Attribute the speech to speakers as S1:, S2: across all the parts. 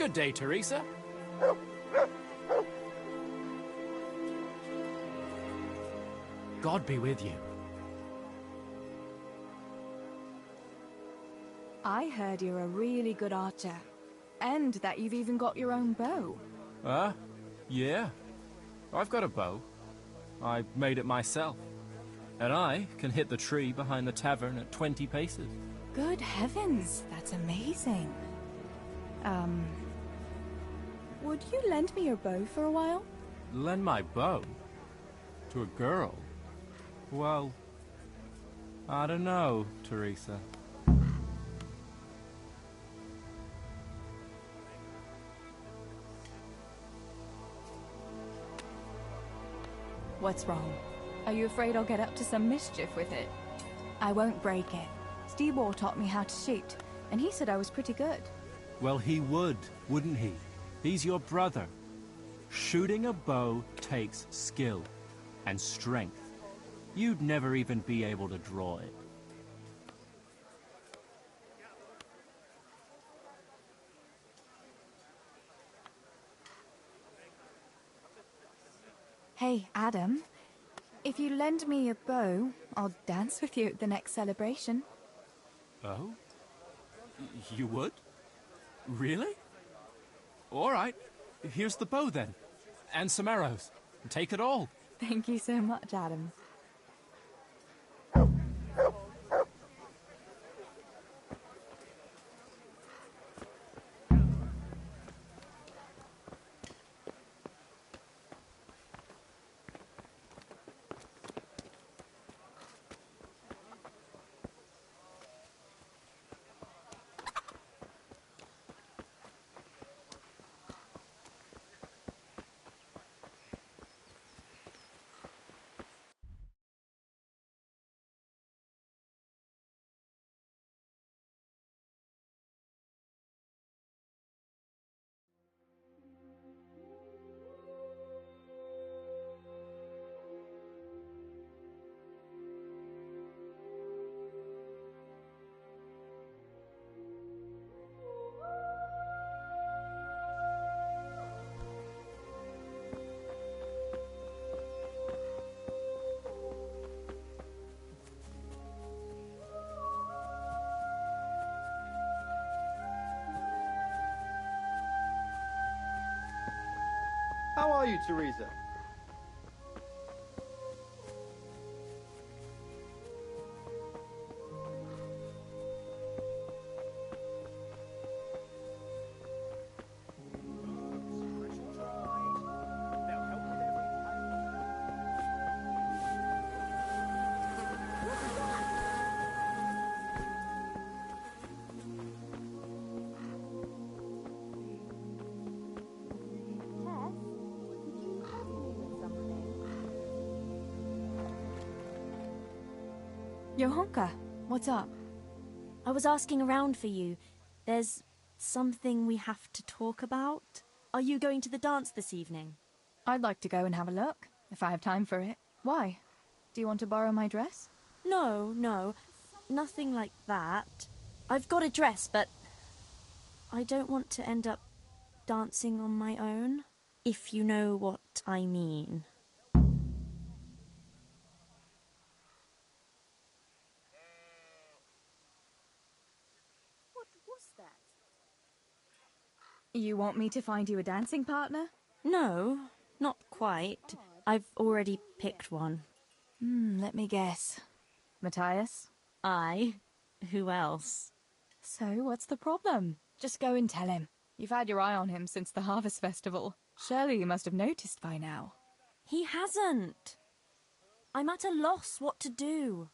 S1: Good day, Teresa. God be with you.
S2: I heard you're a really good archer. And that you've even got your own bow.
S1: Yeah. I've got a bow. I made it myself. And I can hit the tree behind the tavern at 20 paces.
S2: Good heavens, that's amazing. Would you lend me your bow for a while?
S1: Lend my bow? To a girl? Well, I don't know, Teresa.
S2: What's wrong? Are you afraid I'll get up to some mischief with it? I won't break it. Stibor taught me how to shoot, and he said I was pretty good.
S1: Well, he would, wouldn't he? He's your brother. Shooting a bow takes skill and strength. You'd never even be able to draw it.
S2: Hey, Adam. If you lend me a bow, I'll dance with you at the next celebration.
S1: Oh? You would? Really? All right. Here's the bow, then. And some arrows. Take it all.
S2: Thank you so much, Adam.
S3: How are you, Teresa?
S2: Johanka, what's up?
S4: I was asking around for you. There's something we have to talk about. Are you going to the dance this evening?
S2: I'd like to go and have a look, if I have time for it. Why? Do you want to borrow my dress?
S4: No, nothing like that. I've got a dress, but I don't want to end up dancing on my own, if you know what I mean. What was that?
S2: You want me to find you a dancing partner?
S4: No, not quite. I've already picked one.
S2: Let me guess. Matthias?
S4: I? Who else?
S2: So, what's the problem? Just go and tell him. You've had your eye on him since the Harvest Festival. Surely you must have noticed by now.
S4: He hasn't. I'm at a loss what to do.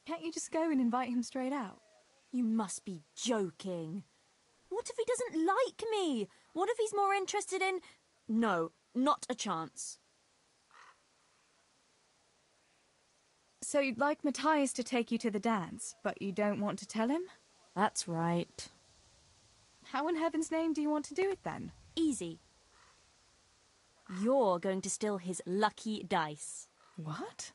S2: Can't you just go and invite him straight out?
S4: You must be joking. What if he doesn't like me? What if he's more interested in... No, not a chance.
S2: So you'd like Matthias to take you to the dance, but you don't want to tell him?
S4: That's right.
S2: How in heaven's name do you want to do it then?
S4: Easy. You're going to steal his lucky dice.
S2: What?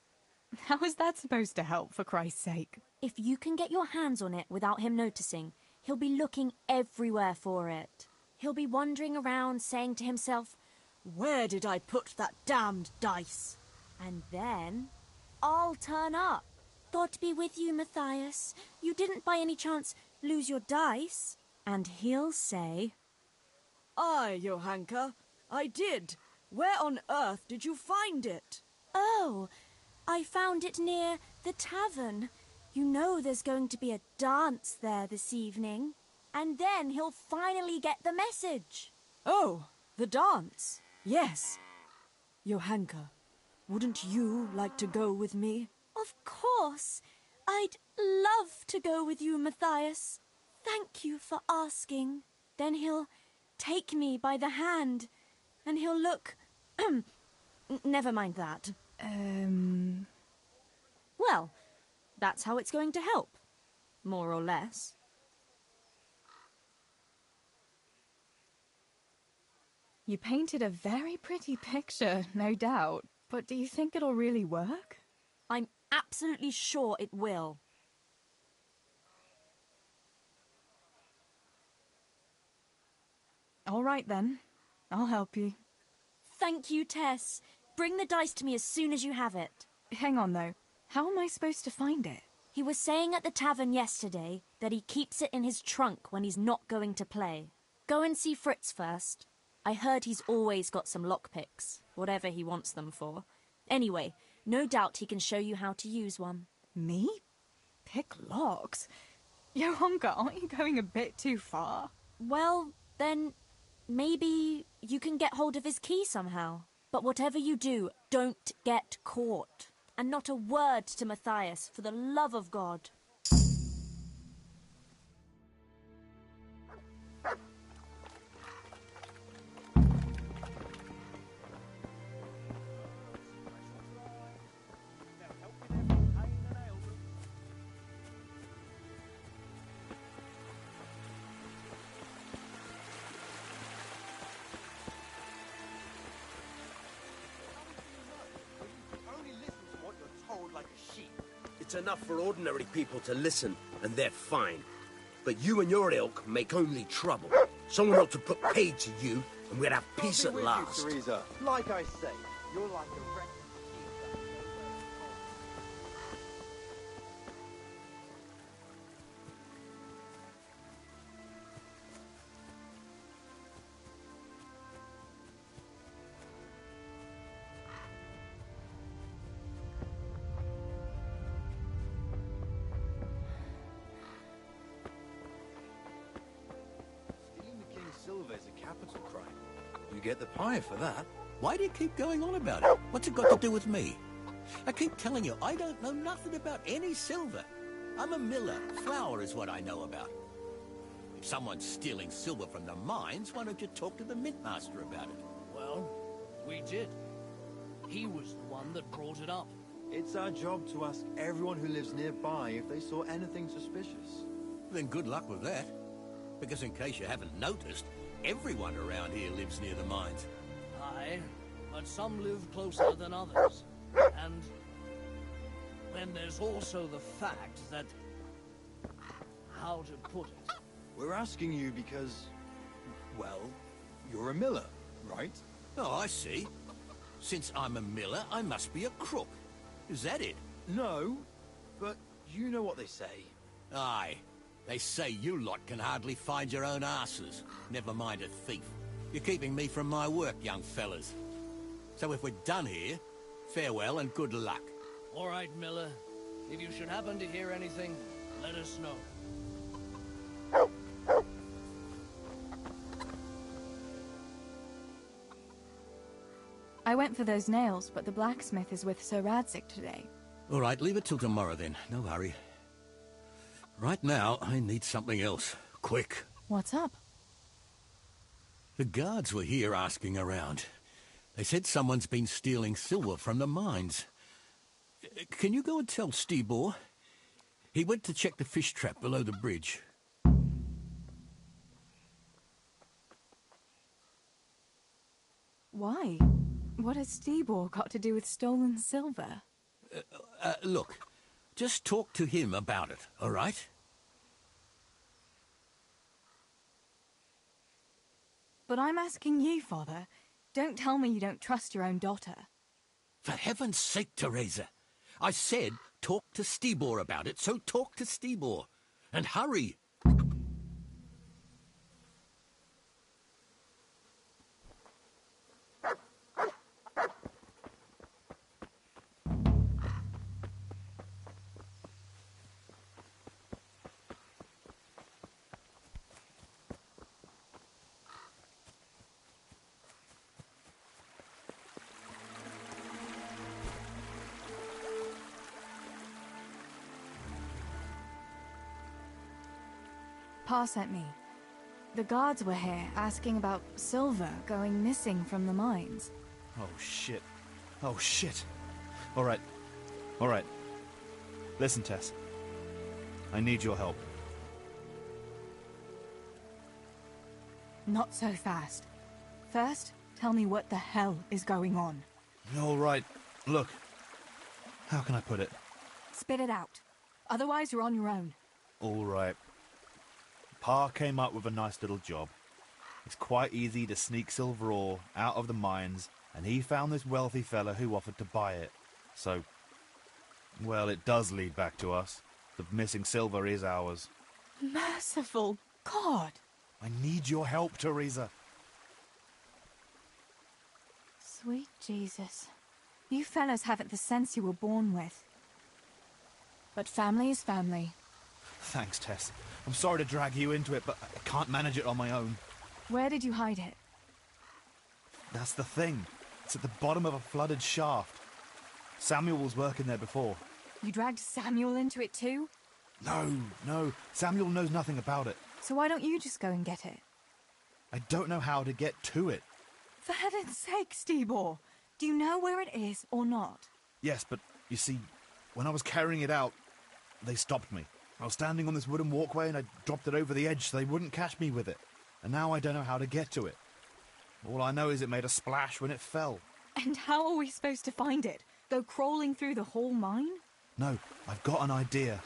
S2: How is that supposed to help, for Christ's sake?
S4: If you can get your hands on it without him noticing, he'll be looking everywhere for it. He'll be wandering around saying to himself, "Where did I put that damned dice?" And then I'll turn up. God be with you, Matthias. You didn't by any chance lose your dice? And he'll say,
S5: "Aye, Johanka, I did. Where on earth did you find it?"
S4: "Oh, I found it near the tavern. You know there's going to be a dance there this evening." And then he'll finally get the message.
S5: "Oh, the dance. Yes. Johanka, wouldn't you like to go with me?"
S4: Of course. I'd love to go with you, Matthias. Thank you for asking. Then he'll take me by the hand, and he'll look... Never mind that. Well, that's how it's going to help. More or less.
S2: You painted a very pretty picture, no doubt. But do you think it'll really work?
S4: I'm absolutely sure it will.
S2: All right, then. I'll help you.
S4: Thank you, Tess. Bring the dice to me as soon as you have it.
S2: Hang on, though. How am I supposed to find it?
S4: He was saying at the tavern yesterday that he keeps it in his trunk when he's not going to play. Go and see Fritz first. I heard he's always got some lockpicks, whatever he wants them for. Anyway, no doubt he can show you how to use one.
S2: Me? Pick locks? Johanka, aren't you going a bit too far?
S4: Well, then maybe you can get hold of his key somehow. But whatever you do, don't get caught. And not a word to Matthias, for the love of God.
S6: It's enough for ordinary people to listen, and they're fine. But you and your ilk make only trouble. Someone ought to put paid to you, and we'd have peace at last.
S3: You, Teresa. Like I say, you're like a wreck.
S7: Silver is a capital crime. You get the pie for that.
S8: Why do you keep going on about it? What's it got to do with me? I keep telling you, I don't know nothing about any silver. I'm a miller. Flour is what I know about. If someone's stealing silver from the mines, why don't you talk to the mintmaster about it?
S9: Well, we did. He was the one that brought it up.
S3: It's our job to ask everyone who lives nearby if they saw anything suspicious.
S8: Then good luck with that. Because in case you haven't noticed, everyone around here lives near the mines.
S9: Aye, but some live closer than others. And then there's also the fact that... how to put it?
S3: We're asking you because, well, you're a miller, right?
S8: Oh, I see. Since I'm a miller, I must be a crook. Is that it?
S3: No, but you know what they say.
S8: Aye. They say you lot can hardly find your own asses. Never mind a thief. You're keeping me from my work, young fellas. So if we're done here, farewell and good luck.
S9: All right, Miller. If you should happen to hear anything, let us know.
S2: I went for those nails, but the blacksmith is with Sir Radzig today.
S8: All right, leave it till tomorrow then. No hurry. Right now, I need something else. Quick.
S2: What's up?
S8: The guards were here asking around. They said someone's been stealing silver from the mines. Can you go and tell Stibor? He went to check the fish trap below the bridge.
S2: Why? What has Stibor got to do with stolen silver?
S8: Look, just talk to him about it, all right?
S2: But I'm asking you, Father. Don't tell me you don't trust your own daughter.
S8: For heaven's sake, Teresa. I said talk to Stibor about it, so talk to Stibor. And hurry!
S2: Pa sent me. The guards were here asking about silver going missing from the mines.
S10: Oh, shit. Oh, shit. All right. All right. Listen, Tess. I need your help.
S2: Not so fast. First, tell me what the hell is going on.
S10: All right. Look. How can I put it?
S2: Spit it out. Otherwise, you're on your own.
S10: All right. Pa came up with a nice little job. It's quite easy to sneak silver ore out of the mines, and he found this wealthy fella who offered to buy it. So, well, it does lead back to us. The missing silver is ours.
S2: Merciful God!
S10: I need your help, Teresa.
S2: Sweet Jesus. You fellas haven't the sense you were born with. But family is family.
S10: Thanks, Tess. I'm sorry to drag you into it, but I can't manage it on my own.
S2: Where did you hide it?
S10: That's the thing. It's at the bottom of a flooded shaft. Samuel was working there before.
S2: You dragged Samuel into it too?
S10: No. Samuel knows nothing about it.
S2: So why don't you just go and get it?
S10: I don't know how to get to it.
S2: For heaven's sake, Stibor! Do you know where it is or not?
S10: Yes, but you see, when I was carrying it out, they stopped me. I was standing on this wooden walkway and I dropped it over the edge so they wouldn't catch me with it. And now I don't know how to get to it. All I know is it made a splash when it fell.
S2: And how are we supposed to find it? Go crawling through the whole mine?
S10: No, I've got an idea.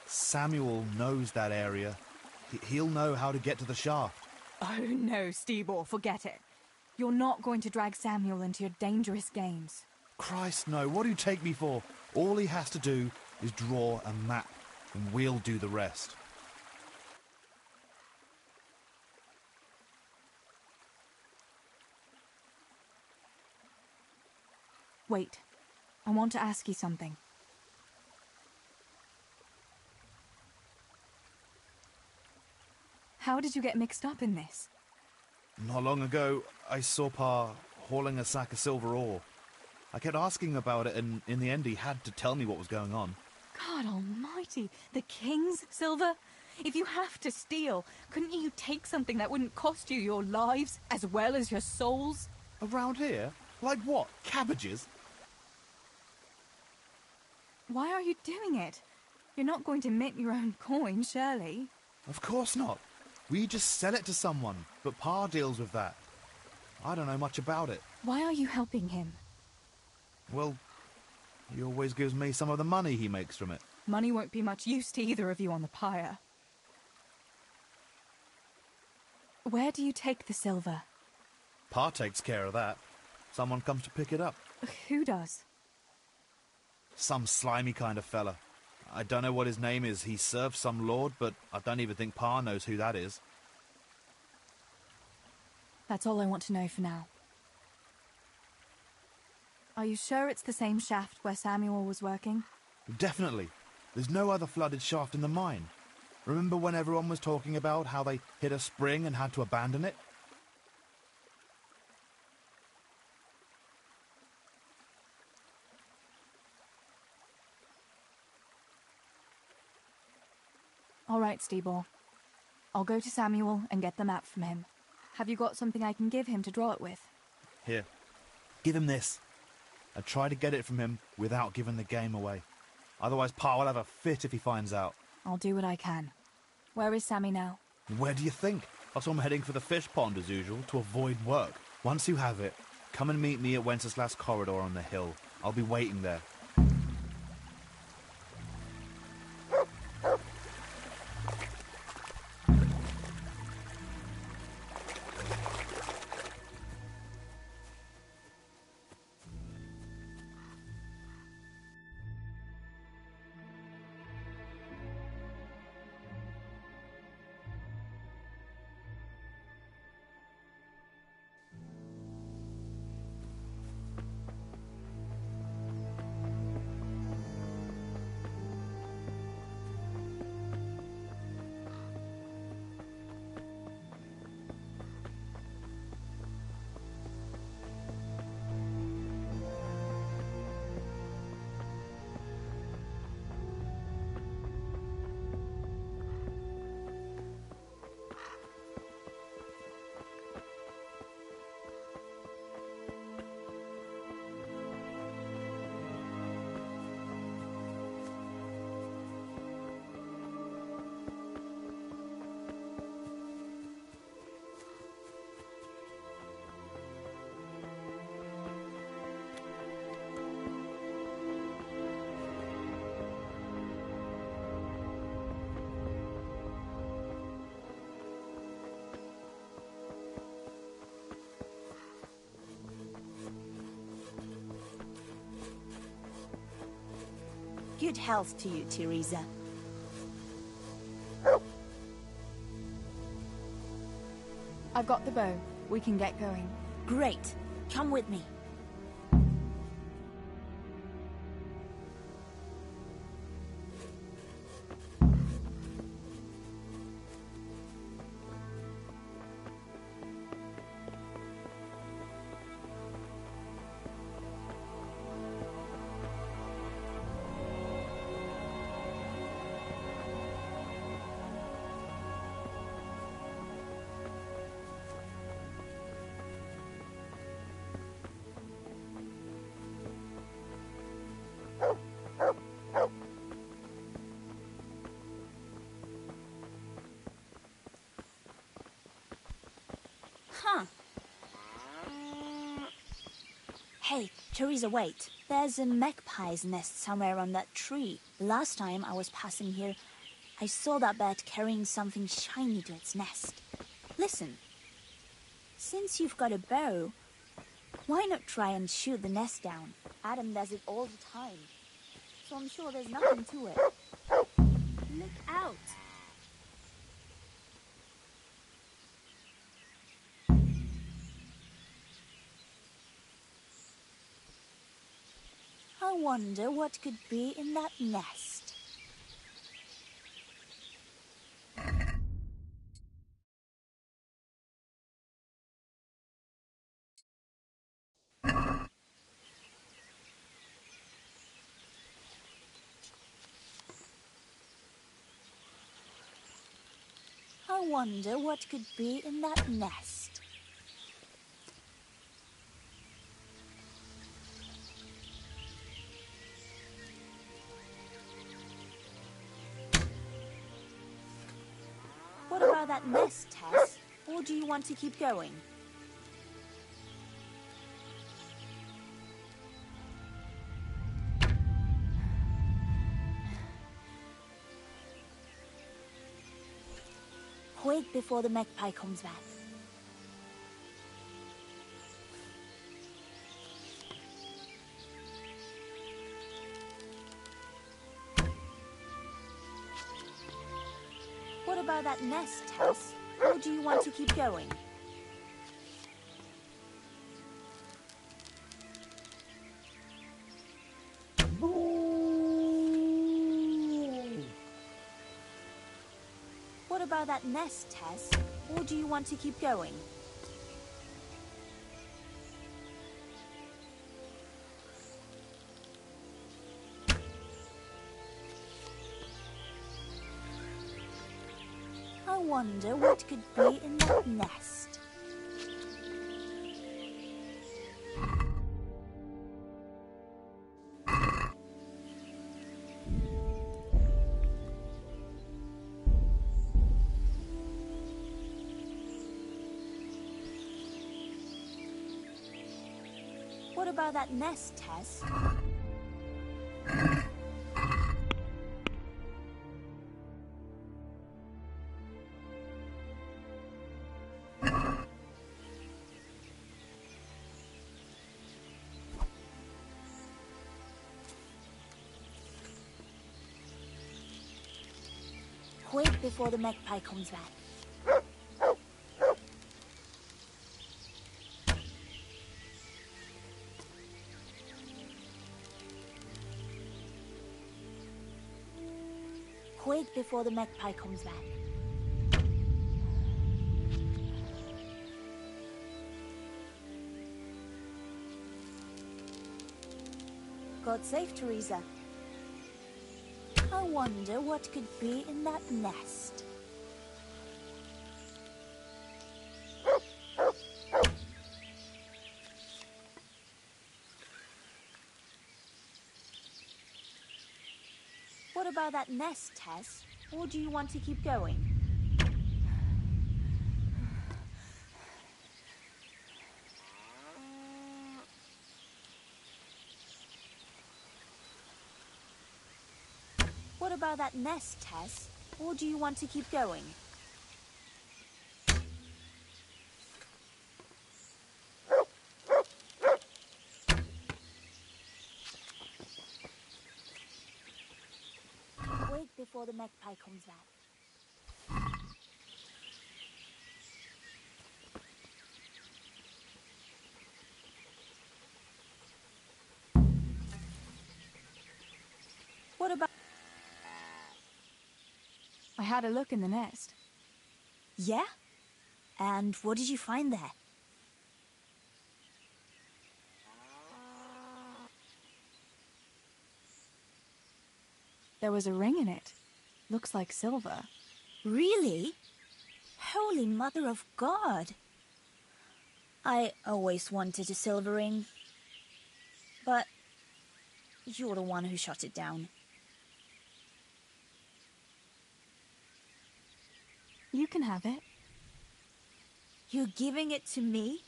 S10: Samuel knows that area. He'll know how to get to the shaft.
S2: Oh no, Stibor, forget it. You're not going to drag Samuel into your dangerous games.
S10: Christ, no. What do you take me for? All he has to do is draw a map, and we'll do the rest.
S2: Wait. I want to ask you something. How did you get mixed up in this?
S10: Not long ago, I saw Pa hauling a sack of silver ore. I kept asking about it, and in the end he had to tell me what was going on.
S2: God almighty, the king's silver? If you have to steal, couldn't you take something that wouldn't cost you your lives as well as your souls?
S10: Around here? Like what? Cabbages?
S2: Why are you doing it? You're not going to mint your own coin, surely?
S10: Of course not. We just sell it to someone, but Pa deals with that. I don't know much about it.
S2: Why are you helping him?
S10: Well, he always gives me some of the money he makes from it.
S2: Money won't be much use to either of you on the pyre. Where do you take the silver?
S10: Pa takes care of that. Someone comes to pick it up.
S2: Who does?
S10: Some slimy kind of fella. I don't know what his name is. He serves some lord, but I don't even think Pa knows who that is.
S2: That's all I want to know for now. Are you sure it's the same shaft where Samuel was working?
S10: Definitely. There's no other flooded shaft in the mine. Remember when everyone was talking about how they hit a spring and had to abandon it?
S2: All right, Stibor. I'll go to Samuel and get the map from him. Have you got something I can give him to draw it with?
S10: Here. Give him this. And try to get it from him without giving the game away. Otherwise, Pa will have a fit if he finds out.
S2: I'll do what I can. Where is Sammy now?
S10: Where do you think? I saw him heading for the fish pond as usual to avoid work. Once you have it, come and meet me at Wenceslas Corridor on the hill. I'll be waiting there.
S11: Good health to you, Teresa.
S2: I've got the bow. We can get going.
S11: Great. Come with me. Huh. Hey, Teresa, wait. There's a magpie's nest somewhere on that tree. Last time I was passing here, I saw that bird carrying something shiny to its nest. Listen. Since you've got a bow, why not try and shoot the nest down? Adam does it all the time. So I'm sure there's nothing to it. Look out! I wonder what could be in that nest. I wonder what could be in that nest. What about that nest, Tess? Or do you want to keep going? Wait before the magpie comes back. What about that nest, Tess? Or do you want to keep going? What about that nest, Tess? Or do you want to keep going? I wonder what could be in that nest. What about that nest, Tess? Quick before the magpie comes back. Quick before the magpie comes back. God save Teresa. I wonder what could be in that nest. What about that nest, Tess? Or do you want to keep going? What about that nest, Tess? Or do you want to keep going? Wait before the magpie comes back. What about...
S2: I had a look in the nest.
S11: Yeah? And what did you find there?
S2: There was a ring in it. Looks like silver.
S11: Really? Holy Mother of God! I always wanted a silver ring. But you're the one who shot it down.
S2: You can have it.
S11: You're giving it to me?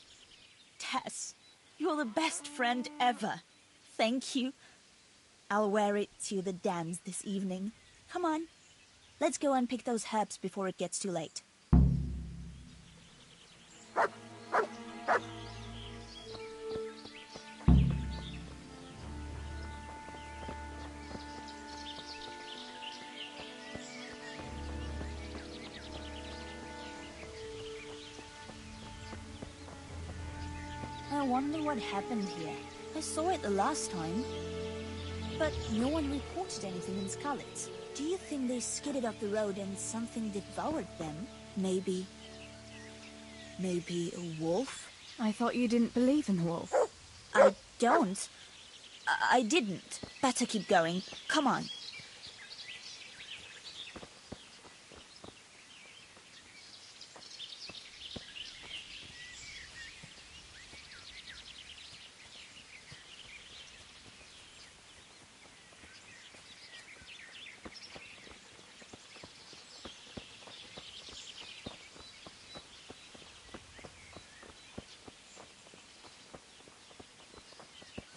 S11: Tess, you're the best friend ever. Thank you. I'll wear it to the dance this evening. Come on. Let's go and pick those herbs before it gets too late. I wonder what happened here. I saw it the last time. But no one reported anything in Scarlet. Do you think they skidded off the road and something devoured them? Maybe a wolf?
S2: I thought you didn't believe in the wolf.
S11: I don't. I didn't. Better keep going. Come on.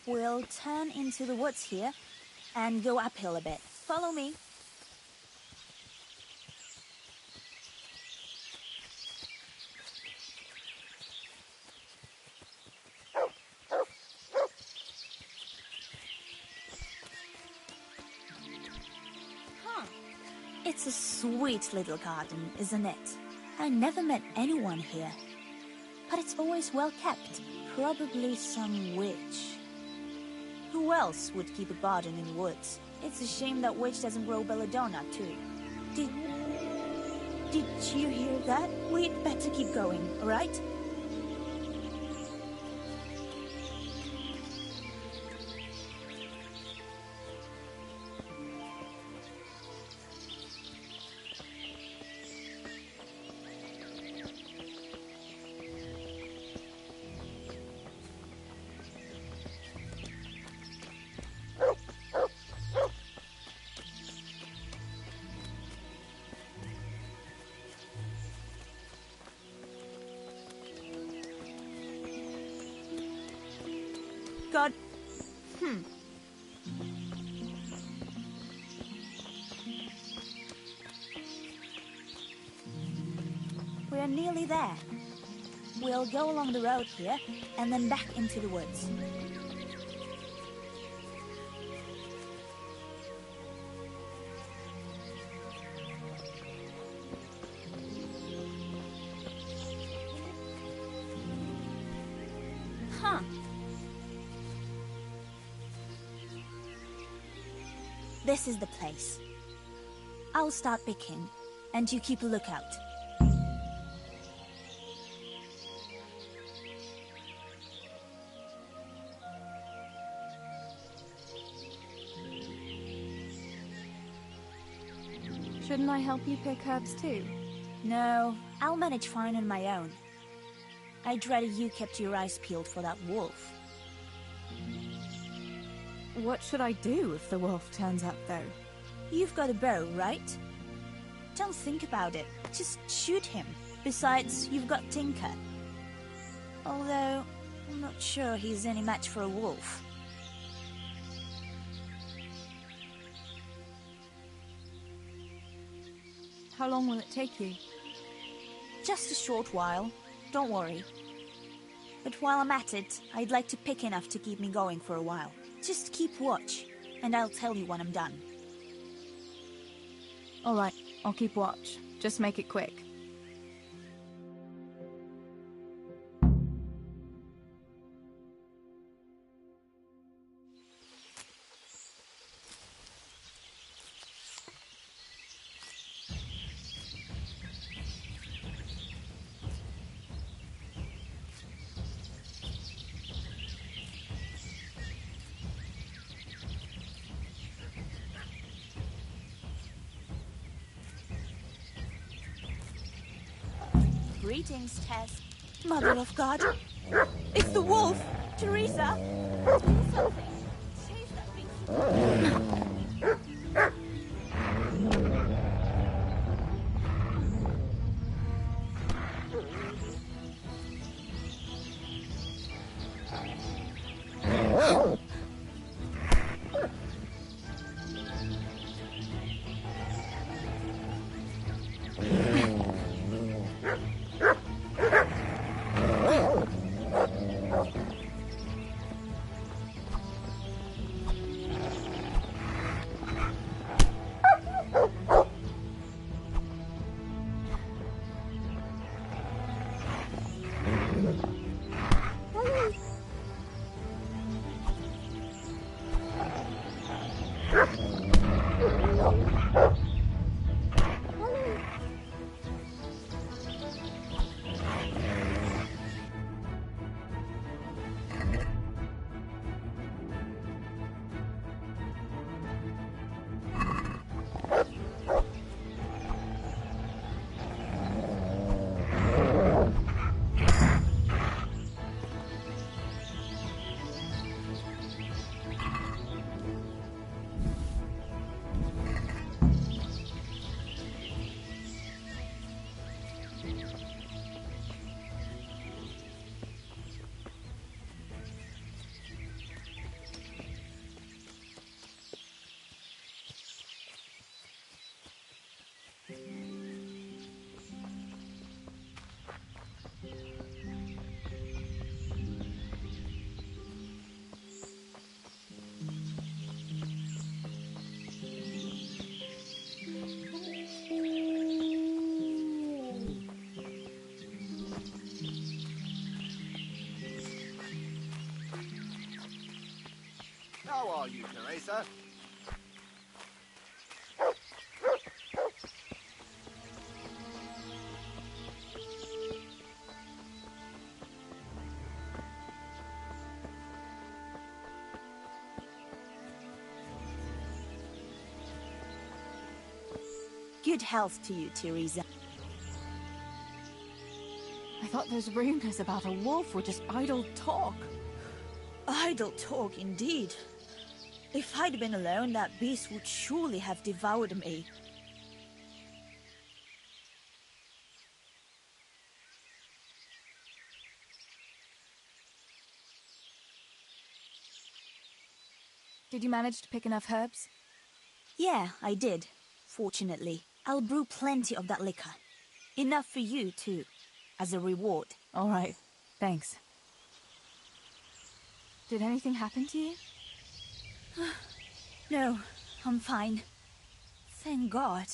S11: We'll turn into the woods here and go uphill a bit. Follow me. It's a sweet little garden, isn't it? I never met anyone here. But it's always well kept. Probably some witch. Who else would keep a garden in the woods? It's a shame that witch doesn't grow belladonna, too. Did you hear that? We'd better keep going, alright? God. We're nearly there. We'll go along the road here, and then back into the woods. Huh. This is the place. I'll start picking, and you keep a lookout.
S2: Shouldn't I help you pick herbs too?
S11: No, I'll manage fine on my own. I'd rather you kept your eyes peeled for that wolf.
S2: What should I do if the wolf turns up, though?
S11: You've got a bow, right? Don't think about it. Just shoot him. Besides, you've got Tinker. Although, I'm not sure he's any match for a wolf.
S2: How long will it take you?
S11: Just a short while. Don't worry. But while I'm at it, I'd like to pick enough to keep me going for a while. Just keep watch, and I'll tell you when I'm done.
S2: All right, I'll keep watch. Just make it quick.
S11: Greetings, Tess. Mother of God. It's the wolf! Teresa! Do something! Chase that beast!
S12: How are you, Teresa?
S11: Good health to you, Teresa.
S2: I thought those rumors about a wolf were just idle talk.
S11: Idle talk, indeed. If I'd been alone, that beast would surely have devoured me.
S2: Did you manage to pick enough herbs?
S11: Yeah, I did. Fortunately. I'll brew plenty of that liquor. Enough for you, too. As a reward.
S2: All right. Thanks. Did anything happen to you?
S11: No, I'm fine. Thank God.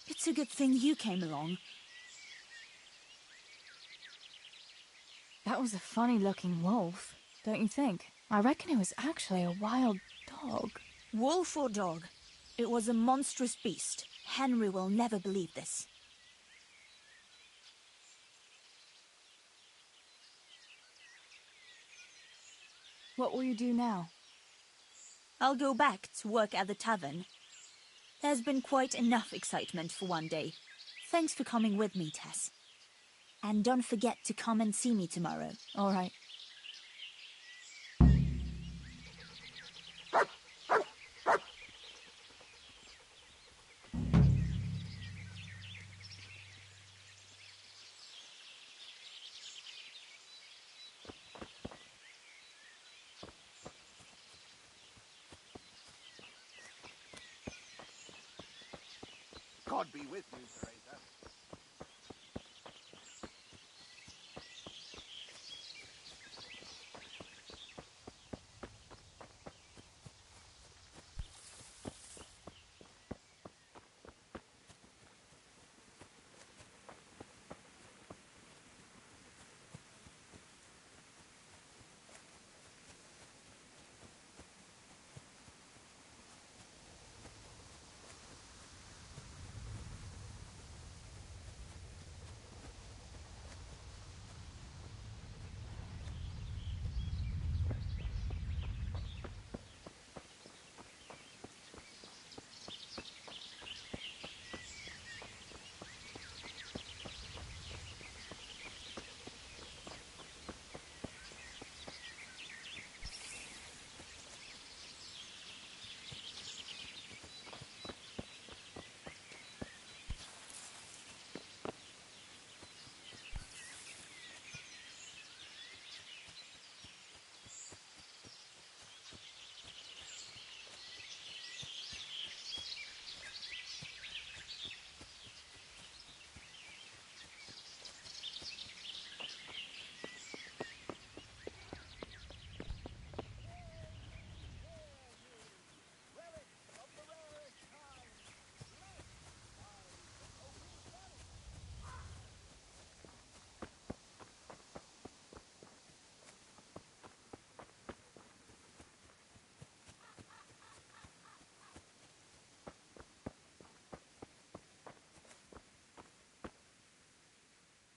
S11: It's a good thing you came along.
S2: That was a funny-looking wolf, don't you think? I reckon it was actually a wild dog.
S11: Wolf or dog? It was a monstrous beast. Henry will never believe this.
S2: What will you do now?
S11: I'll go back to work at the tavern. There's been quite enough excitement for one day. Thanks for coming with me, Tess. And don't forget to come and see me tomorrow.
S2: All right.
S12: God be with you, Teresa.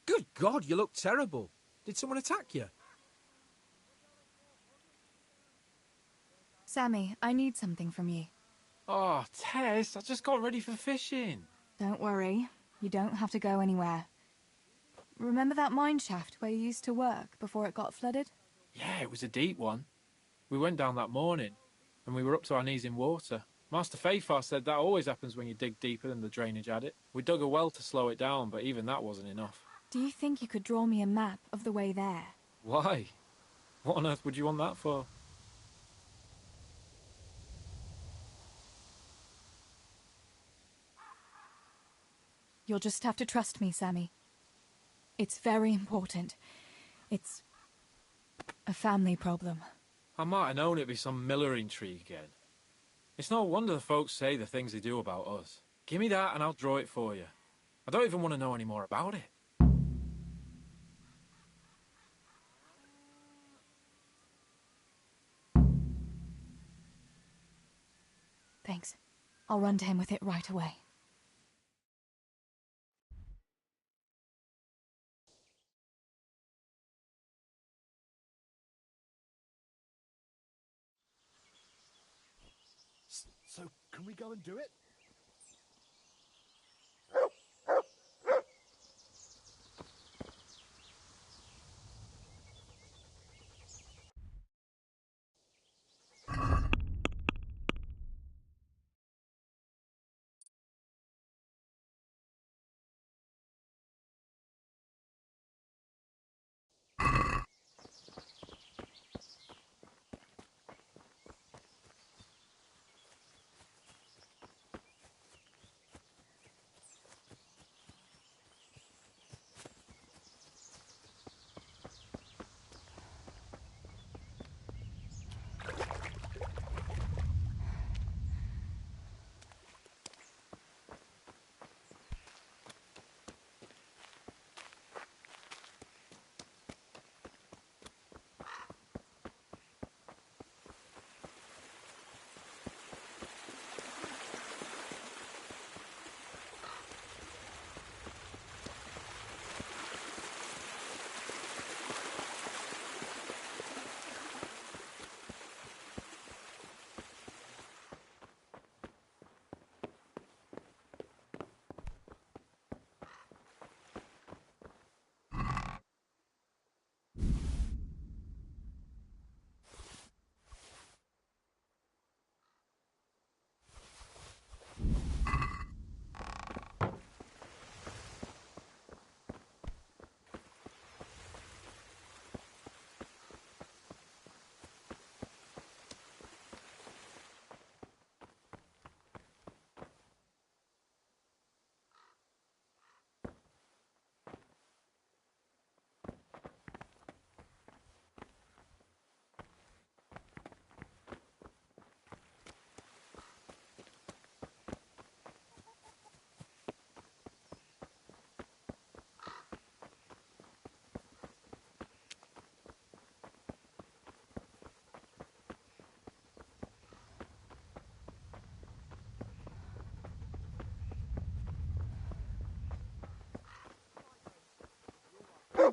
S13: Good God, you look terrible. Did someone attack you?
S2: Sammy, I need something from you.
S14: Oh, Tess, I just got ready for fishing.
S2: Don't worry. You don't have to go anywhere. Remember that mine shaft where you used to work before it got flooded?
S14: Yeah, it was a deep one. We went down that morning, and we were up to our knees in water. Master Fafar said that always happens when you dig deeper than the drainage had it. We dug a well to slow it down, but even that wasn't enough.
S2: Do you think you could draw me a map of the way there?
S14: Why? What on earth would you want that for?
S2: You'll just have to trust me, Sammy. It's very important. It's a family problem.
S14: I might have known it'd be some miller intrigue again. It's no wonder the folks say the things they do about us. Give me that and I'll draw it for you. I don't even want to know any more about it.
S2: Thanks. I'll run to him with it right away.
S10: So, can we go and do it?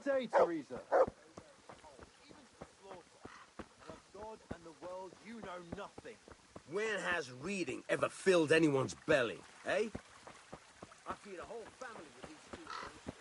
S7: day, Teresa. God and the world, you know nothing.
S6: When has reading ever filled anyone's belly, eh? I feed a whole family with these two things.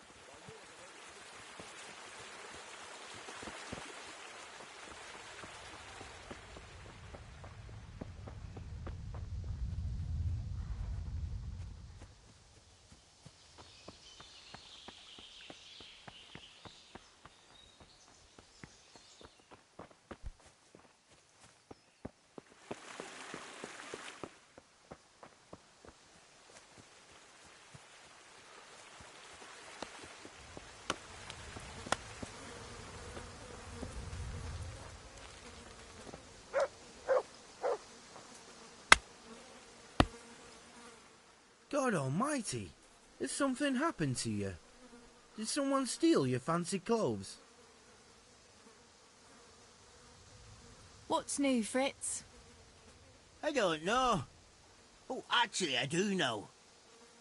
S15: God almighty! Has something happened to you? Did someone steal your fancy clothes?
S2: What's new, Fritz?
S8: I don't know. Oh, actually, I do know.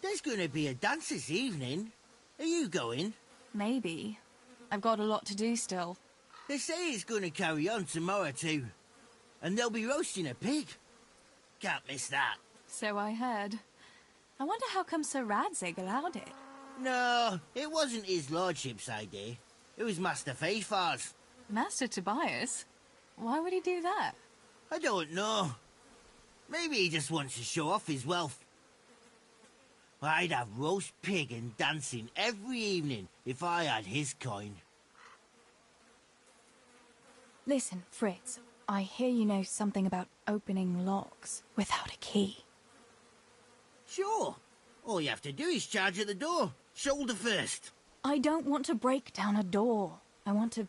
S8: There's going to be a dance this evening. Are you going?
S2: Maybe. I've got a lot to do still.
S8: They say it's going to carry on tomorrow too. And they'll be roasting a pig. Can't miss that.
S2: So I heard. I wonder how come Sir Radzig allowed it.
S8: No, it wasn't his lordship's idea. It was Master Faithfar's.
S2: Master Tobias? Why would he do that?
S8: I don't know. Maybe he just wants to show off his wealth. I'd have roast pig and dancing every evening if I had his coin.
S2: Listen, Fritz, I hear you know something about opening locks without a key.
S8: Sure. All you have to do is charge at the door. Shoulder first.
S2: I don't want to break down a door. I want to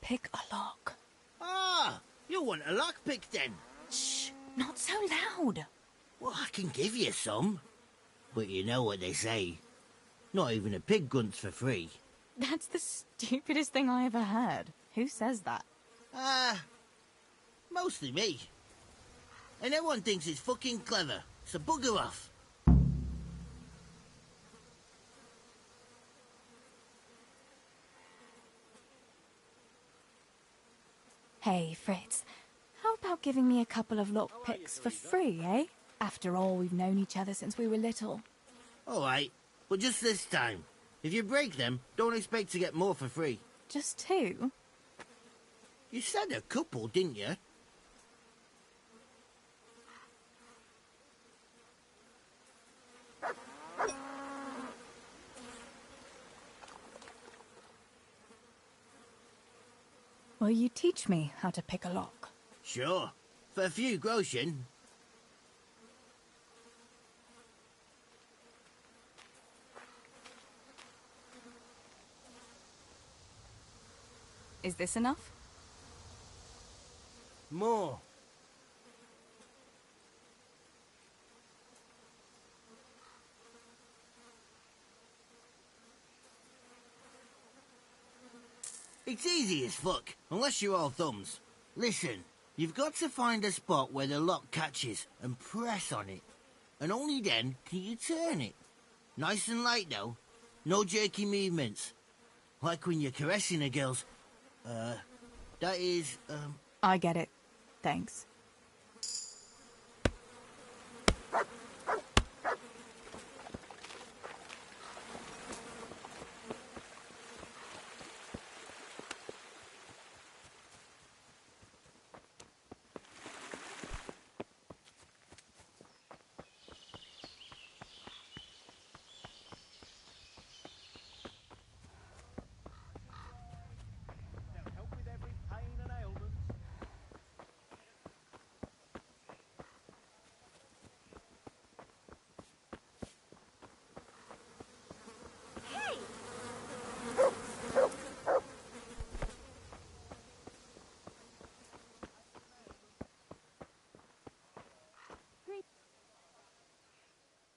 S2: pick a lock.
S8: Ah, you want a lockpick then?
S2: Shh, not so loud.
S8: Well, I can give you some. But you know what they say. Not even a pig grunts for free.
S2: That's the stupidest thing I ever heard. Who says that?
S8: Mostly me. And everyone thinks it's fucking clever, so bugger off.
S2: Hey, Fritz, how about giving me a couple of lockpicks for free, eh? After all, we've known each other since we were little.
S8: All right, but just this time. If you break them, don't expect to get more for free.
S2: Just two?
S8: You said a couple, didn't you?
S2: Will you teach me how to pick a lock?
S8: Sure. For a few groschen.
S2: Is this enough?
S8: More. It's easy as fuck, unless you're all thumbs. Listen, you've got to find a spot where the lock catches and press on it. And only then can you turn it. Nice and light though. No jerky movements. Like when you're caressing a girl's... that is,
S2: I get it. Thanks.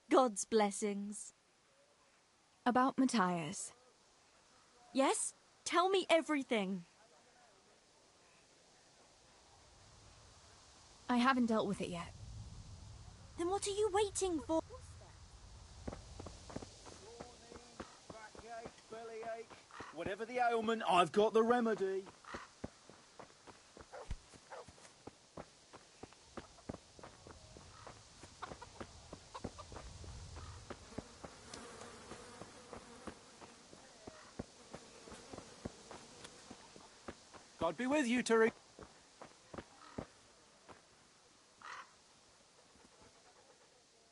S4: God's blessings.
S2: About Matthias.
S4: Yes? Tell me everything.
S2: I haven't dealt with it yet.
S4: Then what are you waiting for?
S12: Backache, bellyache,
S16: Whatever the ailment, I've got the remedy.
S1: God be with you, Tariq.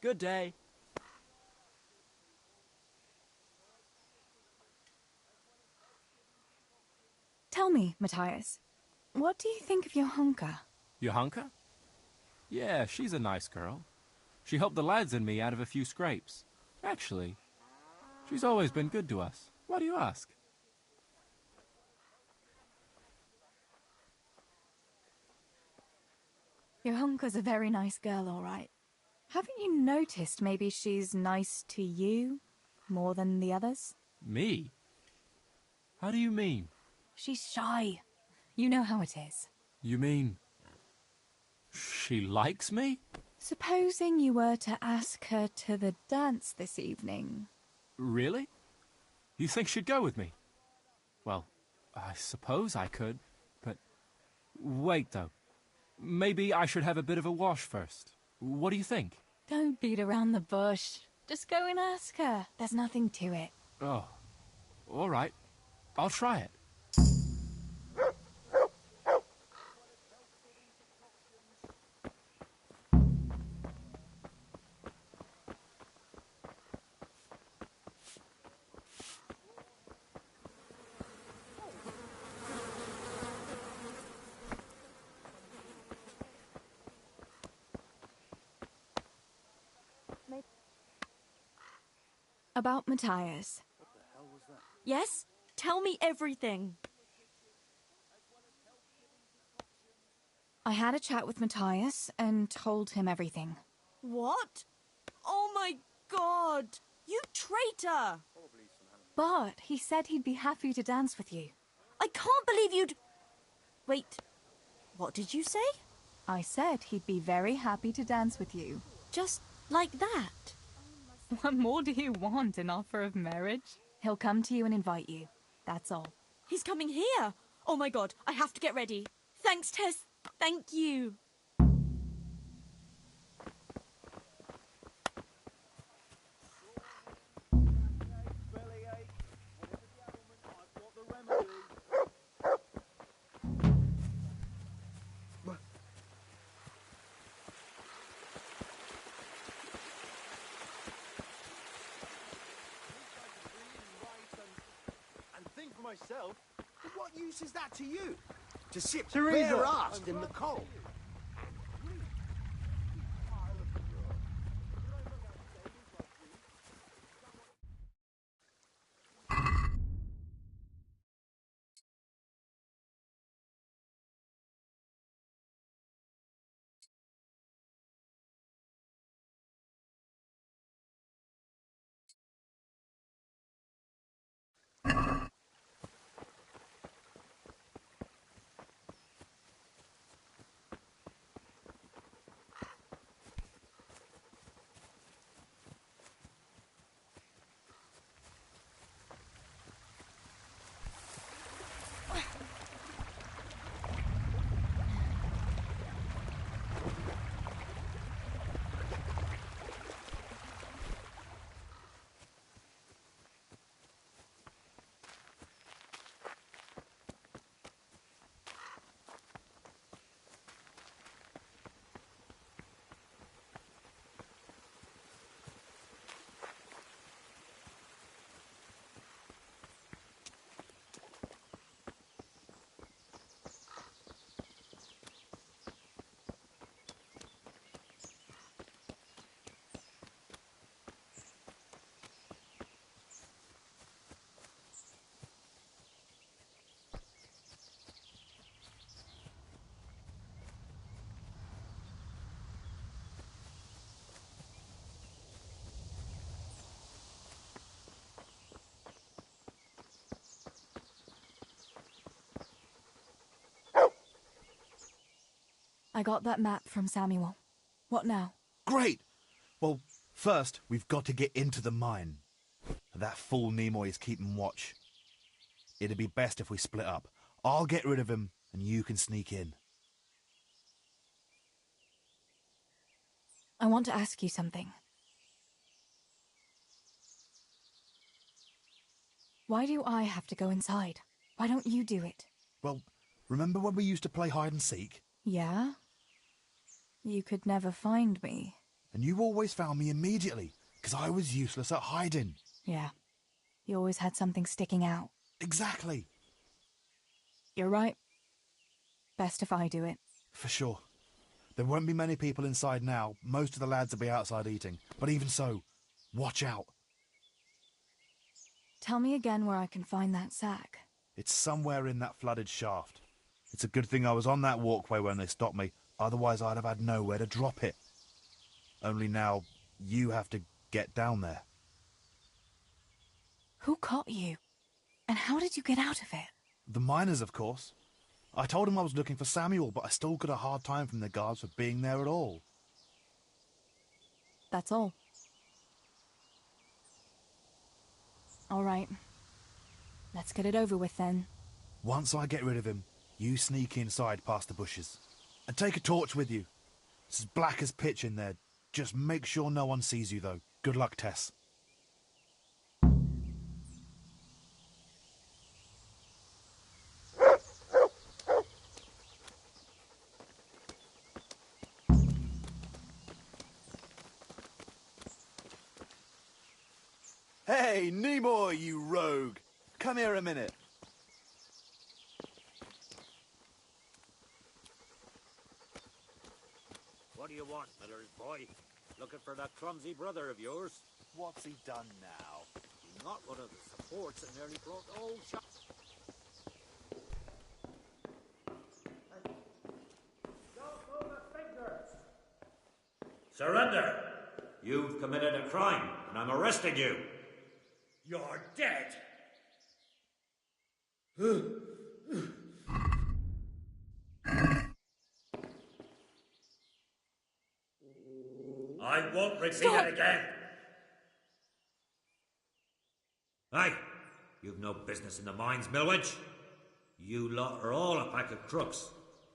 S1: Good day.
S2: Tell me, Matthias, what do you think of Johanka?
S1: Johanka? Yeah, she's a nice girl. She helped the lads and me out of a few scrapes. Actually, she's always been good to us. Why do you ask?
S2: Johanka's a very nice girl, all right. Haven't you noticed maybe she's nice to you more than the others?
S1: Me? How do you mean?
S2: She's shy. You know how it is.
S1: You mean... she likes me?
S2: Supposing you were to ask her to the dance this evening.
S1: Really? You think she'd go with me? Well, I suppose I could, but... Wait, though. Maybe I should have a bit of a wash first. What do you think?
S2: Don't beat around the bush. Just go and ask her. There's nothing to it.
S1: Oh, all right. I'll try it.
S2: About Matthias.
S4: Yes? Tell me everything.
S2: I had a chat with Matthias and told him everything.
S4: What? Oh my god! You traitor!
S2: But he said he'd be happy to dance with you.
S4: I can't believe you'd... Wait, what did you say?
S2: I said he'd be very happy to dance with you.
S4: Just like that?
S2: What more do you want, an offer of marriage? He'll come to you and invite you. That's all.
S4: He's coming here! Oh my god, I have to get ready. Thanks, Tess. Thank you.
S6: Myself, but what use is that to you? To sit
S16: Teresa!
S6: bare-arsed in the cold?
S2: I got that map from Samuel. What now?
S10: Great! Well, first, we've got to get into the mine. That fool Nimoy is keeping watch. It'd be best if we split up. I'll get rid of him, and you can sneak in.
S2: I want to ask you something. Why do I have to go inside? Why don't you do it?
S10: Well, remember when we used to play hide and seek?
S2: Yeah? You could never find me.
S10: And you always found me immediately, because I was useless at hiding.
S2: Yeah. You always had something sticking out.
S10: Exactly.
S2: You're right. Best if I do it.
S10: For sure. There won't be many people inside now. Most of the lads will be outside eating. But even so, watch out.
S2: Tell me again where I can find that sack.
S10: It's somewhere in that flooded shaft. It's a good thing I was on that walkway when they stopped me. Otherwise, I'd have had nowhere to drop it. Only now, you have to get down there.
S2: Who caught you? And how did you get out of it?
S10: The miners, of course. I told him I was looking for Samuel, but I still got a hard time from the guards for being there at all.
S2: That's all. All right. Let's get it over with then.
S10: Once I get rid of him, you sneak inside past the bushes. And take a torch with you. It's as black as pitch in there. Just make sure no one sees you, though. Good luck, Tess.
S16: Hey, Nimoy, you rogue! Come here a minute.
S17: What do you want, Miller's boy? Looking for that clumsy brother of yours?
S16: What's he done now?
S17: He's not one of the supports that nearly brought the whole shop. Don't move a finger! Surrender! You've committed a crime, and I'm arresting you. You're dead! I won't repeat it again! Hey, you've no business in the mines, Millwich. You lot are all a pack of crooks.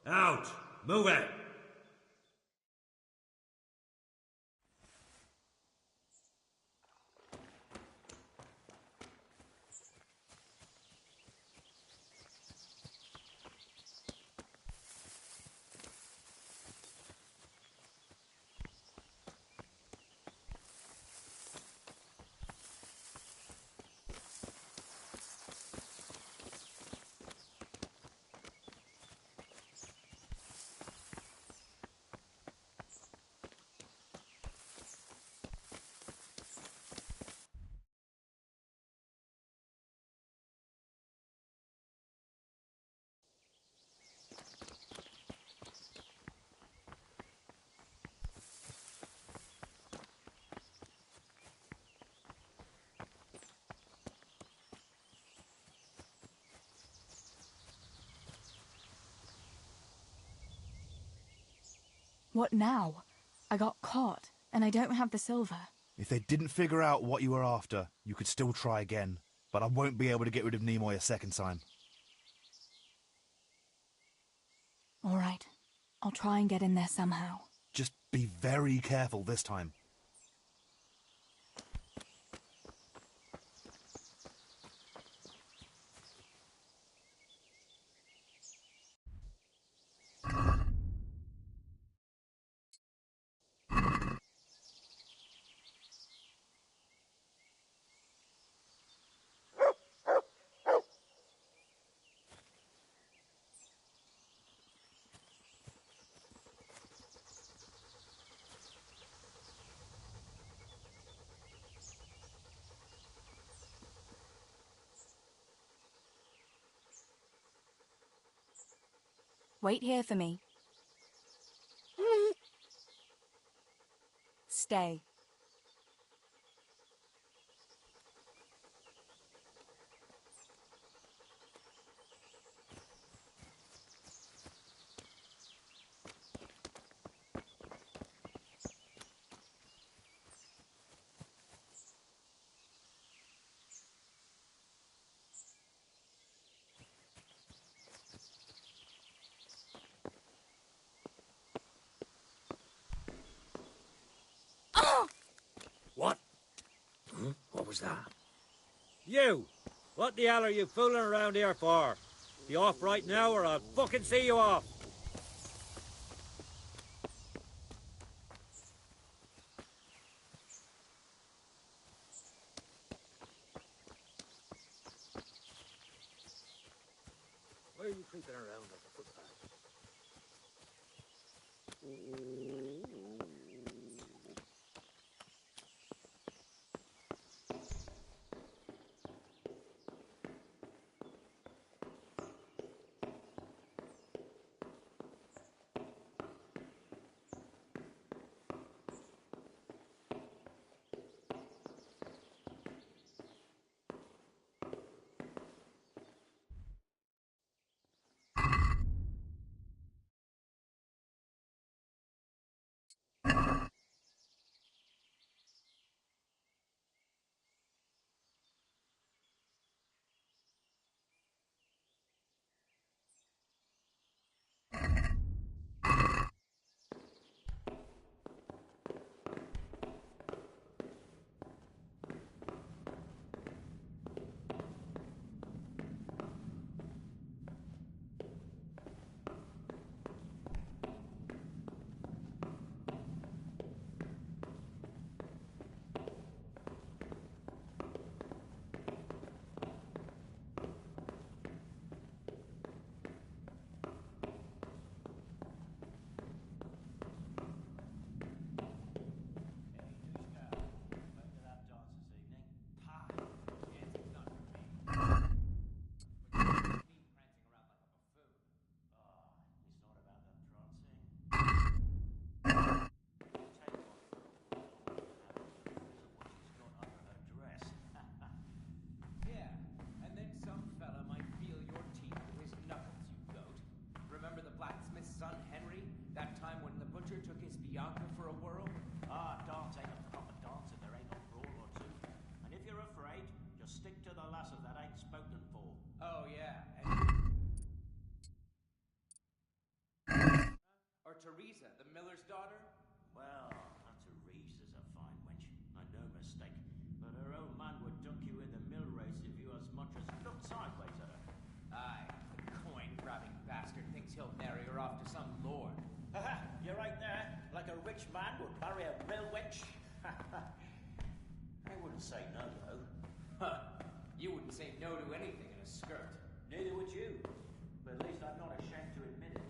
S17: Out! Move it!
S2: What now? I got caught, and I don't have the silver.
S10: If they didn't figure out what you were after, you could still try again. But I won't be able to get rid of Nimoy a second time.
S2: All right. I'll try and get in there somehow.
S10: Just be very careful this time.
S2: Wait here for me. Stay.
S6: was that?
S17: You! What the hell are you fooling around here for? You off right now or I'll fucking see you off!
S6: Why are you creeping around like a footpad?
S18: Teresa, the miller's daughter?
S19: Well, that Teresa's a fine wench, and no mistake. But her old man would duck you in the mill race if you as much as looked sideways at her.
S18: Aye, the coin-grabbing bastard thinks he'll marry her off to some lord.
S19: Haha, you're right there. Like a rich man would marry a mill wench. I wouldn't say no, though.
S18: Huh. You wouldn't say no to anything in a skirt.
S19: Neither would you. But at least I'm not ashamed to admit it.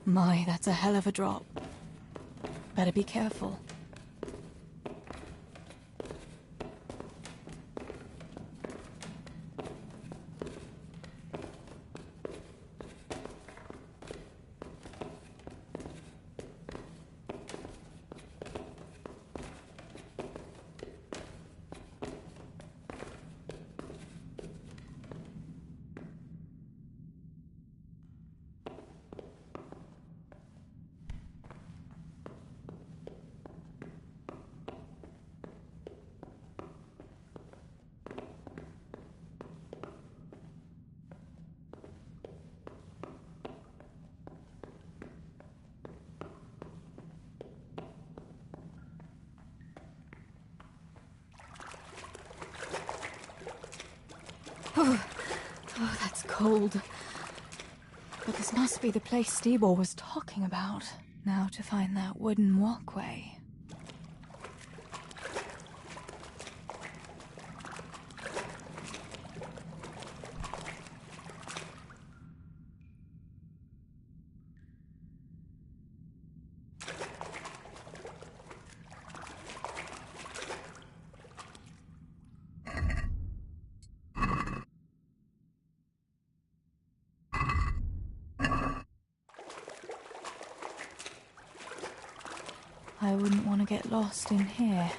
S2: My, that's a hell of a drop. Better be careful. Oh, that's cold. But this must be the place Stibor was talking about. Now to find that wooden walkway. I wouldn't want to get lost in here.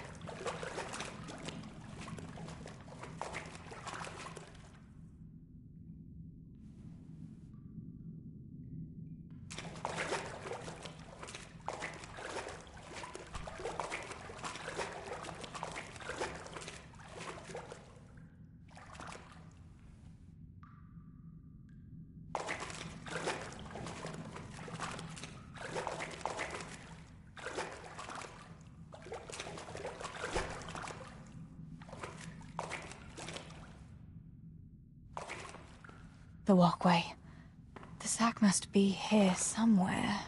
S2: The walkway. The sack must be here somewhere.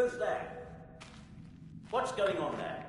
S19: Who's there? What's going on there?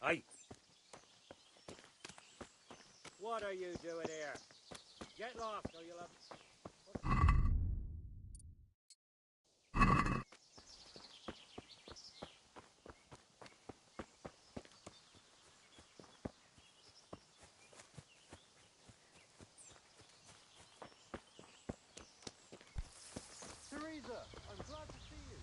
S17: Hey! What are you doing here? Get lost or you'll have...
S15: Teresa, I'm glad to see you.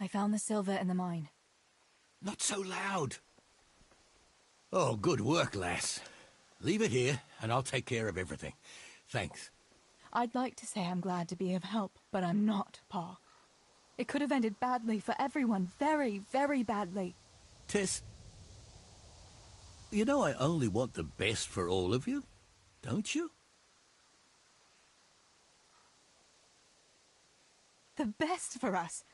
S2: I found the silver in the mine.
S8: Not so loud. Oh, good work, lass. Leave it here, and I'll take care of everything. Thanks.
S2: I'd like to say I'm glad to be of help, but I'm not, Pa. It could have ended badly for everyone. Very, very badly.
S8: Tess, you know I only want the best for all of you, don't you?
S2: The best for us?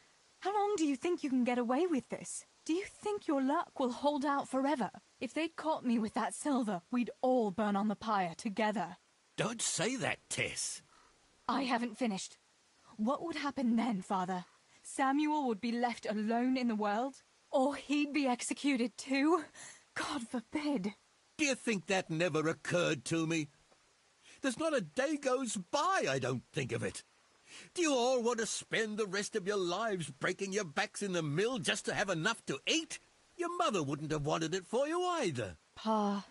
S2: How long do you think you can get away with this? Do you think your luck will hold out forever? If they'd caught me with that silver, we'd all burn on the pyre together.
S8: Don't say that, Tess.
S2: I haven't finished. What would happen then, Father? Samuel would be left alone in the world? Or he'd be executed too? God forbid.
S8: Do you think that never occurred to me? There's not a day goes by I don't think of it. Do you all want to spend the rest of your lives breaking your backs in the mill just to have enough to eat? Your mother wouldn't have wanted it for you either.
S2: Pa.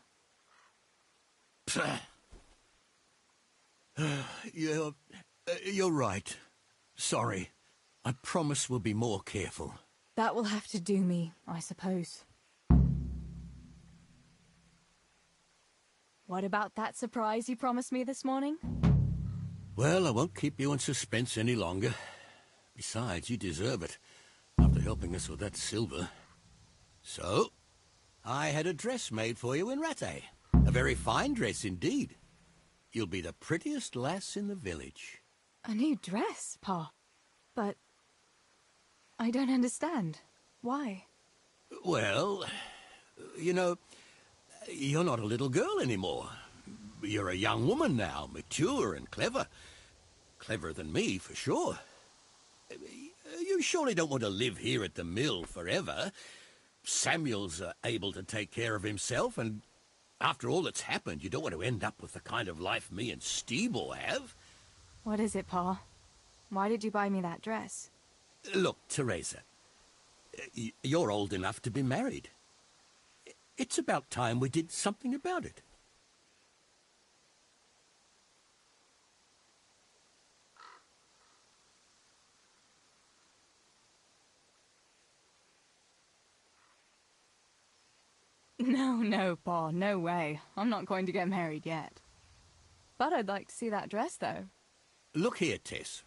S8: You're right. Sorry. I promise we'll be more careful.
S2: That will have to do me, I suppose. What about that surprise you promised me this morning?
S8: Well, I won't keep you in suspense any longer. Besides, you deserve it, after helping us with that silver. So, I had a dress made for you in Rattay. A very fine dress indeed. You'll be the prettiest lass in the village.
S2: A new dress, Pa. But I don't understand. Why?
S8: Well, you know, you're not a little girl anymore. You're a young woman now, mature and clever. Cleverer than me, for sure. You surely don't want to live here at the mill forever. Samuel's able to take care of himself, and after all that's happened, you don't want to end up with the kind of life me and Steeble have.
S2: What is it, Pa? Why did you buy me that dress?
S8: Look, Teresa, you're old enough to be married. It's about time we did something about it.
S2: No, Pa, no way. I'm not going to get married yet. But I'd like to see that dress, though.
S8: Look here, Tess.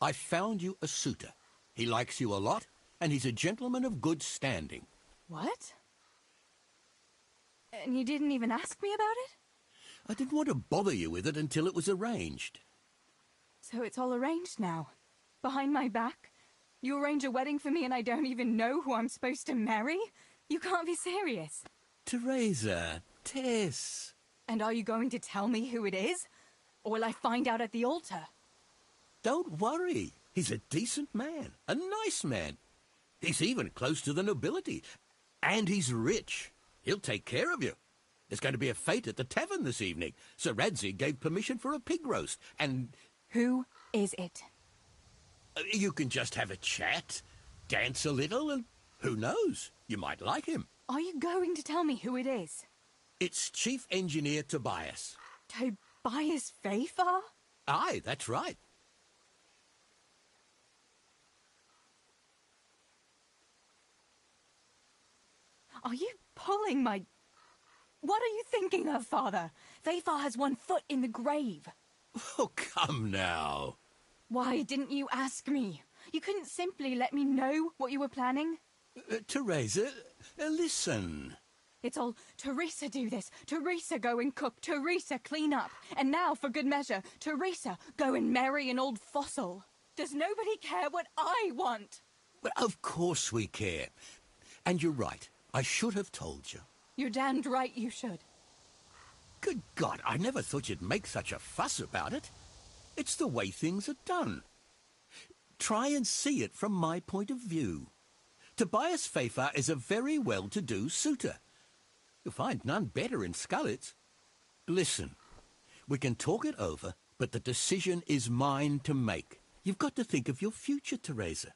S8: I found you a suitor. He likes you a lot, and he's a gentleman of good standing.
S2: What? And you didn't even ask me about it?
S8: I didn't want to bother you with it until it was arranged.
S2: So it's all arranged now? Behind my back? You arrange a wedding for me and I don't even know who I'm supposed to marry? You can't be serious.
S8: Teresa, Tess.
S2: And are you going to tell me who it is? Or will I find out at the altar?
S8: Don't worry. He's a decent man, a nice man. He's even close to the nobility. And he's rich. He'll take care of you. There's going to be a fete at the tavern this evening. Sir Radzig gave permission for a pig roast, and...
S2: Who is it?
S8: You can just have a chat, dance a little, and who knows? You might like him.
S2: Are you going to tell me who it is?
S8: It's Chief Engineer Tobias.
S2: Tobias Fafar?
S8: Aye, that's right.
S2: Are you pulling my... What are you thinking of, Father? Fafar has one foot in the grave.
S8: Oh, come now.
S2: Why didn't you ask me? You couldn't simply let me know what you were planning?
S8: Teresa, listen.
S2: It's all, Teresa do this, Teresa go and cook, Teresa clean up, and now, for good measure, Teresa go and marry an old fossil. Does nobody care what I want?
S8: Well, of course we care. And you're right. I should have told you.
S2: You're damned right you should.
S8: Good God, I never thought you'd make such a fuss about it. It's the way things are done. Try and see it from my point of view. Tobias Fafar is a very well-to-do suitor. You'll find none better in Scullets. Listen, we can talk it over, but the decision is mine to make. You've got to think of your future, Teresa.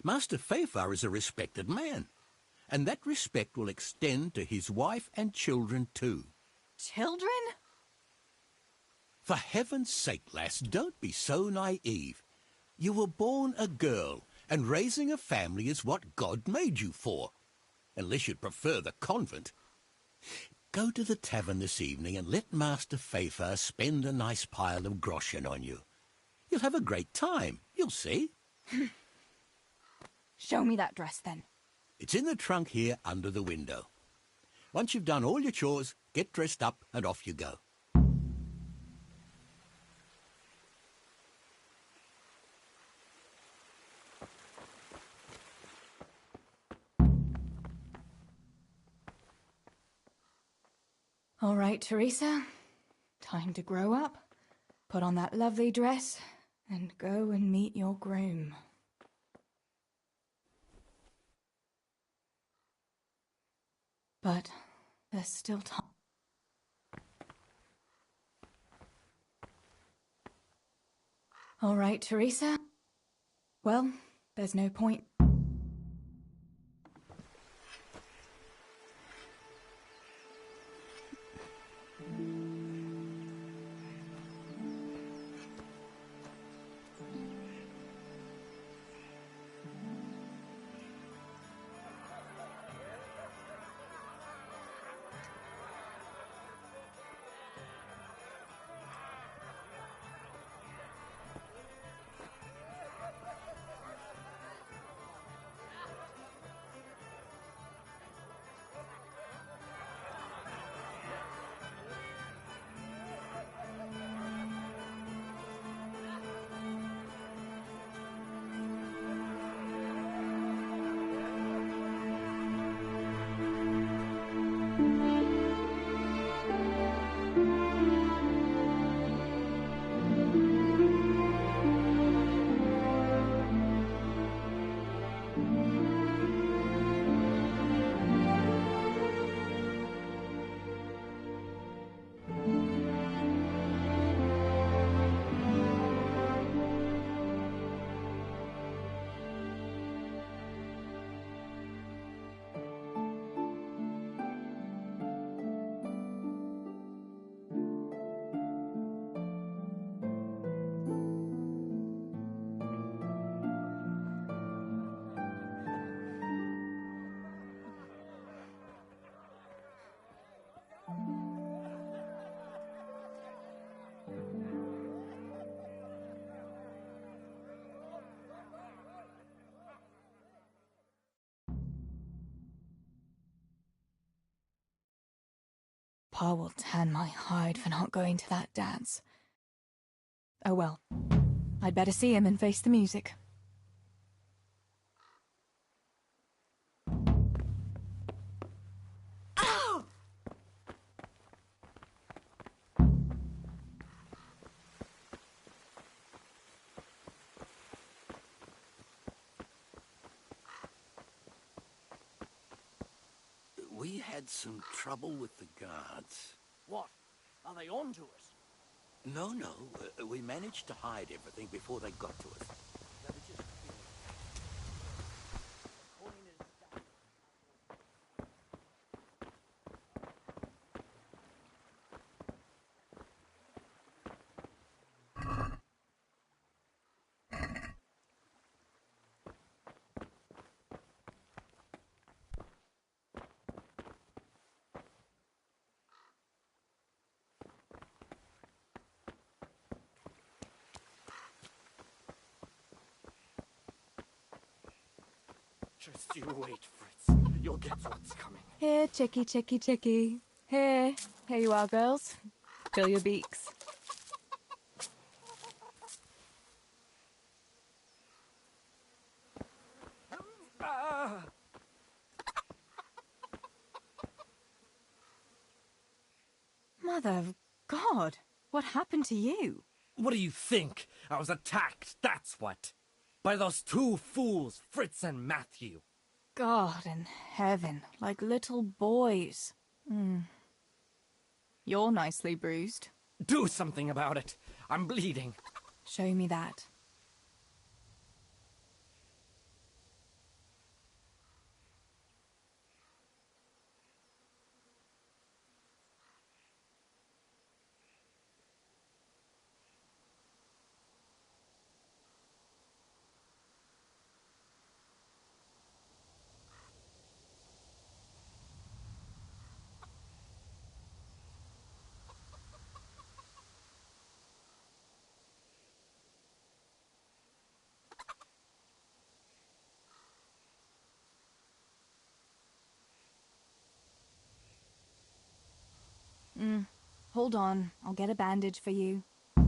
S8: Master Fafar is a respected man, and that respect will extend to his wife and children too.
S2: Children?
S8: For heaven's sake, lass, don't be so naive. You were born a girl, and raising a family is what God made you for. Unless you'd prefer the convent. Go to the tavern this evening and let Master Fafar spend a nice pile of groschen on you. You'll have a great time, you'll see.
S2: Show me that dress, then.
S8: It's in the trunk here under the window. Once you've done all your chores, get dressed up and off you go.
S2: All right, Teresa. Time to grow up, put on that lovely dress, and go and meet your groom. But there's still time. All right, Teresa. Well, there's no point. Pa will tan my hide for not going to that dance. Oh well. I'd better see him and face the music.
S15: Ow!
S8: We had some trouble with the guards.
S9: What? Are they on to us?
S8: No, we managed to hide everything before they got to us. They were just...
S13: Just you wait, Fritz. You'll get what's coming.
S2: Here, chickie, chickie, chickie. Here. Here you are, girls. Fill your beaks. Mother of God, what happened to you?
S13: What do you think? I was attacked, that's what. By those two fools, Fritz and Matthew.
S2: God in heaven, like little boys. You're nicely bruised.
S13: Do something about it. I'm bleeding.
S2: Show me that. Hold on, I'll get a bandage for you.
S13: I'll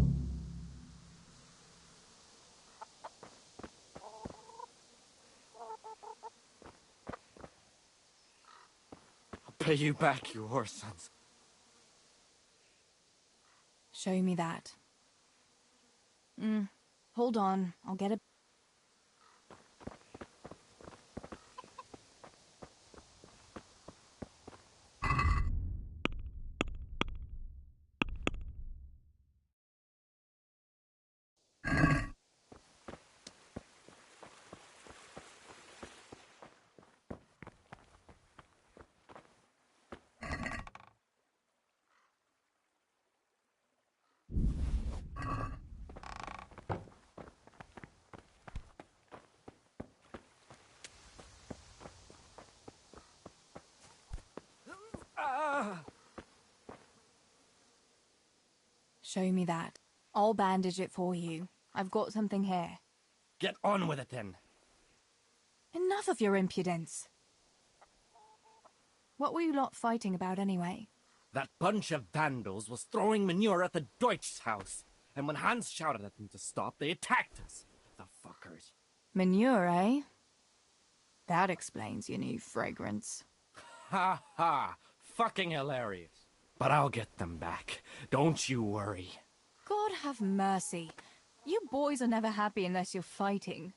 S13: pay you back, you whore sons.
S2: Show me that. Hold on, I'll get a... Show me that. I'll bandage it for you. I've got something here.
S13: Get on with it then.
S2: Enough of your impudence. What were you lot fighting about anyway?
S13: That bunch of vandals was throwing manure at the Deutsch's house. And when Hans shouted at them to stop, they attacked us. The fuckers.
S2: Manure, eh? That explains your new fragrance.
S13: Ha ha! Fucking hilarious. But I'll get them back. Don't you worry.
S2: God have mercy. You boys are never happy unless you're fighting.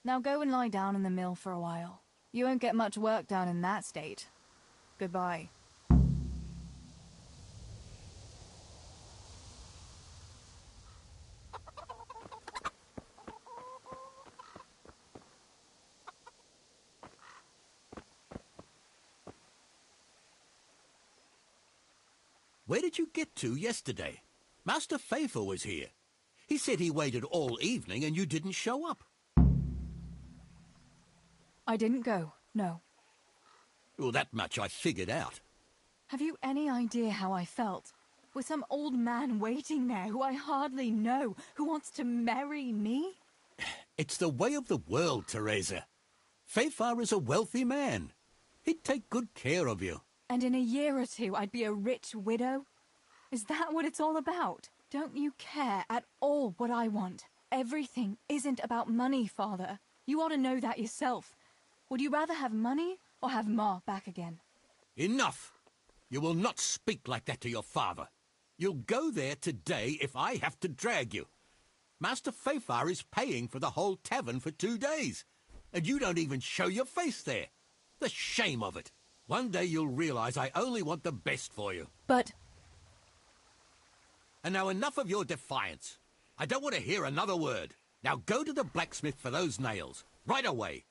S2: Now go and lie down in the mill for a while. You won't get much work done in that state. Goodbye.
S8: Where did you get to yesterday? Master Pfeiffer was here. He said he waited all evening and you didn't show up.
S2: I didn't go, no.
S8: Well, that much I figured out.
S2: Have you any idea how I felt? With some old man waiting there who I hardly know, who wants to marry me?
S8: It's the way of the world, Teresa. Pfeiffer is a wealthy man. He'd take good care of you.
S2: And in a year or two, I'd be a rich widow? Is that what it's all about? Don't you care at all what I want? Everything isn't about money, Father. You ought to know that yourself. Would you rather have money or have Ma back again?
S8: Enough! You will not speak like that to your father. You'll go there today if I have to drag you. Master Fafar is paying for the whole tavern for 2 days, and you don't even show your face there. The shame of it. One day you'll realize I only want the best for you.
S2: But...
S8: And now enough of your defiance. I don't want to hear another word. Now go to the blacksmith for those nails. Right away.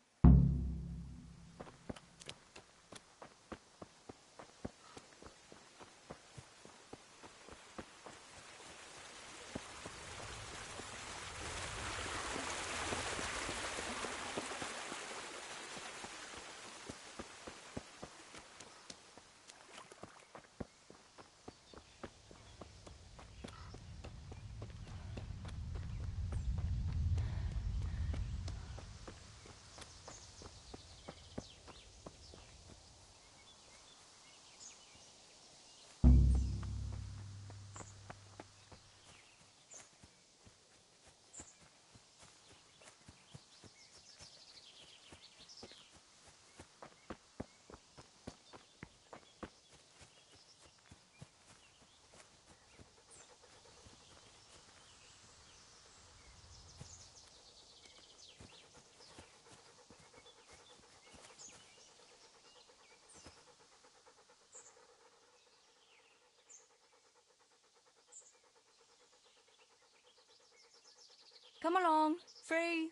S2: Come along, free.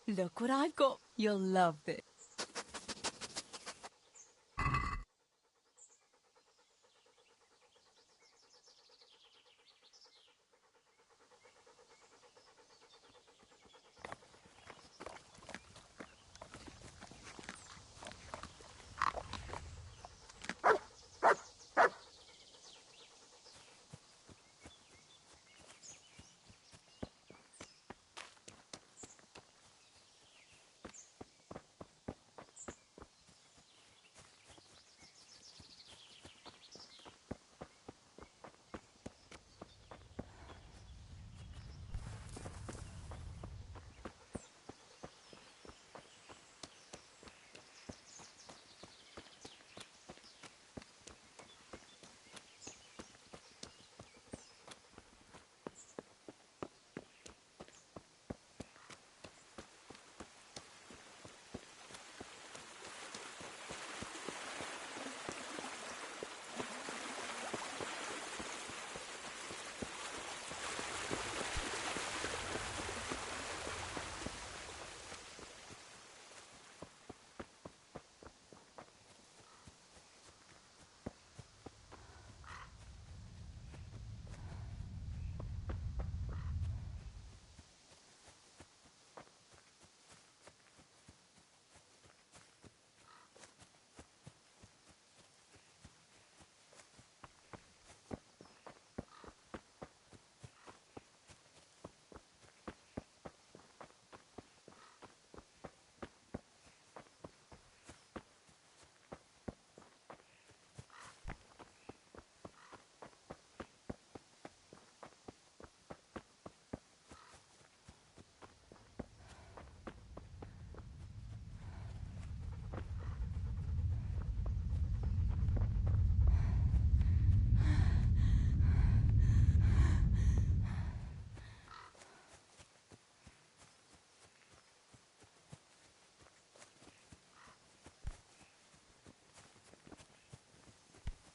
S2: Look what I've got. You'll love this.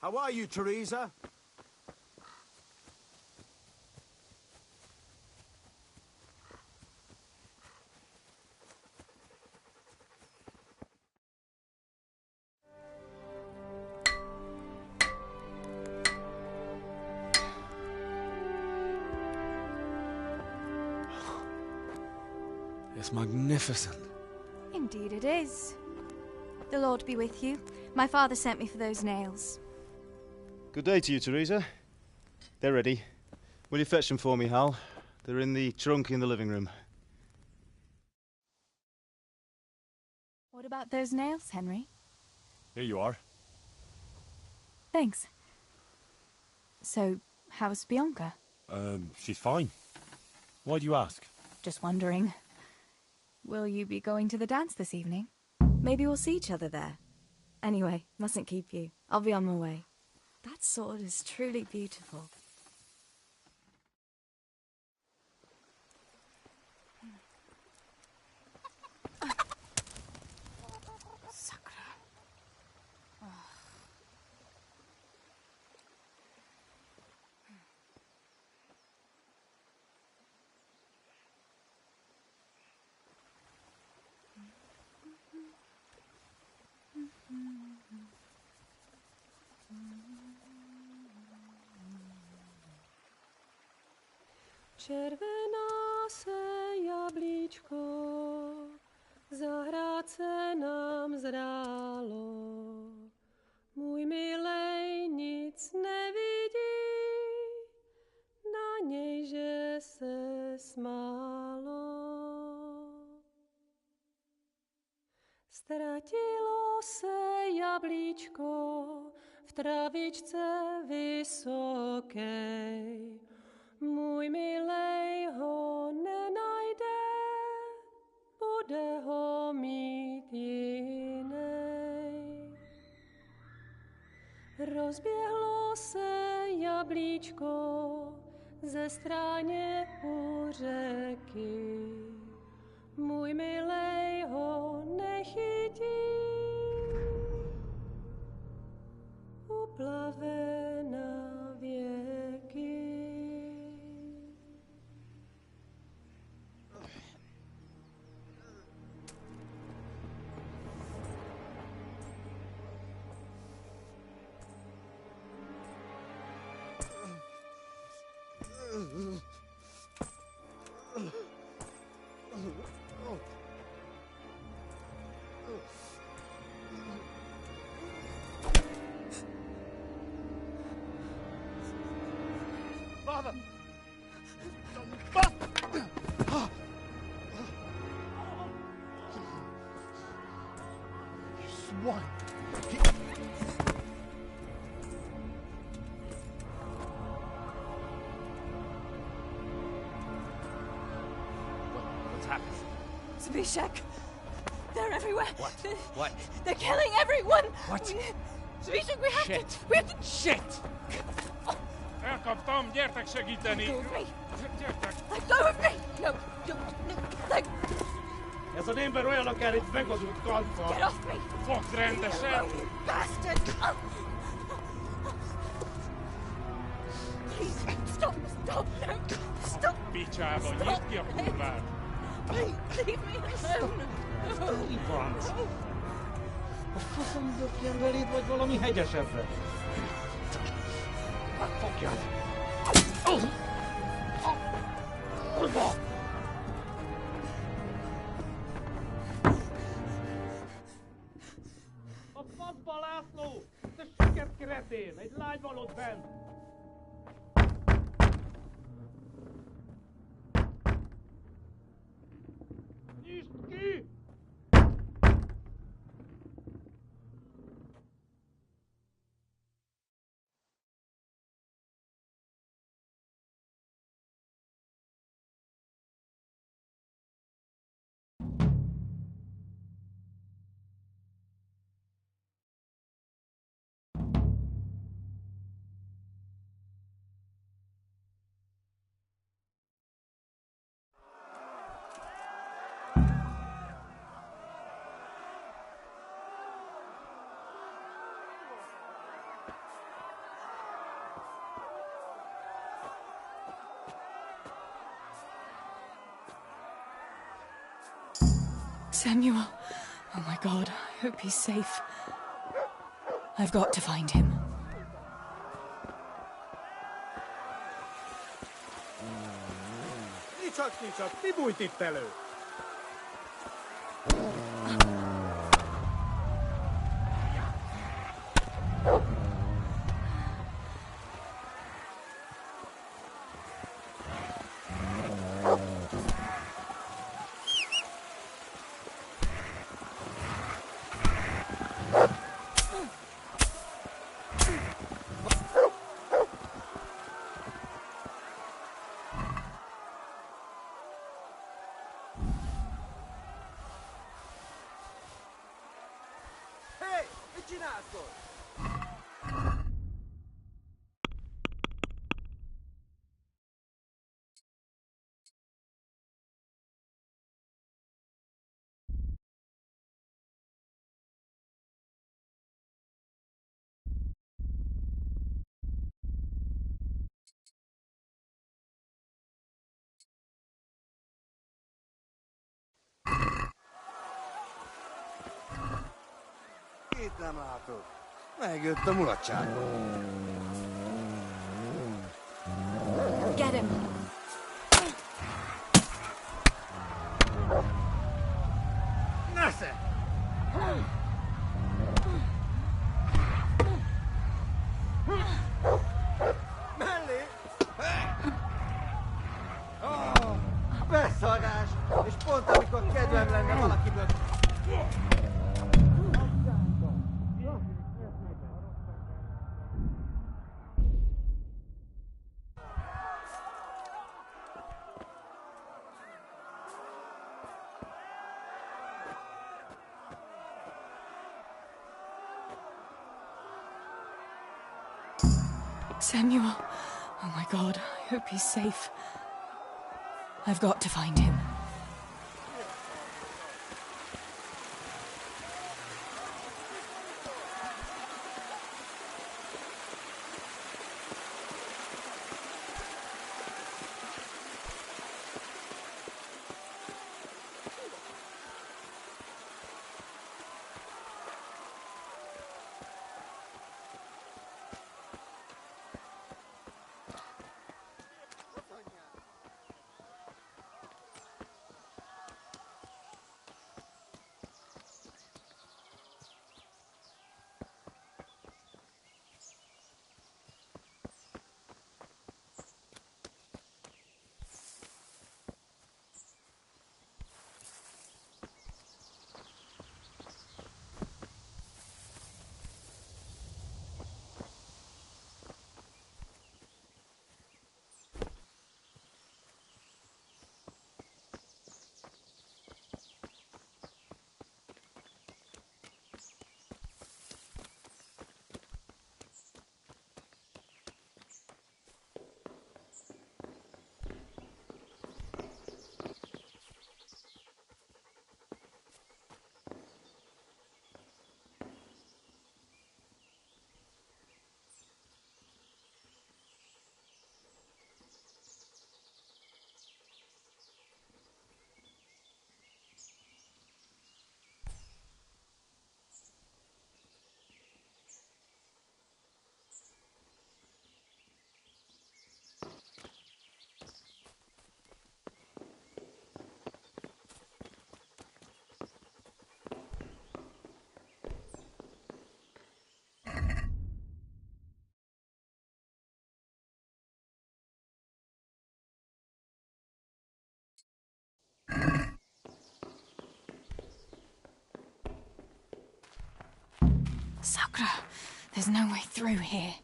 S12: How are you, Teresa?
S1: It's magnificent.
S2: Indeed it is. The Lord be with you. My father sent me for those nails.
S20: Good day to you, Teresa. They're ready. Will you fetch them for me, Hal? They're in the trunk in the living room.
S2: What about those nails, Henry?
S10: Here you are.
S2: Thanks. So, how's Bianca?
S10: She's fine. Why do you ask?
S2: Just wondering. Will you be going to the dance this evening? Maybe we'll see each other there. Anyway, mustn't keep you. I'll be on my way. That sword is truly beautiful.
S21: Červená se jablíčko, zahrát se nám zrálo. Můj milej nic nevidí, na něj, že se smálo. Ztratilo se jablíčko v travičce vysokej. Můj milej ho nenajde, bude ho mít jinej. Rozběhlo se jablíčko ze stráně u řeky. Můj milej ho nechytí, uplave na věky.
S10: Father! You swine! What's happened?
S2: Zbyszek! They're everywhere!
S13: What? What?
S2: They're killing everyone!
S13: What?
S2: Zbyszek, we have
S13: Shit.
S2: to... We have to...
S13: Shit!
S22: Elkaptam, gyertek segíteni!
S2: Let go of me!
S22: Gyertek!
S2: Let go of me! No, no, let...
S22: Ez az ember olyan akár egy megadott kanca!
S2: Get off me!
S22: Fogd rendesen!
S2: You bastard! Please, stop, stop, no, stop!
S22: Picsába, nyisd ki a kurvát!
S2: Please, leave me alone!
S22: Ivanc! A faszom döpjen beléd, vagy valami hegyesebbre? Fogjad! Kurva! A faszba, László! Te süket kretén! Egy lány van ott bent! Nyisd ki!
S2: Samuel. Oh my God, I hope he's safe. I've got to find him.
S12: Nicsak, mi bújt itt elő? Itt nem látod. Megjött a mulatságba.
S2: Get him!
S12: Nesze! Mellé! Oh, beszarás! És pont amikor kedvem lenne valakiből...
S2: Samuel. Oh my God, I hope he's safe. I've got to find him. Sakura, there's no way through here.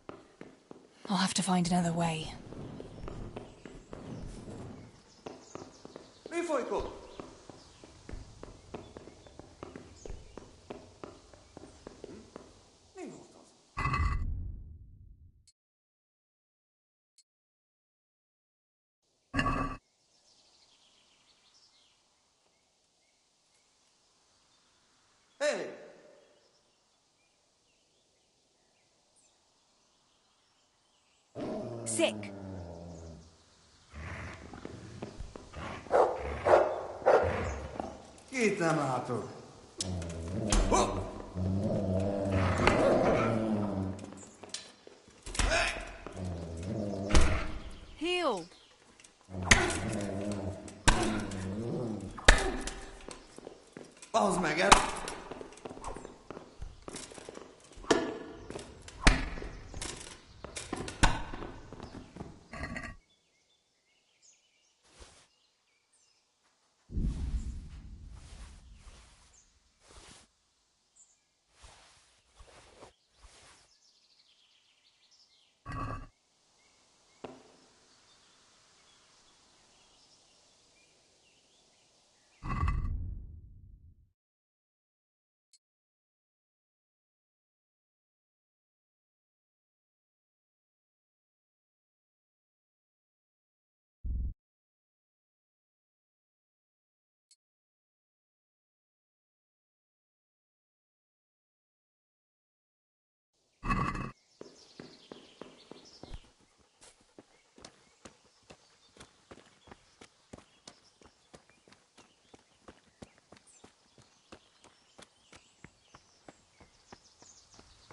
S2: I'll have to find another way.
S12: Mi folyik ott? Mi volt az? Hey!
S11: Sick.
S12: Itt nem látod.
S2: Heal!
S12: Bazd meg el!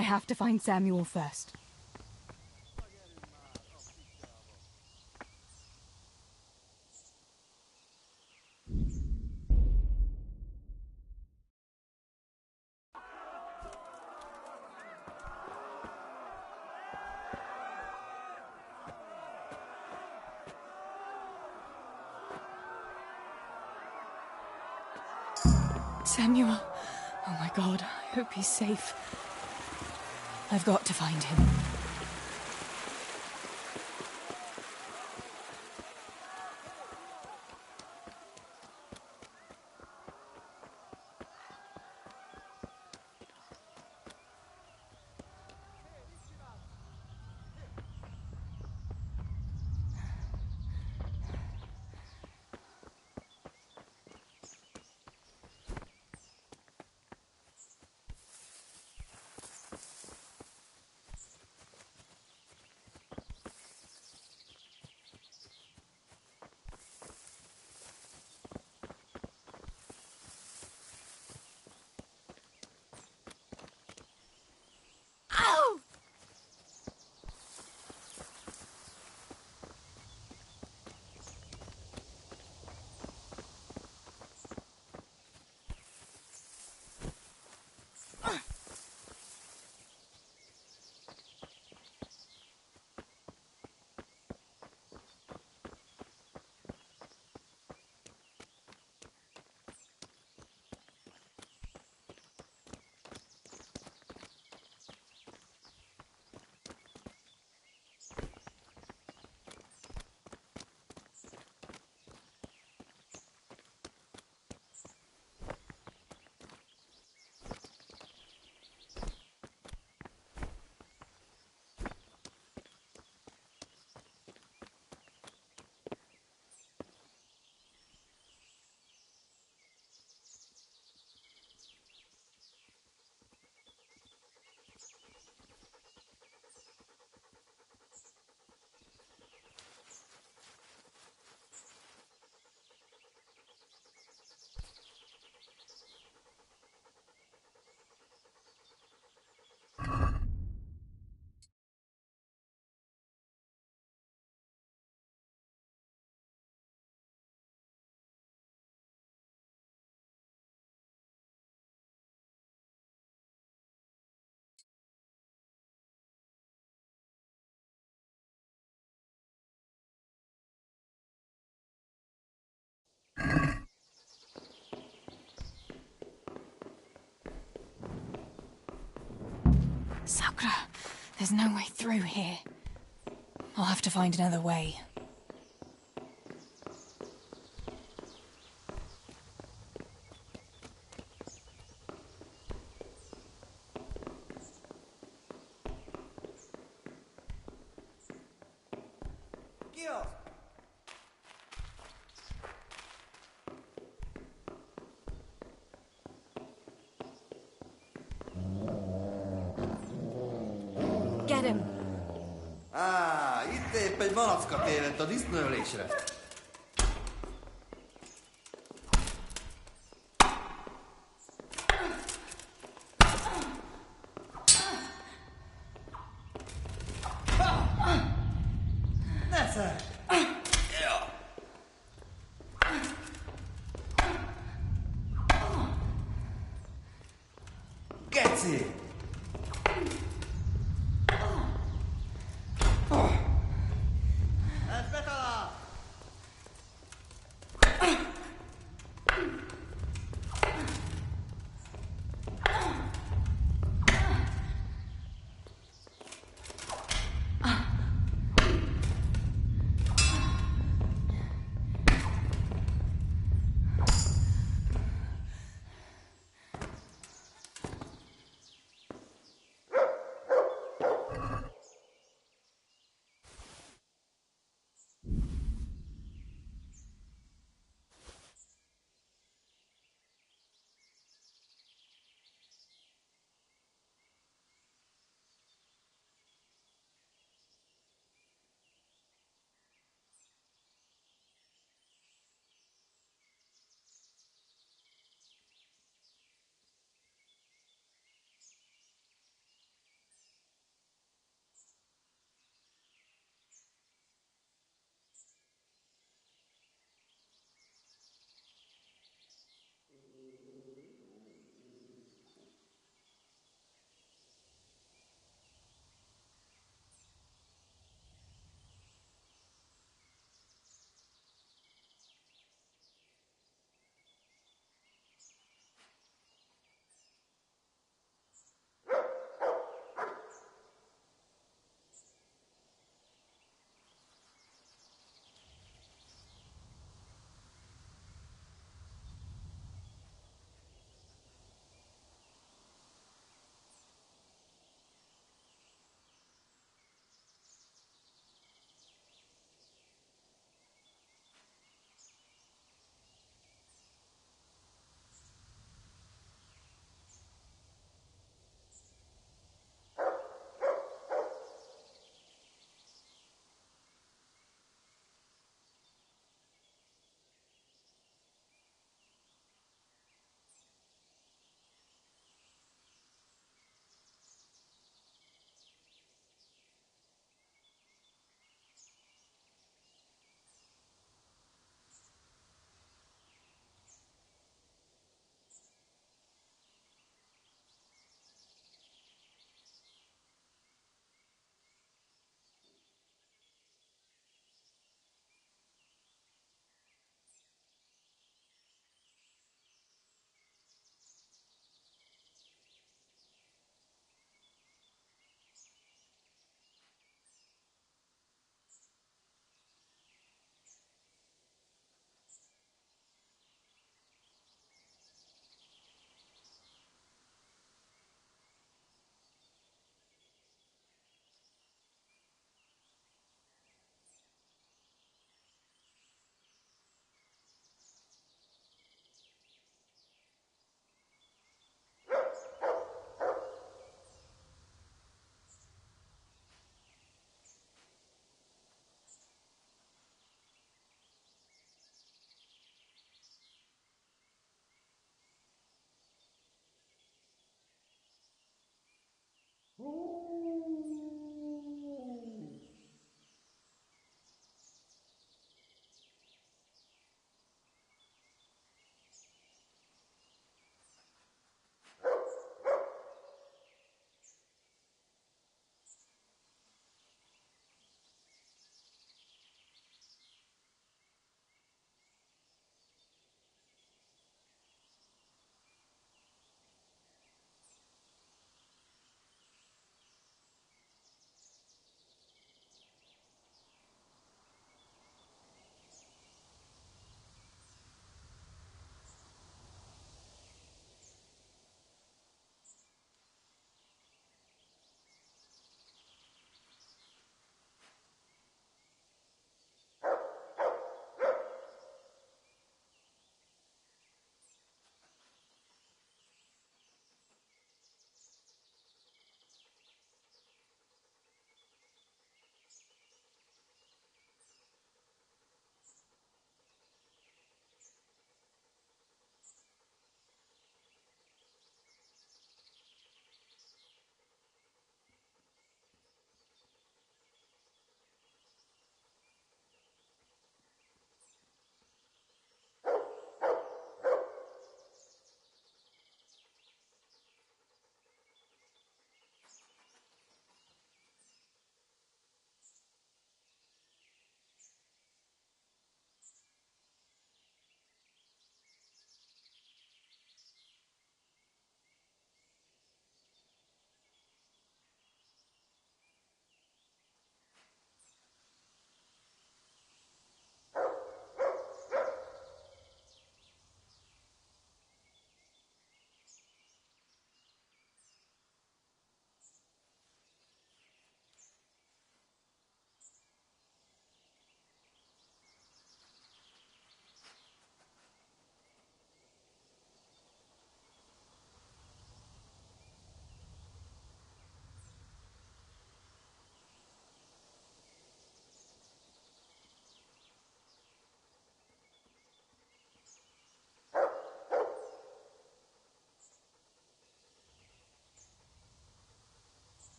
S2: I have to find Samuel first. Samuel. Oh my God, I hope he's safe. I've got to find him. Sakura, there's no way through here. I'll have to find another way. Get him!
S12: Itt épp egy malacka tévedt a disznőlésre. Nesze! Geci! Ez betalál!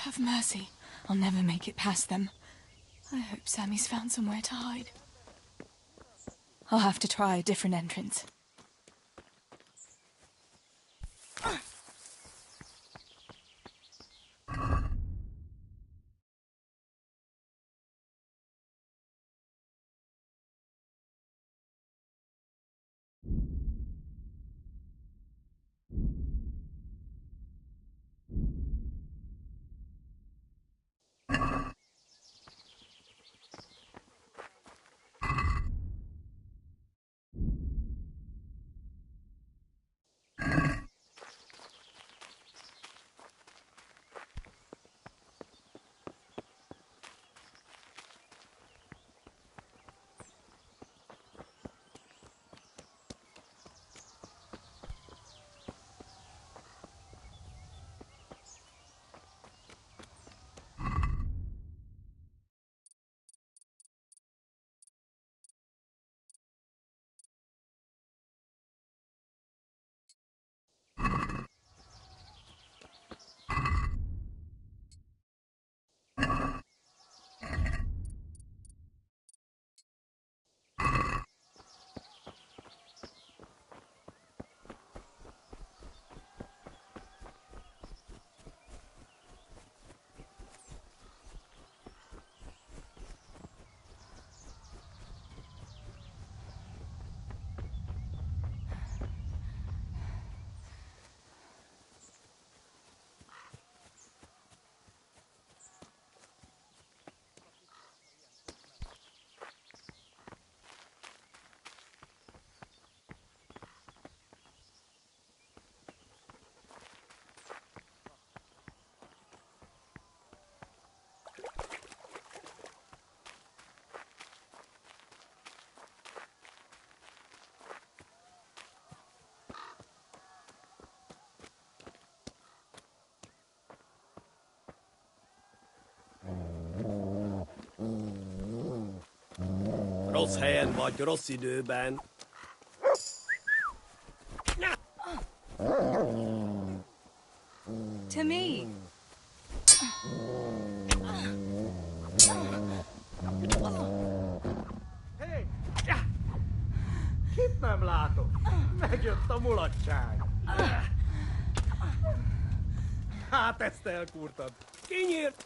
S2: have mercy. I'll never make it past them. I hope Sammy's found somewhere to hide. I'll have to try a different entrance.
S3: Rossz helyen vagy, rossz időben.
S2: To me.
S12: Hé! Kit nem látok? Megjött a mulatság. Hát ezt elkúrtad.
S3: Kinyírt!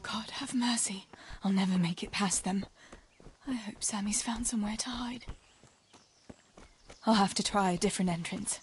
S2: God have mercy. I'll never make it past them. I hope Sammy's found somewhere to hide. I'll have to try a different entrance.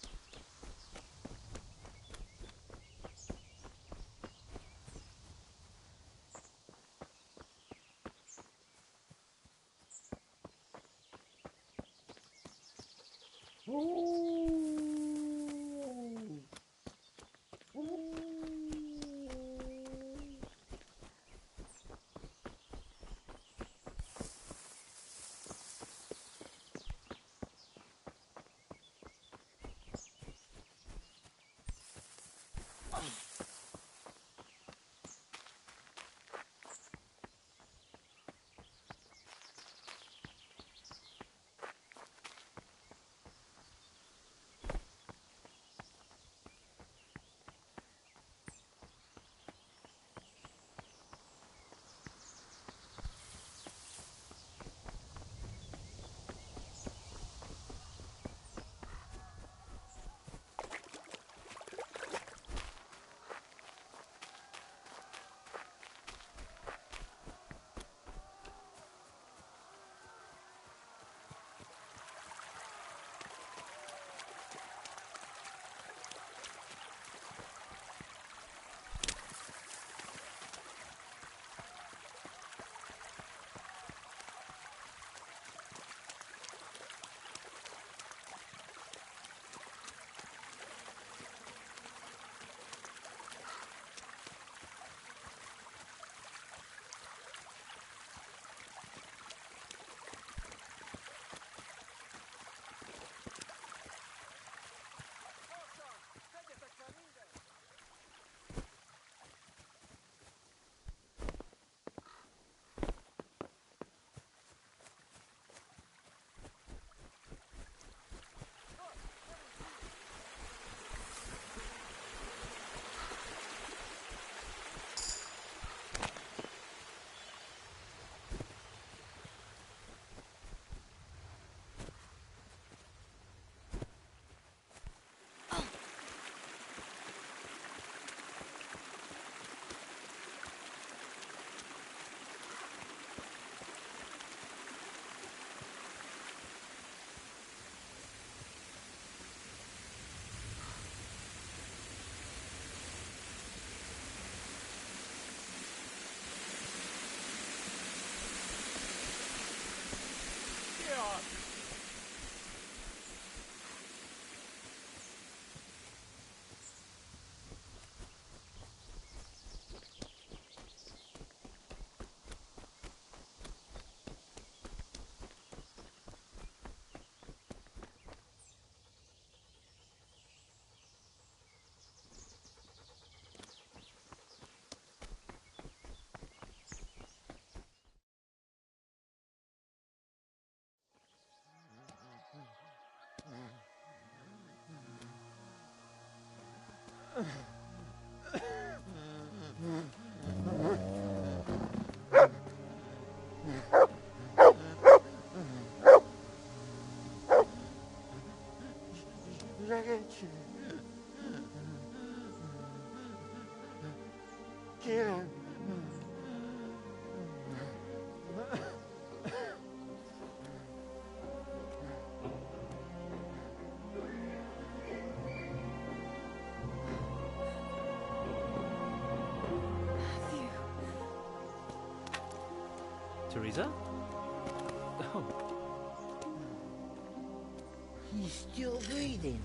S12: Ragazzi. Kieran.
S5: Teresa? Oh.
S12: He's still breathing.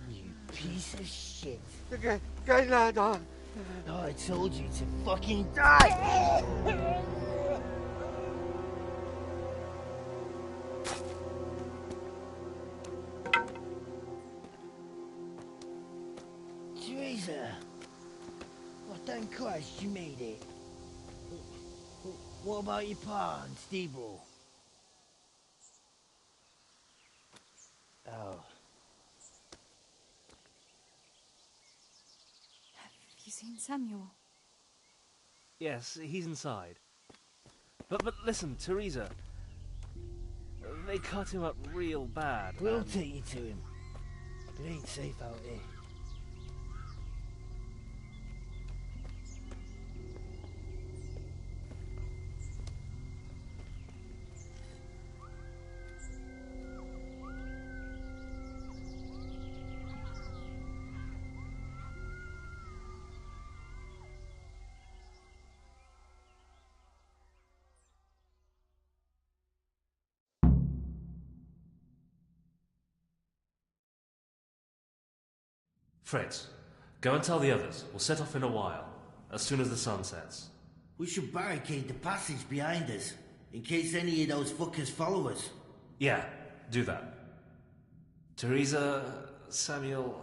S12: You piece of shit. Get lad on. Oh, I told you to fucking die. Teresa. Well, thank Christ you made it. What about your pa and Steve-O? Oh.
S2: Have you seen Samuel?
S5: Yes, he's inside. But listen, Teresa. They cut him up real bad.
S12: We'll take you to him. It ain't safe out here.
S5: Fritz, go and tell the others. We'll set off in a while, as soon as the sun sets.
S6: We should barricade the passage behind us, in case any of those fuckers follow us.
S5: Yeah, do that. Teresa, Samuel's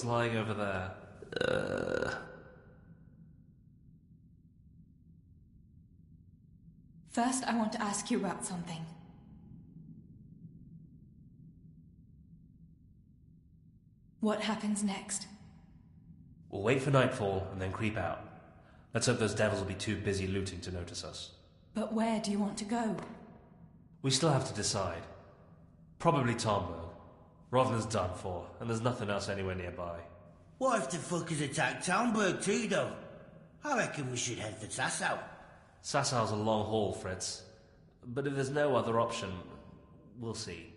S5: lying over there.
S2: First, I want to ask you about something. What happens next?
S5: We'll wait for nightfall and then creep out. Let's hope those devils will be too busy looting to notice us.
S2: But where do you want to go?
S5: We still have to decide. Probably Tomberg. Rovna's done for, and there's nothing else anywhere nearby.
S6: What if the fuckers attack Townburg too, though? I reckon we should head for Sasau.
S5: Sassau's a long haul, Fritz. But if there's no other option, we'll see.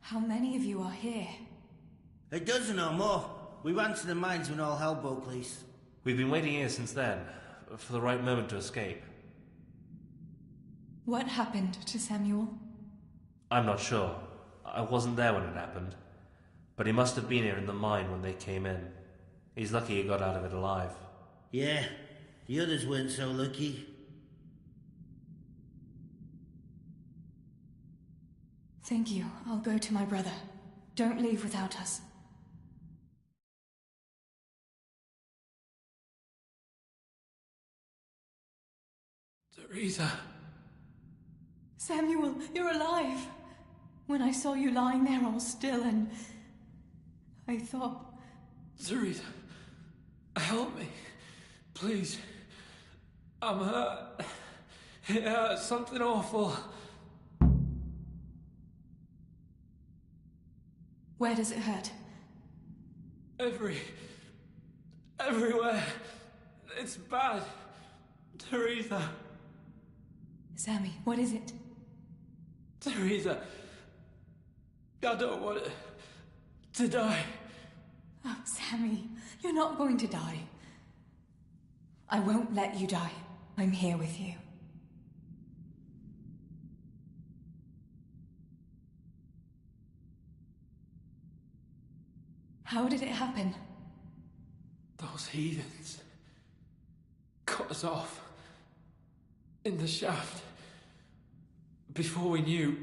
S2: How many of you are here?
S6: A dozen or more. We ran to the mines when all hell broke loose.
S5: We've been waiting here since then, for the right moment to escape.
S2: What happened to Samuel?
S5: I'm not sure. I wasn't there when it happened. But he must have been here in the mine when they came in. He's lucky he got out of it alive.
S6: Yeah, the others weren't so lucky.
S2: Thank you. I'll go to my brother. Don't leave without us.
S14: Teresa.
S2: Samuel, you're alive. When I saw you lying there all still and I thought...
S14: Teresa, help me. Please. I'm hurt. It hurts something awful.
S2: Where does it hurt?
S14: Everywhere. It's bad. Teresa.
S2: Sammy, what is it?
S14: Teresa. I don't want to die.
S2: Oh, Sammy, you're not going to die. I won't let you die. I'm here with you. How did it happen?
S14: Those heathens cut us off in the shaft before we knew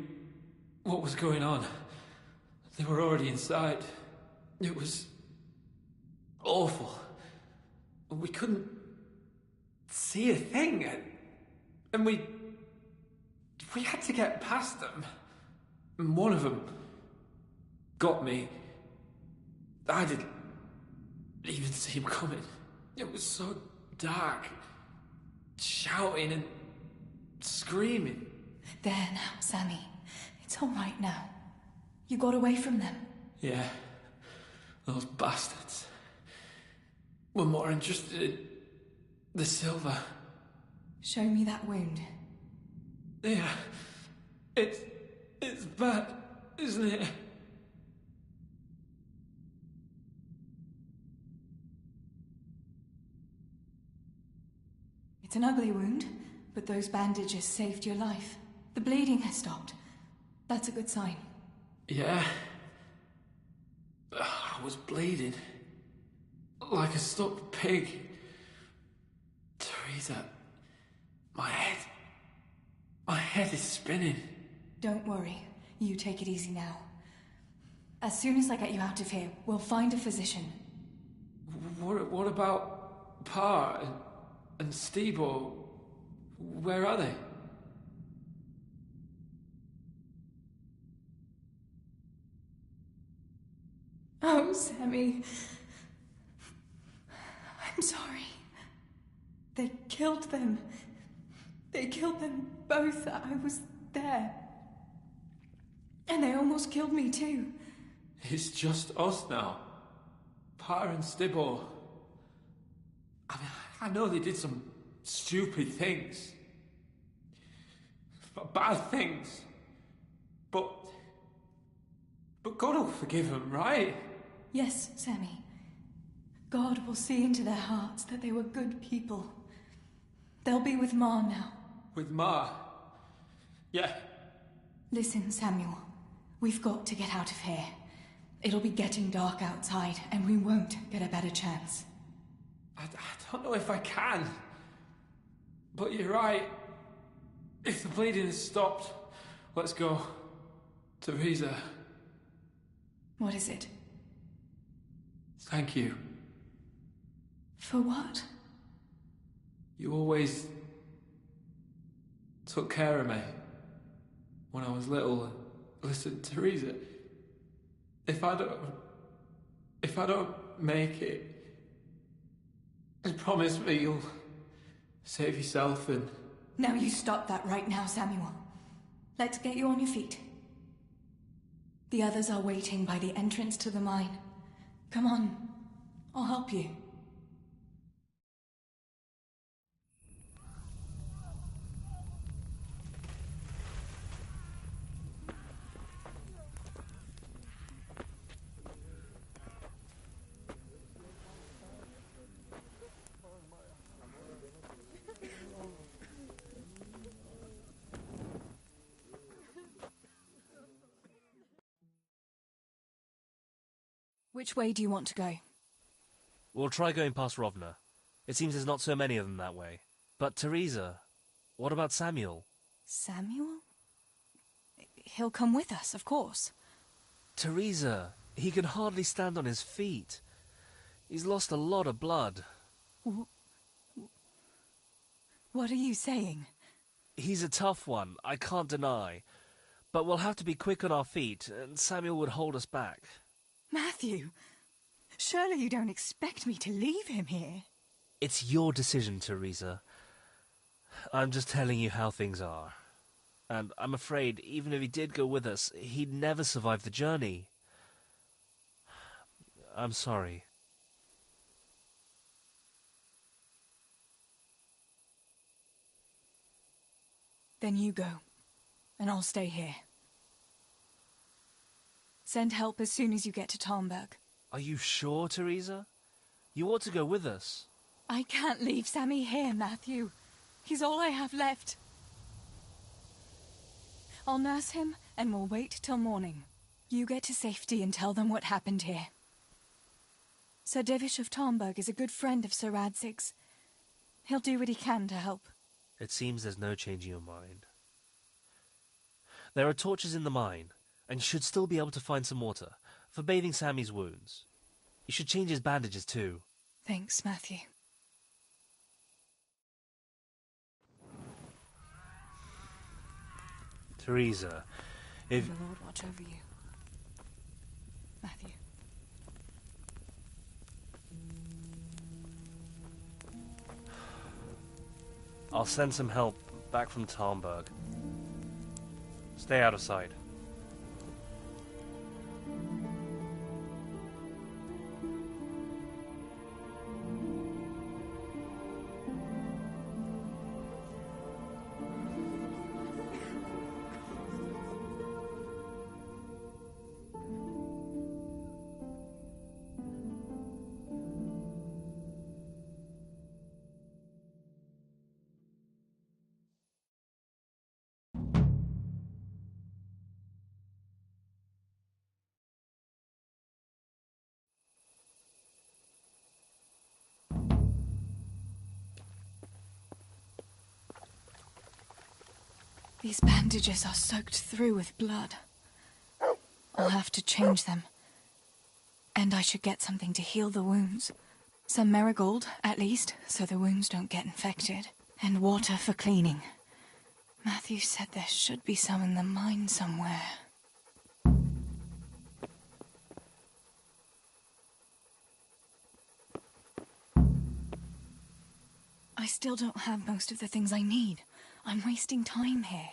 S14: what was going on. They were already inside. It was awful. We couldn't see a thing, and we had to get past them. And one of them got me. I didn't even see him coming. It was so dark. Shouting and screaming.
S2: There now, Sammy. It's all right now. You got away from them.
S14: Yeah. Those bastards were more interested in the silver.
S2: Show me that wound.
S14: Yeah. It's bad, isn't it?
S2: It's an ugly wound, but those bandages saved your life. The bleeding has stopped. That's a good sign.
S14: Yeah. I was bleeding. Like a stuck pig. Teresa, my head is spinning.
S2: Don't worry. You take it easy now. As soon as I get you out of here, we'll find a physician.
S14: What about Pa and Stebo? Where are they?
S2: Oh, Sammy. I'm sorry. They killed them. They killed them both. I was there. And they almost killed me too.
S14: It's just us now. Pa and Stibbo. I mean, I know they did some stupid things. Bad things. But God will forgive them, right?
S2: Yes, Sammy. God will see into their hearts that they were good people. They'll be with Ma now.
S14: With Ma? Yeah.
S2: Listen, Samuel. We've got to get out of here. It'll be getting dark outside, and we won't get a better chance.
S14: I don't know if I can. But you're right. If the bleeding has stopped, let's go. Teresa.
S2: What is it?
S14: Thank you.
S2: For what?
S14: You always took care of me when I was little. Listen, Teresa, if I don't make it, just promise me you'll save yourself and...
S2: Now you stop that right now, Samuel. Let's get you on your feet. The others are waiting by the entrance to the mine. Come on, I'll help you. Which way do you want to go?
S5: We'll try going past Rovna. It seems there's not so many of them that way. But Teresa, what about Samuel?
S2: Samuel? He'll come with us, of course.
S5: Teresa, he can hardly stand on his feet. He's lost a lot of blood.
S2: What are you saying?
S5: He's a tough one, I can't deny. But we'll have to be quick on our feet, and Samuel would hold us back.
S2: Matthew, surely you don't expect me to leave him here?
S5: It's your decision, Teresa. I'm just telling you how things are. And I'm afraid, even if he did go with us, he'd never survive the journey. I'm sorry.
S2: Then you go, and I'll stay here. Send help as soon as you get to Talmberg.
S5: Are you sure, Teresa? You ought to go with us.
S2: I can't leave Sammy here, Matthew. He's all I have left. I'll nurse him, and we'll wait till morning. You get to safety and tell them what happened here. Sir Divish of Talmberg is a good friend of Sir Radzig's. He'll do what he can to help.
S5: It seems there's no changing your mind. There are torches in the mine, and you should still be able to find some water for bathing Sammy's wounds. You should change his bandages too.
S2: Thanks, Matthew.
S5: Teresa, if...
S2: May the Lord watch over you. Matthew.
S5: I'll send some help back from Talmberg. Stay out of sight.
S2: These bandages are soaked through with blood. I'll have to change them. And I should get something to heal the wounds. Some marigold, at least, so the wounds don't get infected. And water for cleaning. Matthew said there should be some in the mine somewhere. I still don't have most of the things I need. I'm wasting time here.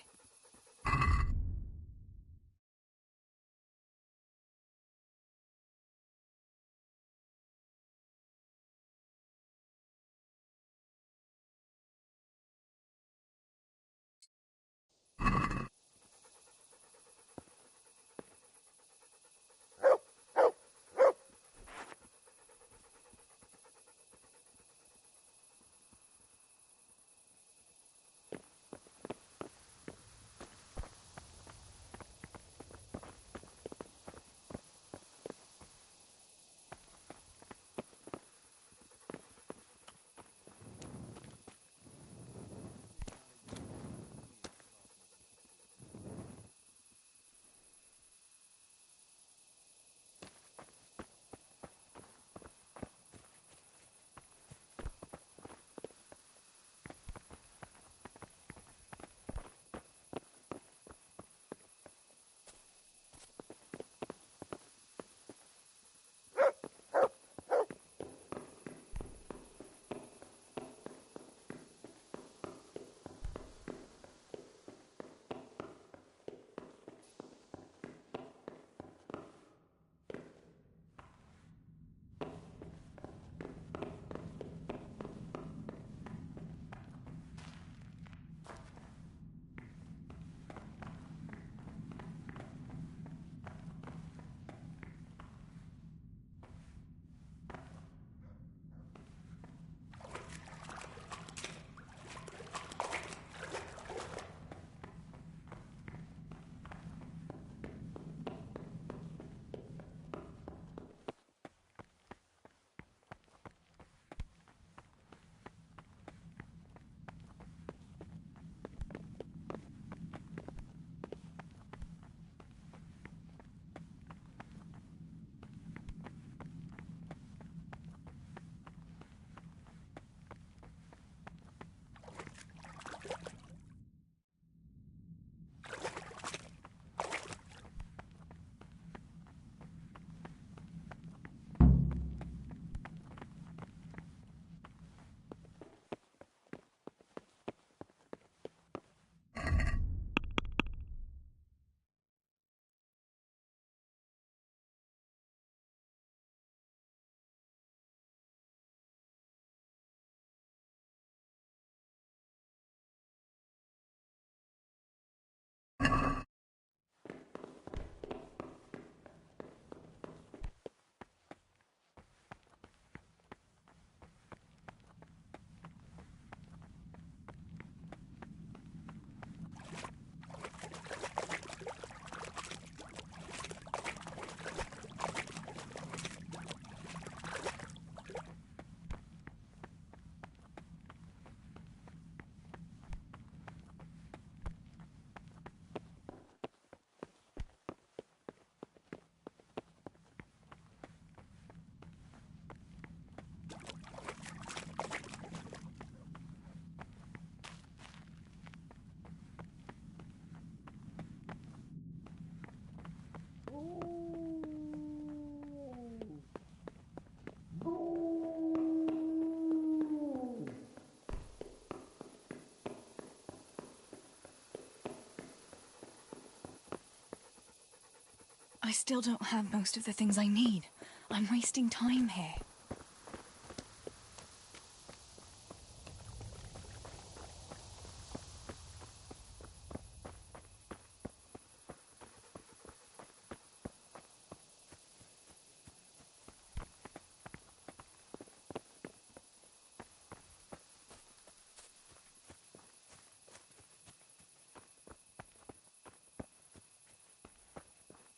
S2: I still don't have most of the things I need. I'm wasting time here.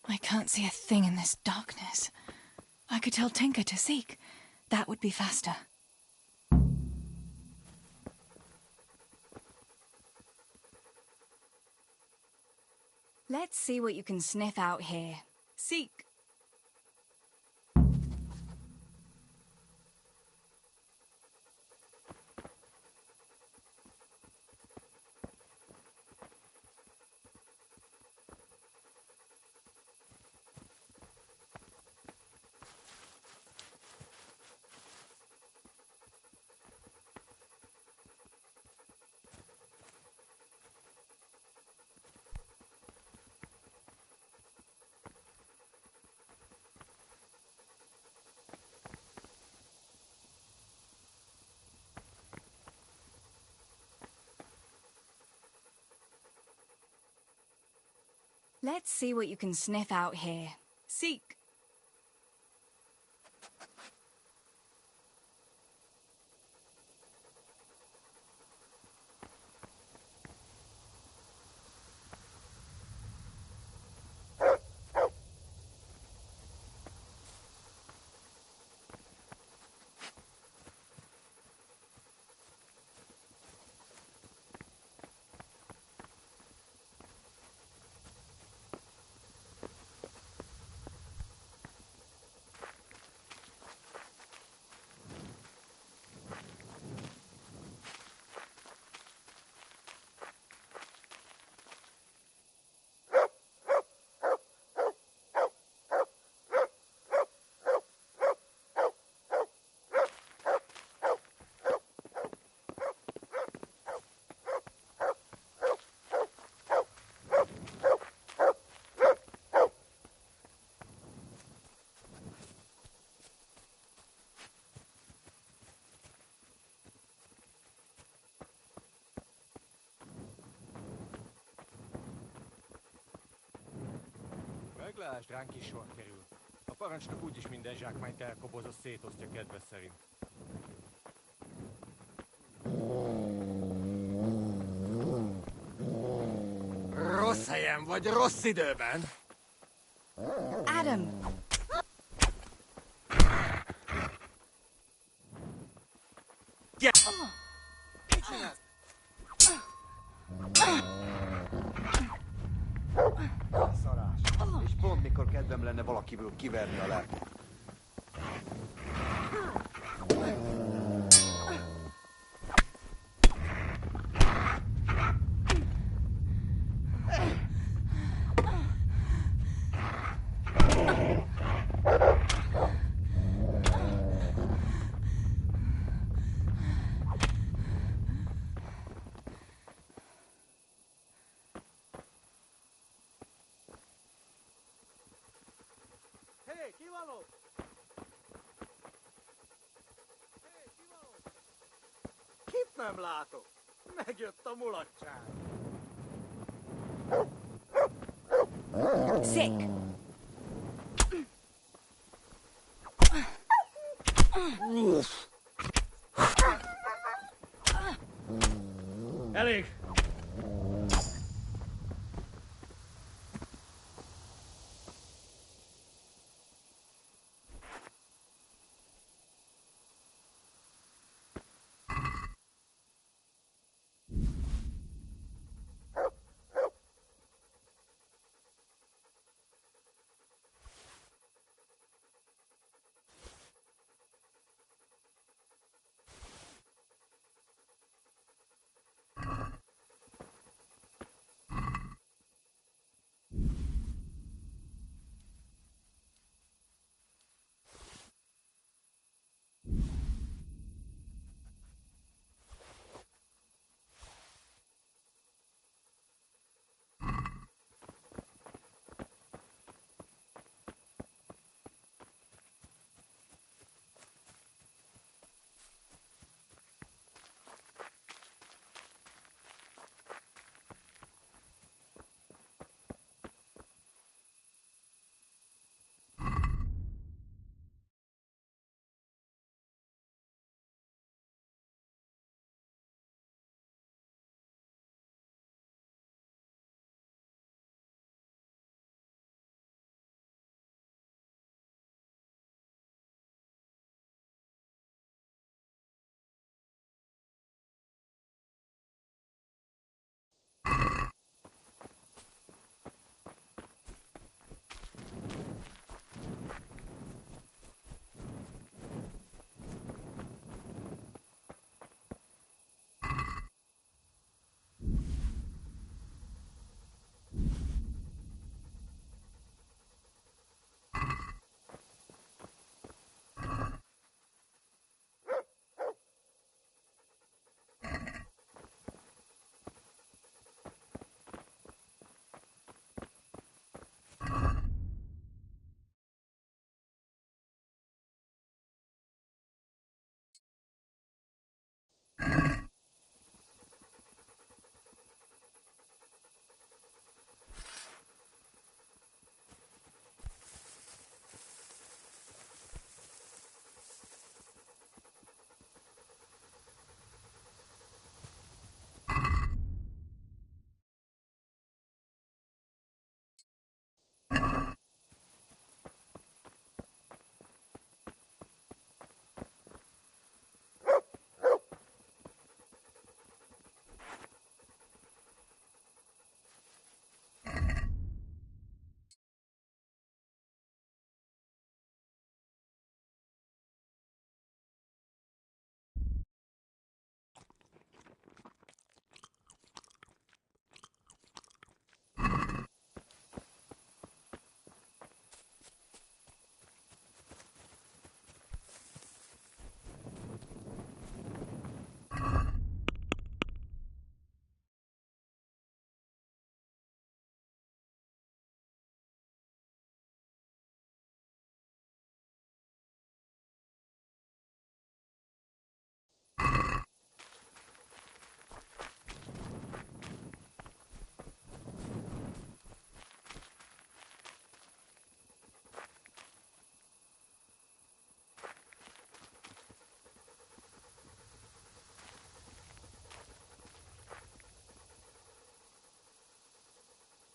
S2: I can't see a thing in this darkness. I could tell Tinker to seek. That would be faster. Let's see what you can sniff out here. Seek. Let's see what you can sniff out here. Seek.
S4: Meglásd, ránk is sor kerül. A parancsnok úgyis minden zsákmányt elkoboz, azt szétosztja kedve szerint.
S13: Rossz helyen vagy, rossz időben.
S2: Adam!
S7: Szarás. És pont mikor kedvem lenne valakiből kiverni a lelket.
S22: Hé, ki van ott? Kit nem látok? Megjött a mulatság.
S2: Sick!
S13: Elég!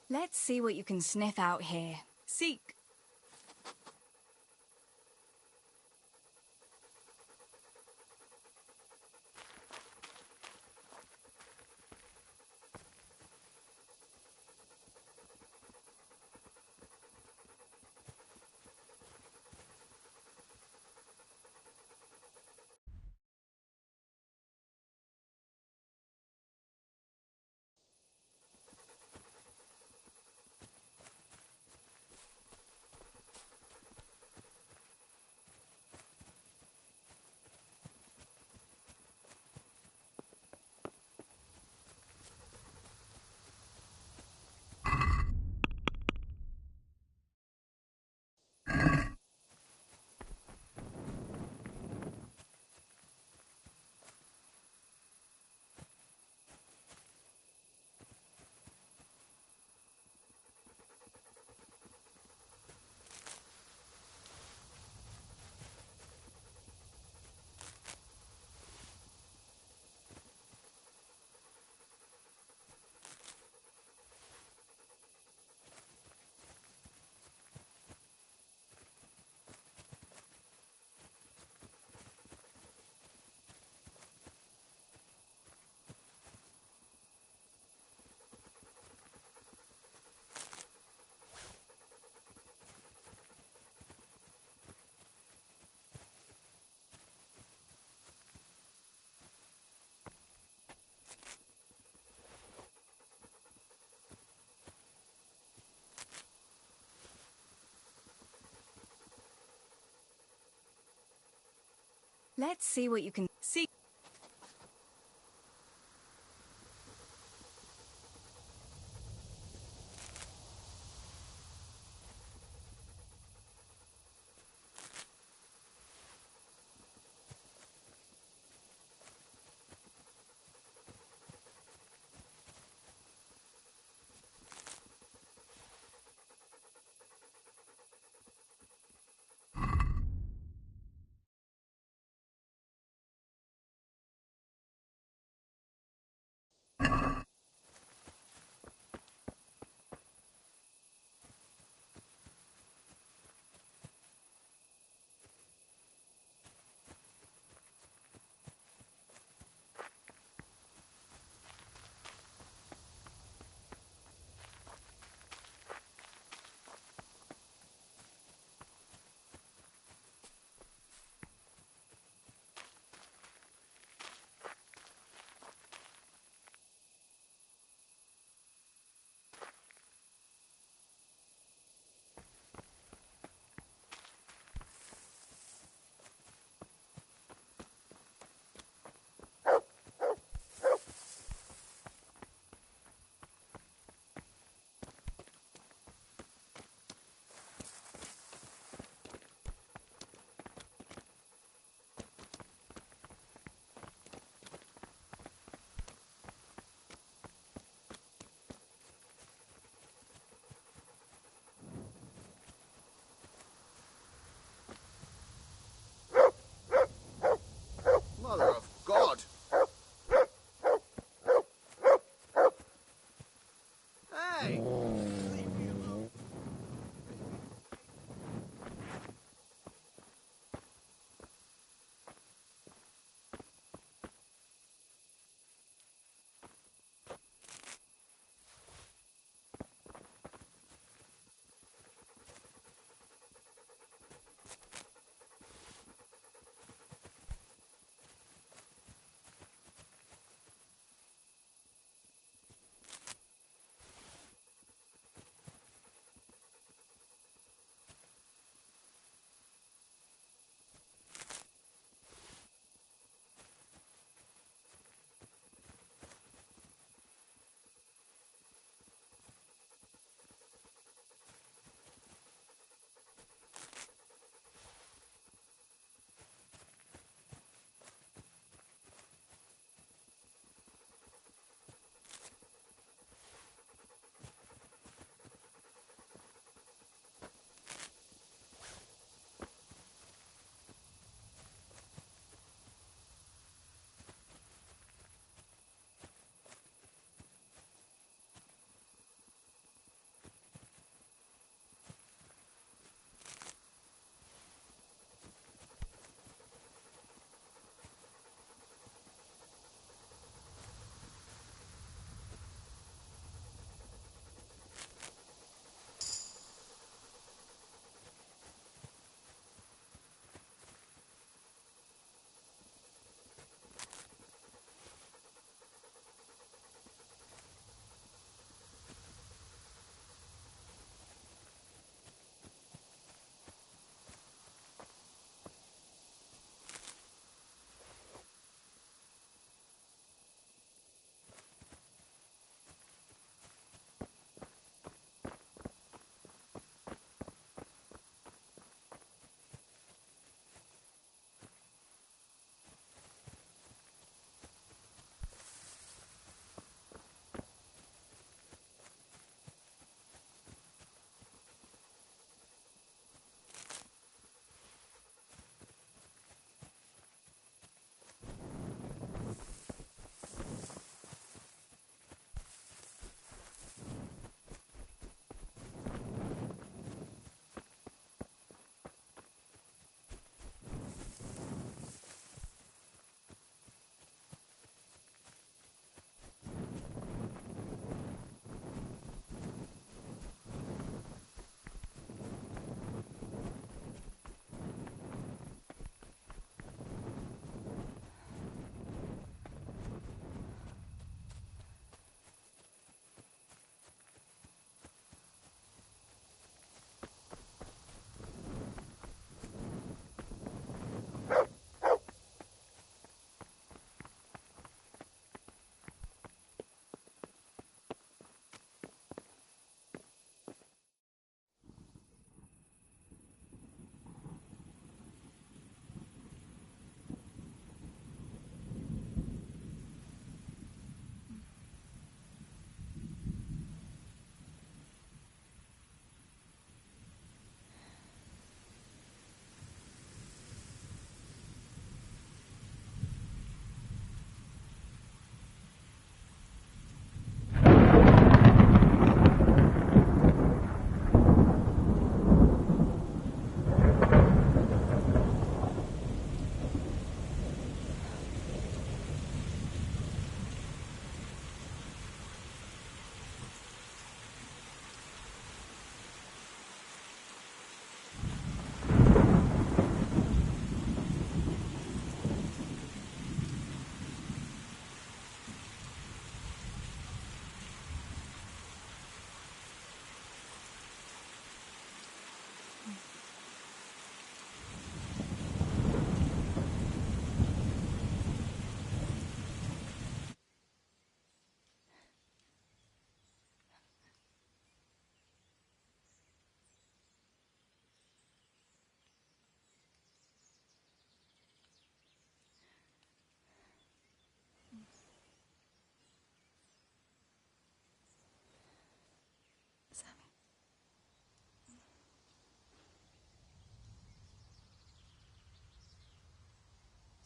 S2: Let's see what you can sniff out here. Seek. Let's see what you can see.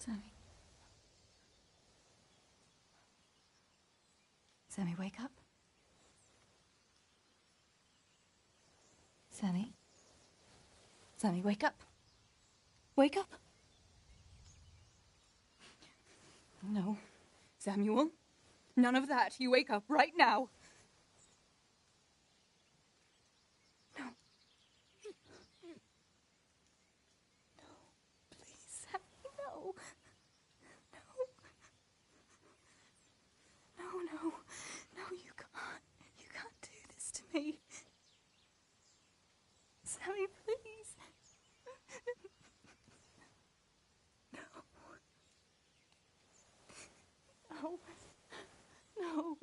S2: Sammy. Sammy, wake up. Sammy. Sammy, wake up. Wake up. No. Samuel. None of that. You wake up right now. No. No. Please, Sammy, no. No. No, no. No, you can't. You can't do this to me. Sammy, please. No. No.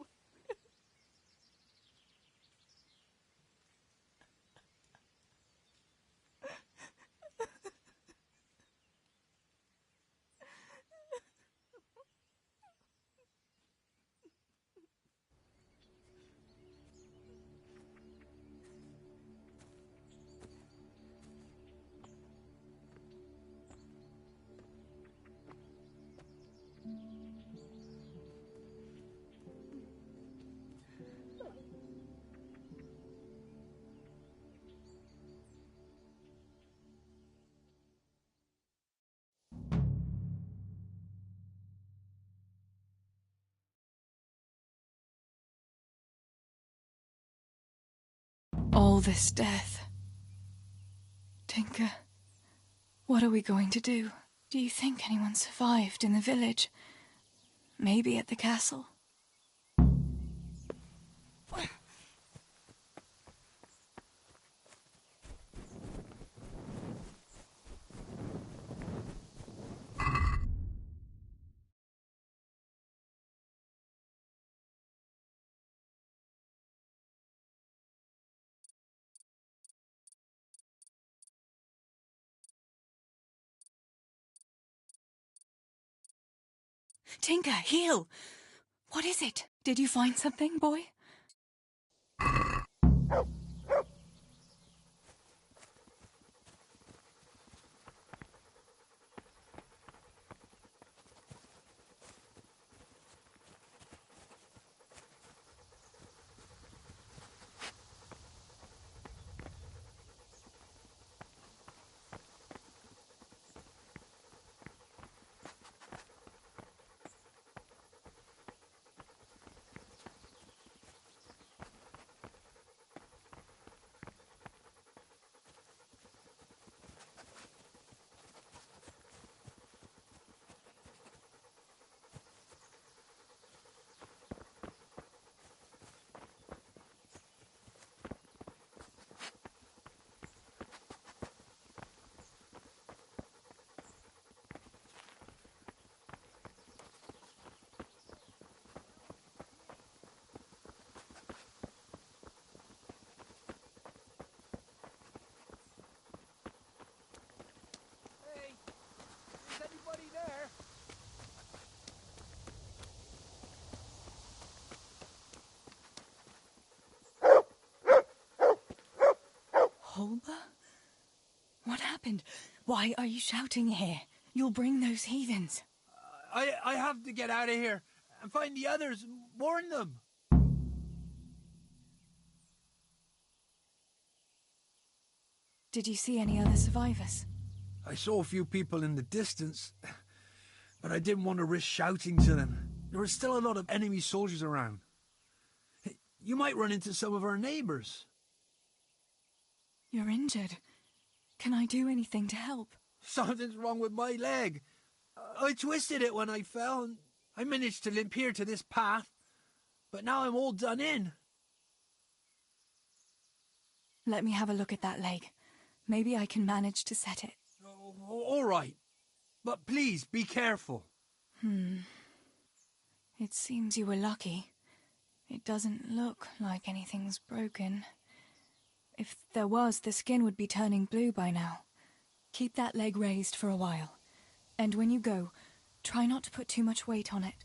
S2: All this death. Tinker, what are we going to do? Do you think anyone survived in the village? Maybe at the castle? Tinker, heal! What is it? Did you find something, boy? Holber? What happened? Why are you shouting here? You'll bring those heathens.
S15: I have to get out of here and find the others. Warn them.
S2: Did you see any other survivors?
S15: I saw a few people in the distance, but I didn't want to risk shouting to them. There were still a lot of enemy soldiers around. You might run into some of our neighbors.
S2: You're injured. Can I do anything to help?
S15: Something's wrong with my leg. I twisted it when I fell, and I managed to limp here to this path. But now I'm all done in.
S2: Let me have a look at that leg. Maybe I can manage to set it.
S15: All right. But please, be careful.
S2: It seems you were lucky. It doesn't look like anything's broken. If there was, the skin would be turning blue by now. Keep that leg raised for a while. And when you go, try not to put too much weight on it.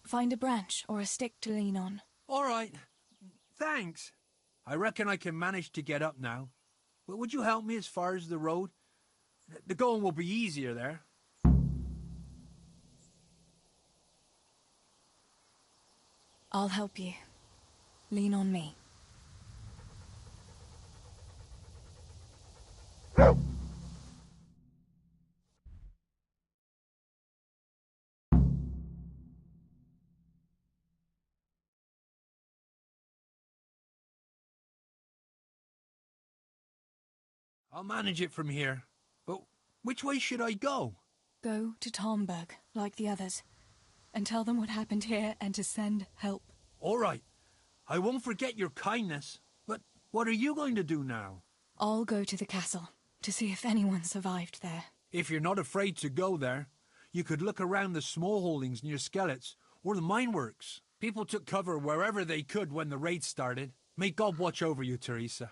S2: Find a branch or a stick to lean on.
S15: All right. Thanks. I reckon I can manage to get up now. But would you help me as far as the road? The going will be easier there.
S2: I'll help you. Lean on me.
S15: I'll manage it from here. But which way should I go?
S2: Go to Talmberg, like the others, and tell them what happened here and to send help.
S15: All right. I won't forget your kindness. But what are you going to do now?
S2: I'll go to the castle to see if anyone survived there.
S15: If you're not afraid to go there, you could look around the small holdings near Skellets or the mine works. People took cover wherever they could when the raid started. May God watch over you, Teresa.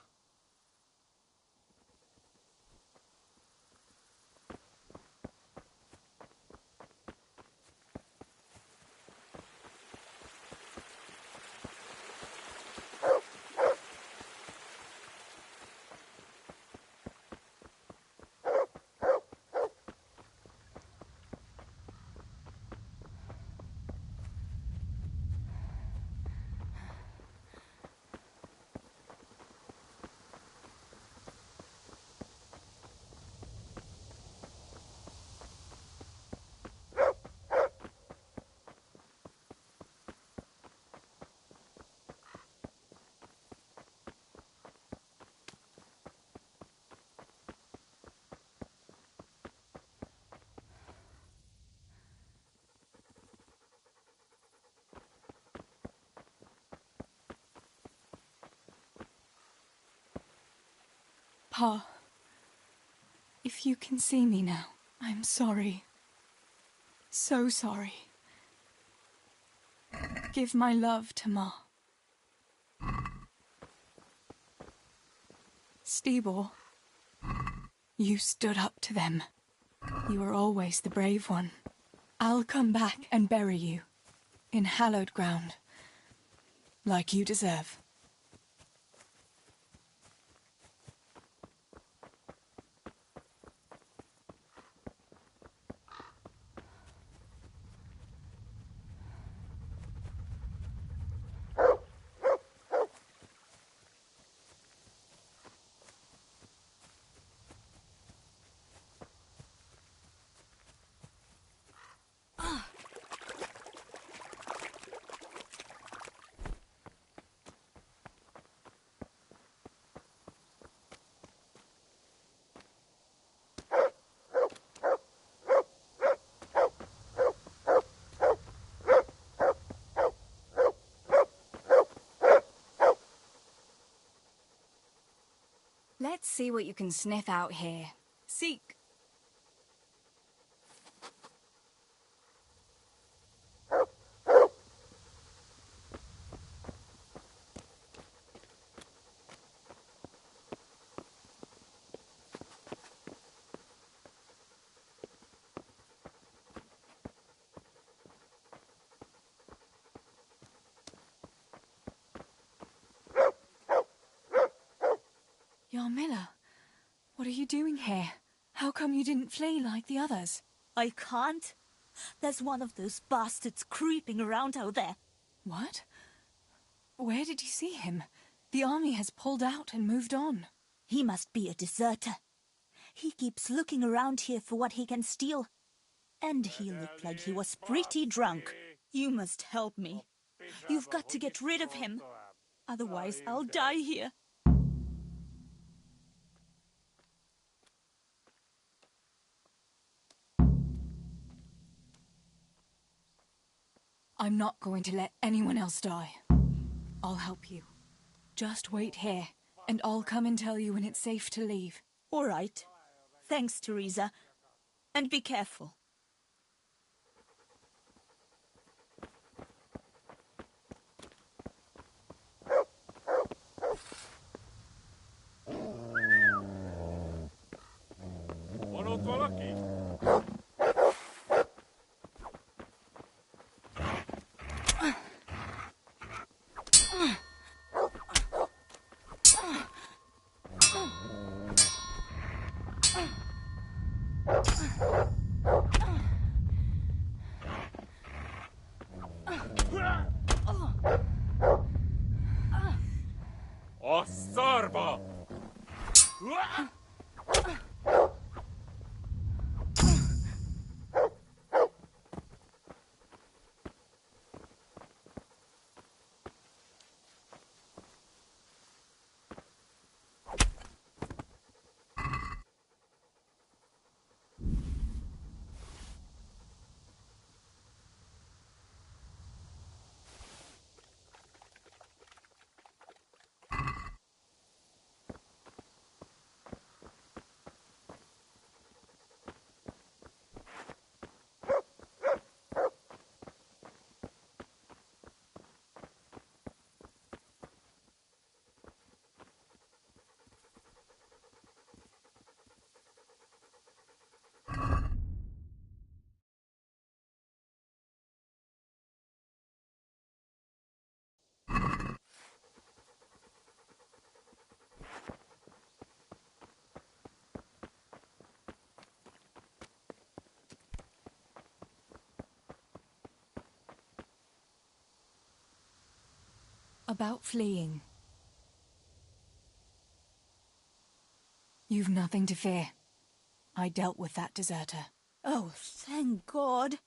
S2: Pa, if you can see me now, I'm sorry. So sorry. Give my love to Ma. Stibor, you stood up to them. You were always the brave one. I'll come back and bury you in hallowed ground, like you deserve. Let's see what you can sniff out here. Seek. Yarmila, what are you doing here? How come you didn't flee like the others?
S11: I can't. There's one of those bastards creeping around out there.
S2: What? Where did you see him? The army has pulled out and moved on.
S11: He must be a deserter. He keeps looking around here for what he can steal. And he looked like he was pretty drunk. You must help me. You've got to get rid of him. Otherwise, I'll die here.
S2: I'm not going to let anyone else die. I'll help you. Just wait here, and I'll come and tell you when it's safe to leave.
S11: All right. Thanks, Teresa. And be careful.
S22: Van ott valaki?
S2: About fleeing. You've nothing to fear. I dealt with that deserter.
S11: Oh, thank God.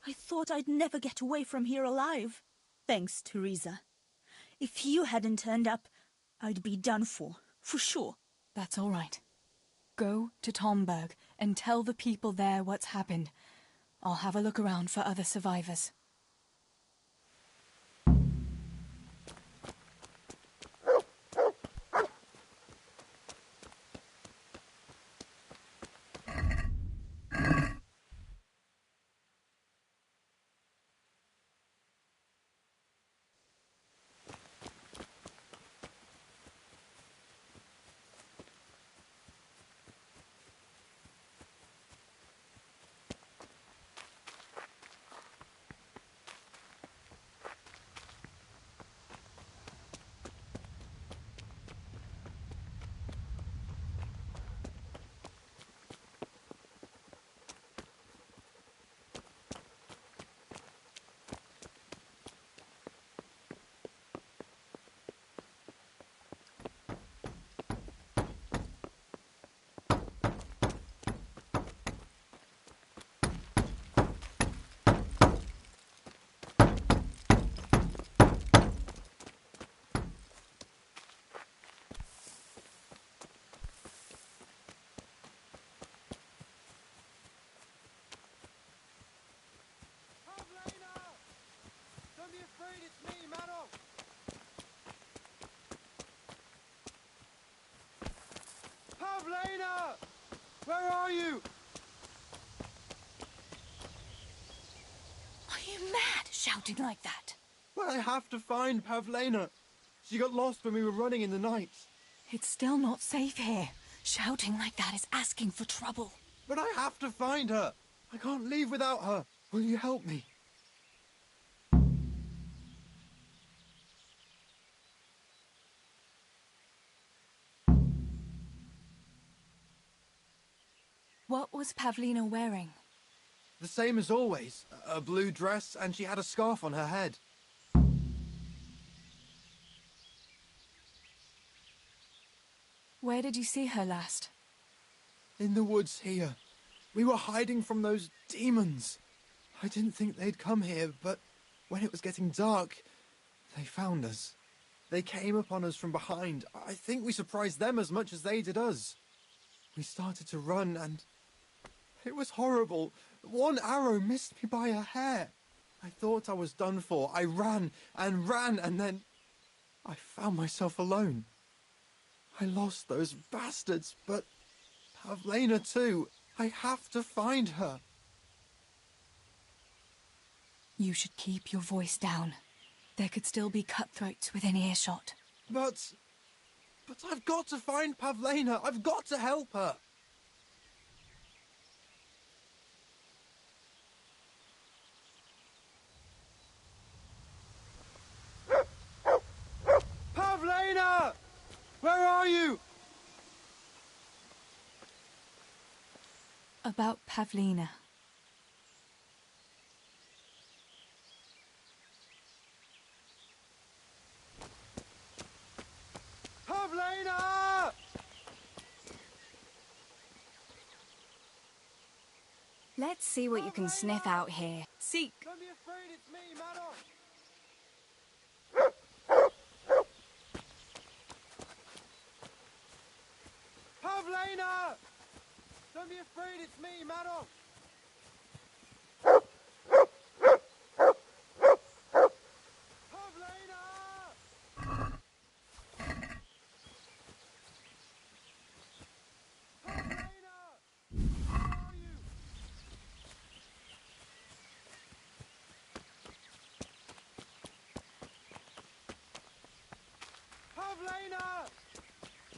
S11: I thought I'd never get away from here alive. Thanks, Teresa. If you hadn't turned up, I'd be done for sure.
S2: That's all right. Go to Tomberg and tell the people there what's happened. I'll have a look around for other survivors.
S16: Don't be afraid, it's me, Mano! Pavlena! Where are you?
S2: Are you mad, shouting like that?
S16: Well, I have to find Pavlena. She got lost when we were running in the night.
S2: It's still not safe here. Shouting like that is asking for trouble.
S16: But I have to find her. I can't leave without her. Will you help me?
S2: What was Pavlina wearing?
S16: The same as always. A blue dress, and she had a scarf on her head.
S2: Where did you see her last?
S16: In the woods here. We were hiding from those demons. I didn't think they'd come here, but when it was getting dark, they found us. They came upon us from behind. I think we surprised them as much as they did us. We started to run, and it was horrible. One arrow missed me by a hair. I thought I was done for. I ran, and then I found myself alone. I lost those bastards, but Pavlena too. I have to find her.
S2: You should keep your voice down. There could still be cutthroats within earshot.
S16: But I've got to find Pavlena. I've got to help her. Pavlena! Where are you?
S2: About Pavlina.
S16: Pavlena!
S2: Let's see what you can sniff out here. Seek.
S16: Don't be afraid, it's me, Madoc. Pavlena! Don't be afraid, it's me, Madoc. Pavlena!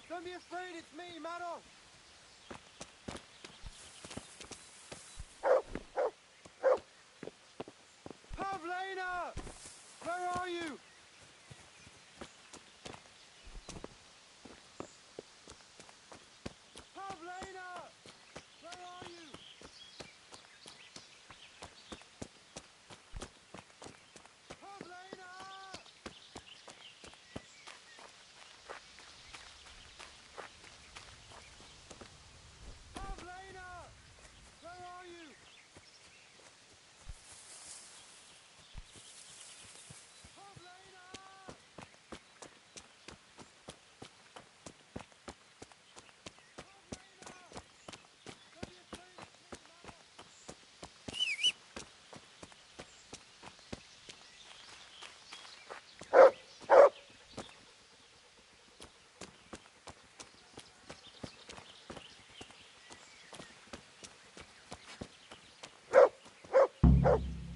S16: Don't be afraid, it's me, Madoc. Pavlena! Where are you? Pavlena! Where are you? Pavlena! Pavlena! Where are you?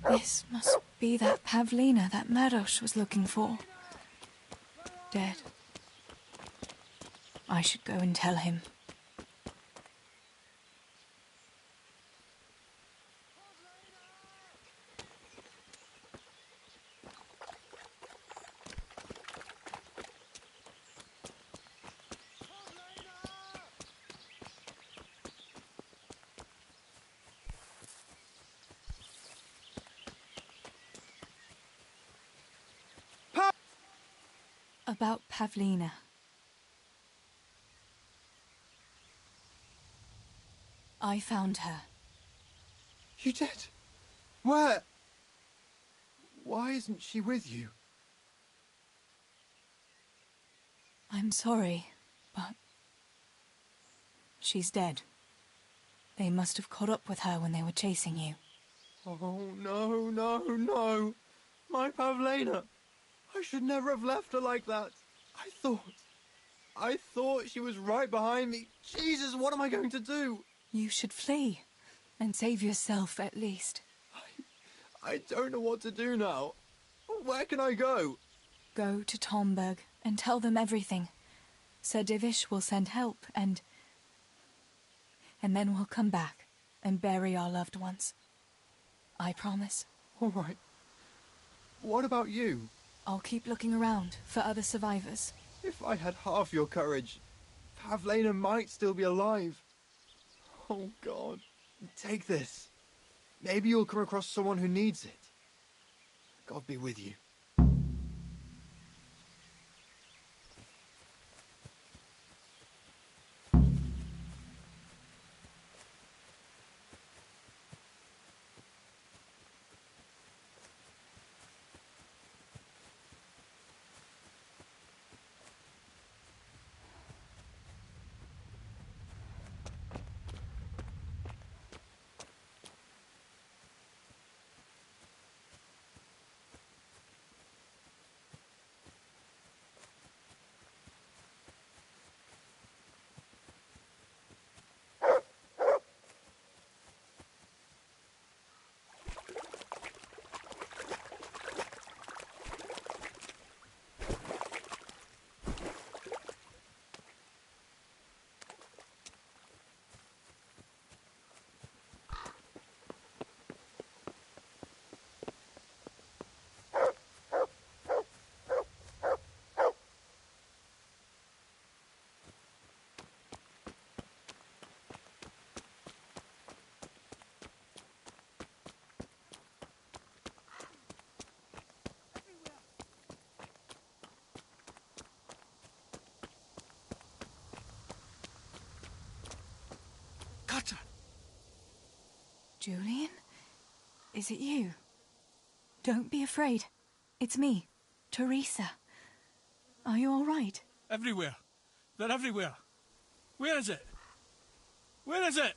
S2: This must be that Pavlina that Maros was looking for. Dead. I should go and tell him. About Pavlina. I found her.
S16: You did? Where? Why isn't she with you?
S2: I'm sorry, but she's dead. They must have caught up with her when they were chasing you.
S16: Oh, no, no, no. My Pavlena. I should never have left her like that. I thought she was right behind me. Jesus, what am I going to do?
S2: You should flee and save yourself at least.
S16: I don't know what to do now. Where can I go?
S2: Go to Tomberg and tell them everything. Sir Divish will send help and then we'll come back and bury our loved ones. I promise.
S16: All right. What about you?
S2: I'll keep looking around for other survivors.
S16: If I had half your courage, Pavlena might still be alive. Oh, God. Take this. Maybe you'll come across someone who needs it. God be with you.
S2: Julian? Is it you? Don't be afraid. It's me, Teresa. Are you all right?
S15: Everywhere. They're everywhere. Where is it? Where is it?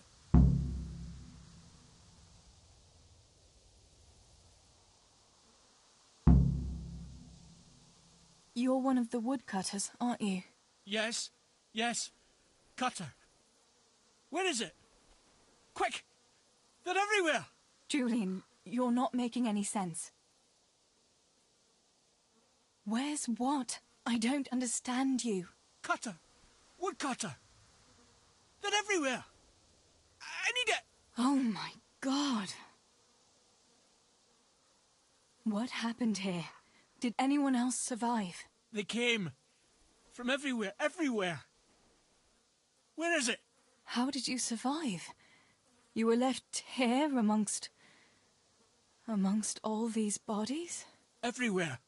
S2: You're one of the woodcutters, aren't you?
S15: Yes. Yes. Cutter. Where is it? Quick! They're everywhere!
S2: Julian, you're not making any sense. Where's what? I don't understand you.
S15: Cutter! Woodcutter! They're everywhere! I need it!
S2: Oh my God. What happened here? Did anyone else survive?
S15: They came. From everywhere, everywhere! Where is it?
S2: How did you survive? You were left here amongst all these bodies?
S15: Everywhere.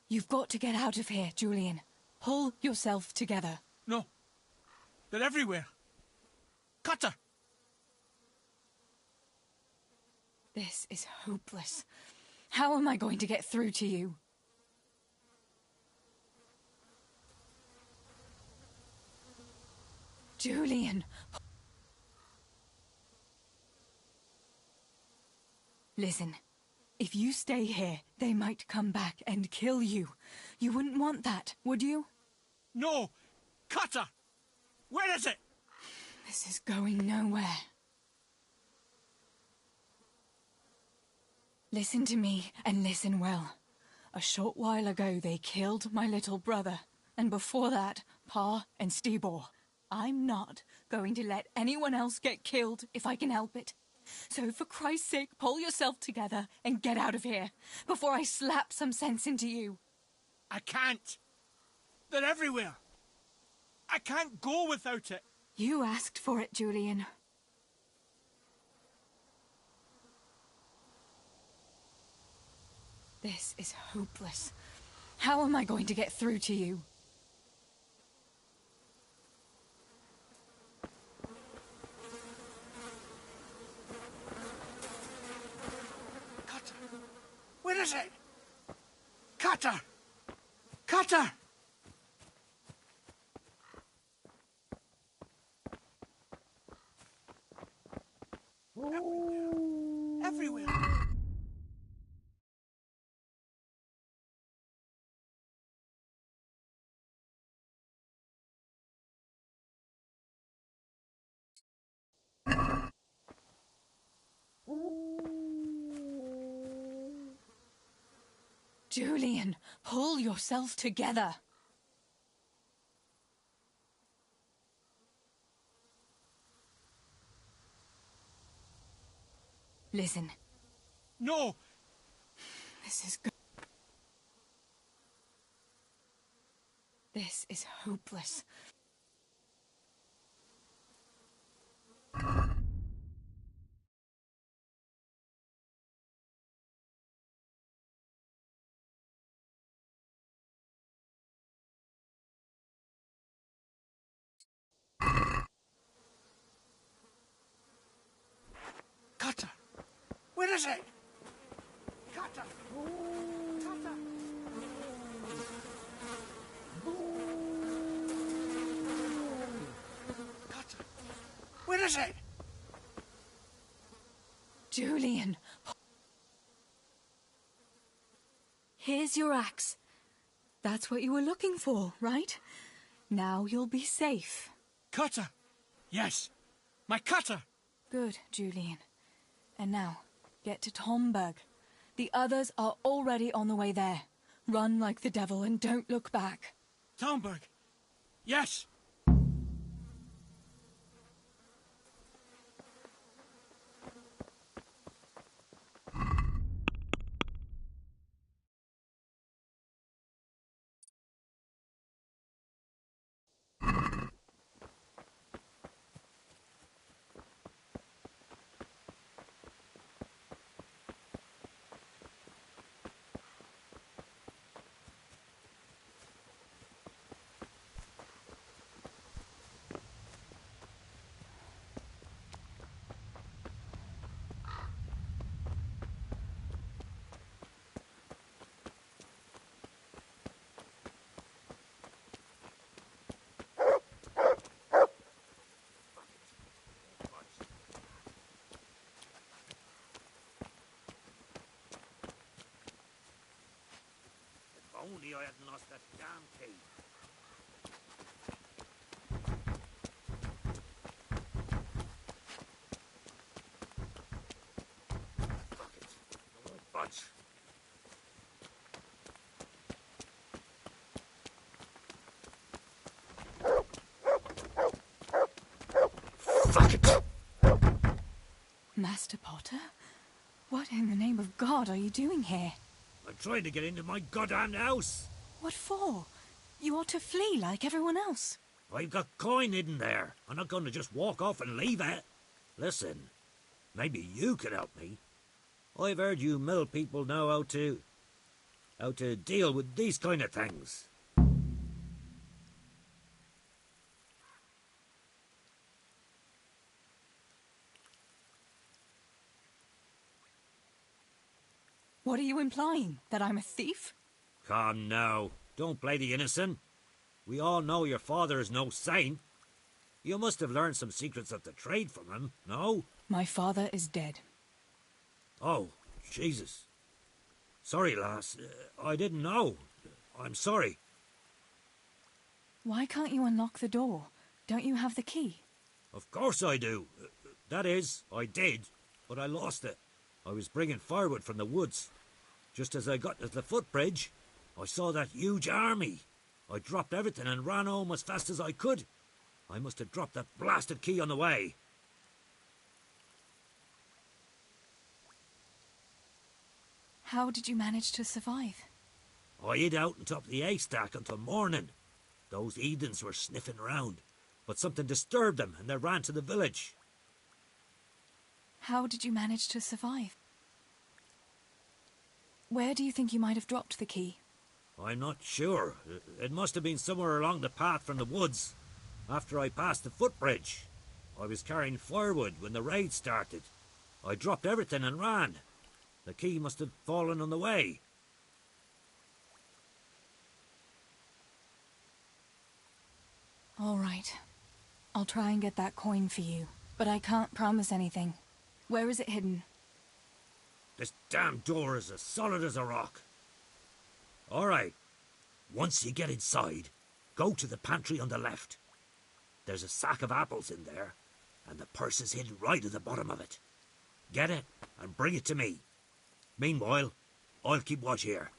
S2: You've got to get out of here, Julian. Pull yourself together.
S15: No. They're everywhere. Cutter!
S2: This is hopeless. How am I going to get through to you? Julian! Listen, if you stay here, they might come back and kill you. You wouldn't want that, would you?
S15: No! Cutter! Where is it?
S2: This is going nowhere. Listen to me, and listen well. A short while ago they killed my little brother, and before that, Pa and Stibor. I'm not going to let anyone else get killed if I can help it. So for Christ's sake, pull yourself together and get out of here, before I slap some sense into you.
S15: I can't. They're everywhere. I can't go without it.
S2: You asked for it, Julian. This is hopeless. How am I going to get through to you?
S15: Cutter! Where is it? Cutter! Cutter! Everywhere. Everywhere.
S2: Julian, pull yourself together. Listen.
S15: No!
S2: This is hopeless.
S15: Cutter! Where is it? Cutter! Cutter! Cutter! Where is it?
S2: Julian. Here's your axe. That's what you were looking for, right? Now you'll be safe.
S15: Cutter! Yes! My cutter!
S2: Good, Julian. And now, get to Tomberg. The others are already on the way there. Run like the devil and don't look back.
S15: Tomberg! Yes!
S17: only I hadn't lost that damn key. Fuck it. I won't budge. Fuck it!
S2: Master Potter? What in the name of God are you doing here?
S17: I'm trying to get into my goddamn house.
S2: What for? You ought to flee like everyone else.
S17: I've got coin hidden there. I'm not going to just walk off and leave it. Listen, maybe you could help me. I've heard you mill people know how to deal with these kind of things.
S2: What are you implying? That I'm a thief?
S17: Come now, don't play the innocent. We all know your father is no saint. You must have learned some secrets of the trade from him, no?
S2: My father is dead.
S17: Oh, Jesus. Sorry, lass. I didn't know. I'm sorry.
S2: Why can't you unlock the door? Don't you have the key?
S17: Of course I do. That is, I did, but I lost it. I was bringing firewood from the woods. Just as I got to the footbridge, I saw that huge army. I dropped everything and ran home as fast as I could. I must have dropped that blasted key on the way.
S2: How did you manage to survive?
S17: I hid out on top of the haystack until morning. Those heathens were sniffing around, but something disturbed them and they ran to the village.
S2: How did you manage to survive? Where do you think you might have dropped the key?
S17: I'm not sure. It must have been somewhere along the path from the woods. After I passed the footbridge. I was carrying firewood when the raid started. I dropped everything and ran. The key must have fallen on the way.
S2: All right. I'll try and get that coin for you, but I can't promise anything. Where is it hidden?
S17: This damn door is as solid as a rock. All right. Once you get inside, go to the pantry on the left. There's a sack of apples in there, and the purse is hidden right at the bottom of it. Get it, and bring it to me. Meanwhile, I'll keep watch here.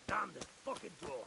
S17: Damn this fucking door.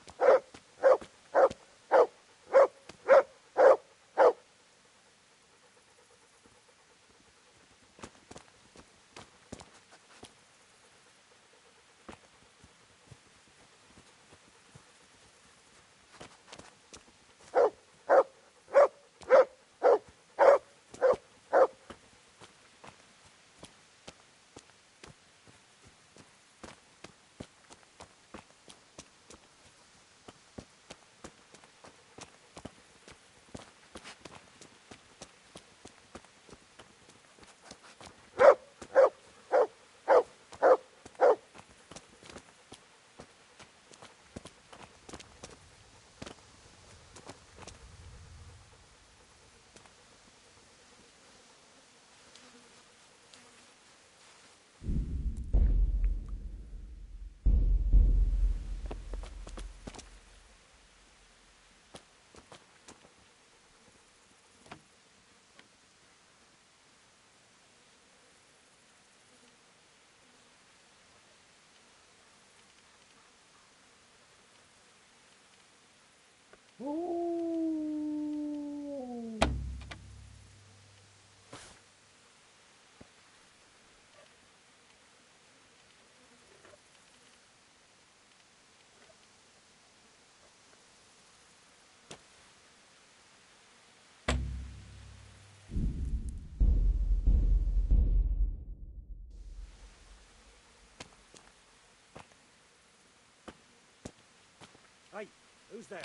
S17: Hey, who's there?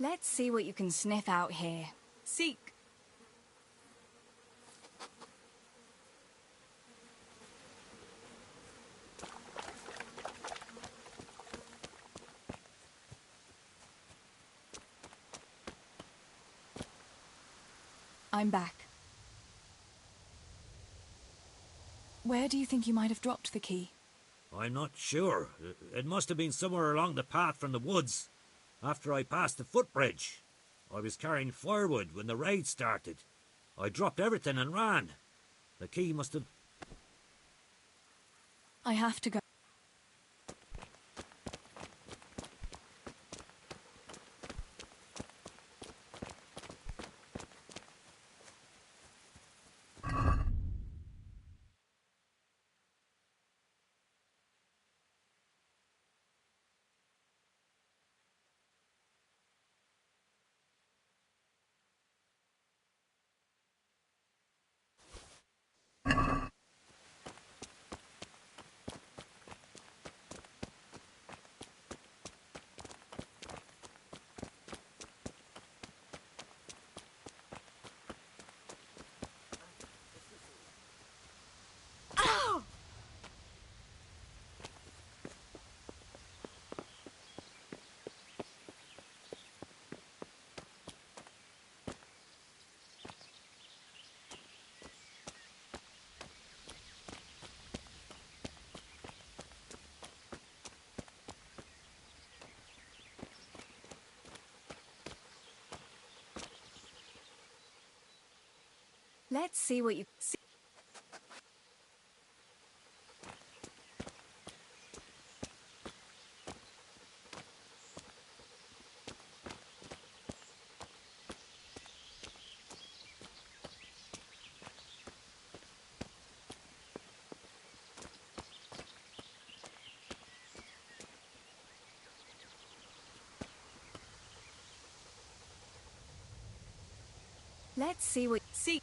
S2: Let's see what you can sniff out here. Seek. I'm back. Where do you think you might have dropped the key?
S17: I'm not sure. It must have been somewhere along the path from the woods, after I passed the footbridge. I was carrying firewood when the raid started. I dropped everything and ran. The key must have...
S2: I have to go. Let's see what you see. Let's see what see.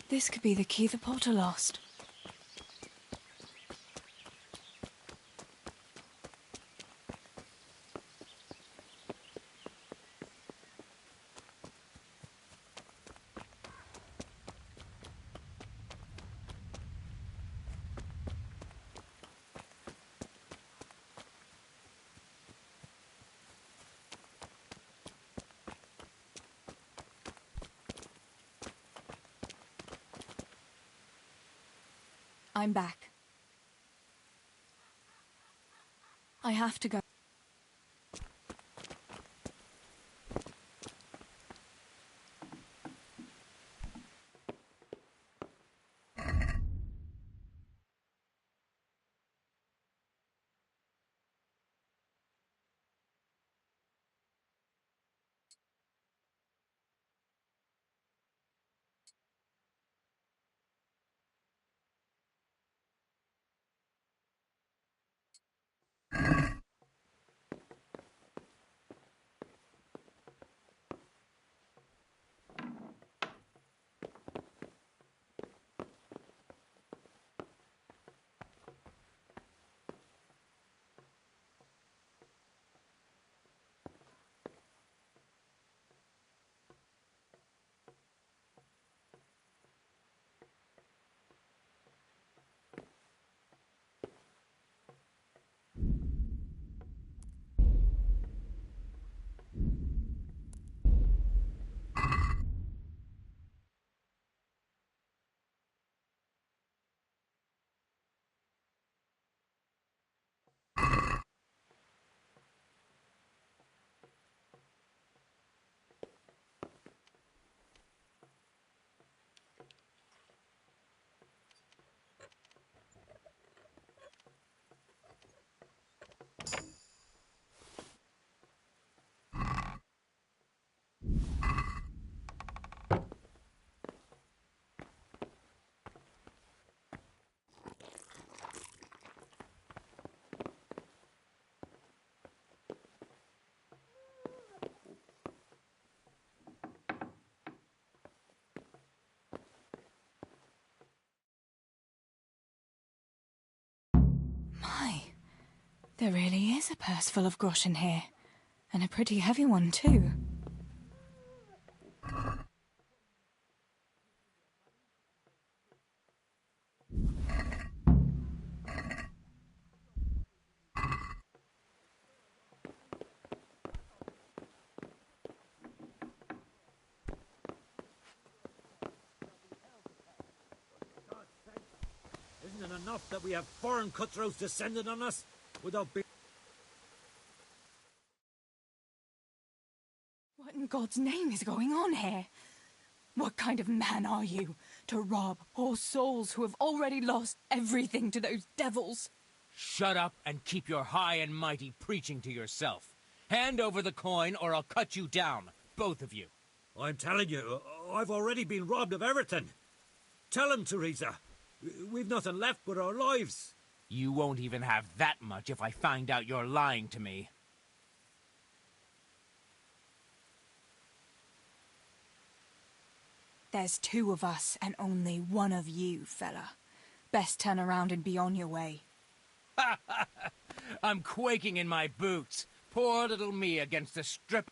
S2: This could be the key the Potter lost. I'm back. I have to go. There really is a purse full of groschen here. And a pretty heavy one, too.
S17: Isn't it enough that we have foreign cutthroats descended on us without being...
S2: What in God's name is going on here? What kind of man are you to rob poor souls who have already lost everything to those devils?
S18: Shut up and keep your high and mighty preaching to yourself. Hand over the coin or I'll cut you down, both of you.
S17: I'm telling you, I've already been robbed of everything. Tell him, Teresa. We've nothing left but our lives.
S18: You won't even have that much if I find out you're lying to me.
S2: There's two of us and only one of you, fella. Best turn around and be on your way.
S18: I'm quaking in my boots. Poor little me against a strip...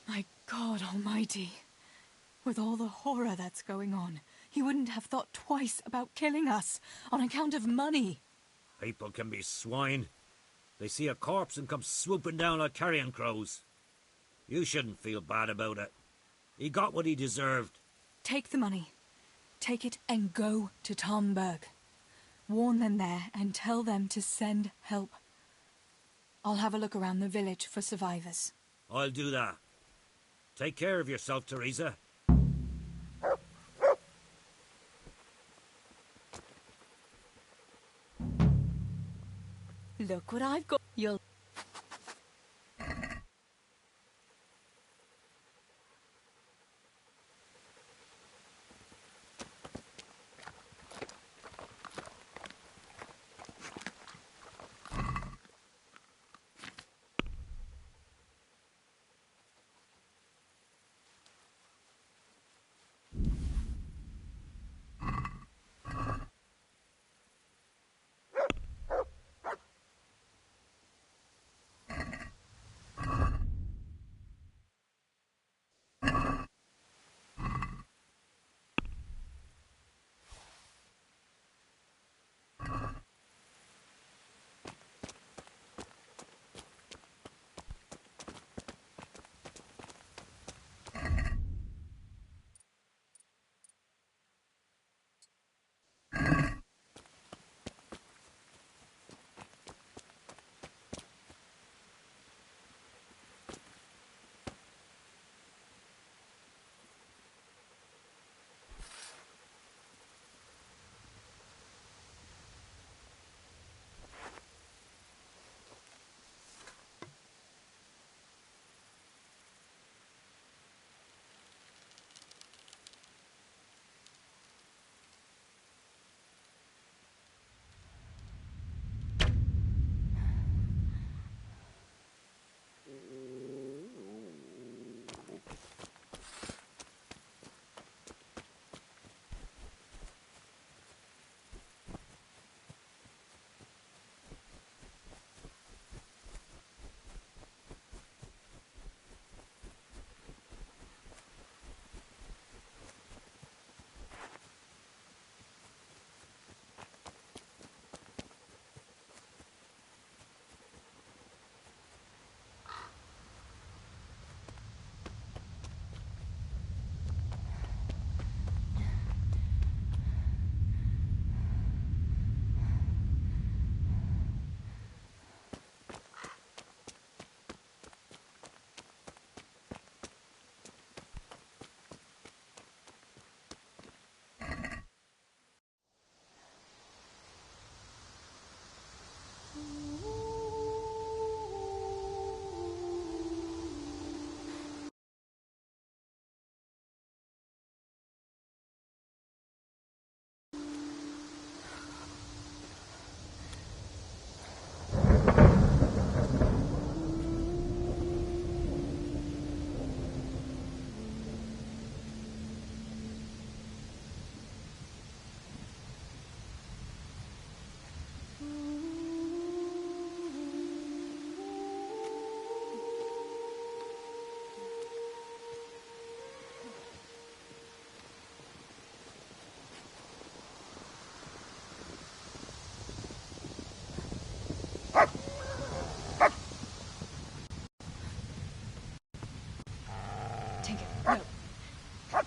S2: My God Almighty. With all the horror that's going on, he wouldn't have thought twice about killing us on account of money.
S17: People can be swine. They see a corpse and come swooping down like carrion crows. You shouldn't feel bad about it. He got what he deserved.
S2: Take the money. Take it and go to Tomberg. Warn them there and tell them to send help. I'll have a look around the village for survivors.
S17: I'll do that. Take care of yourself, Teresa.
S2: Look what I've got. You'll...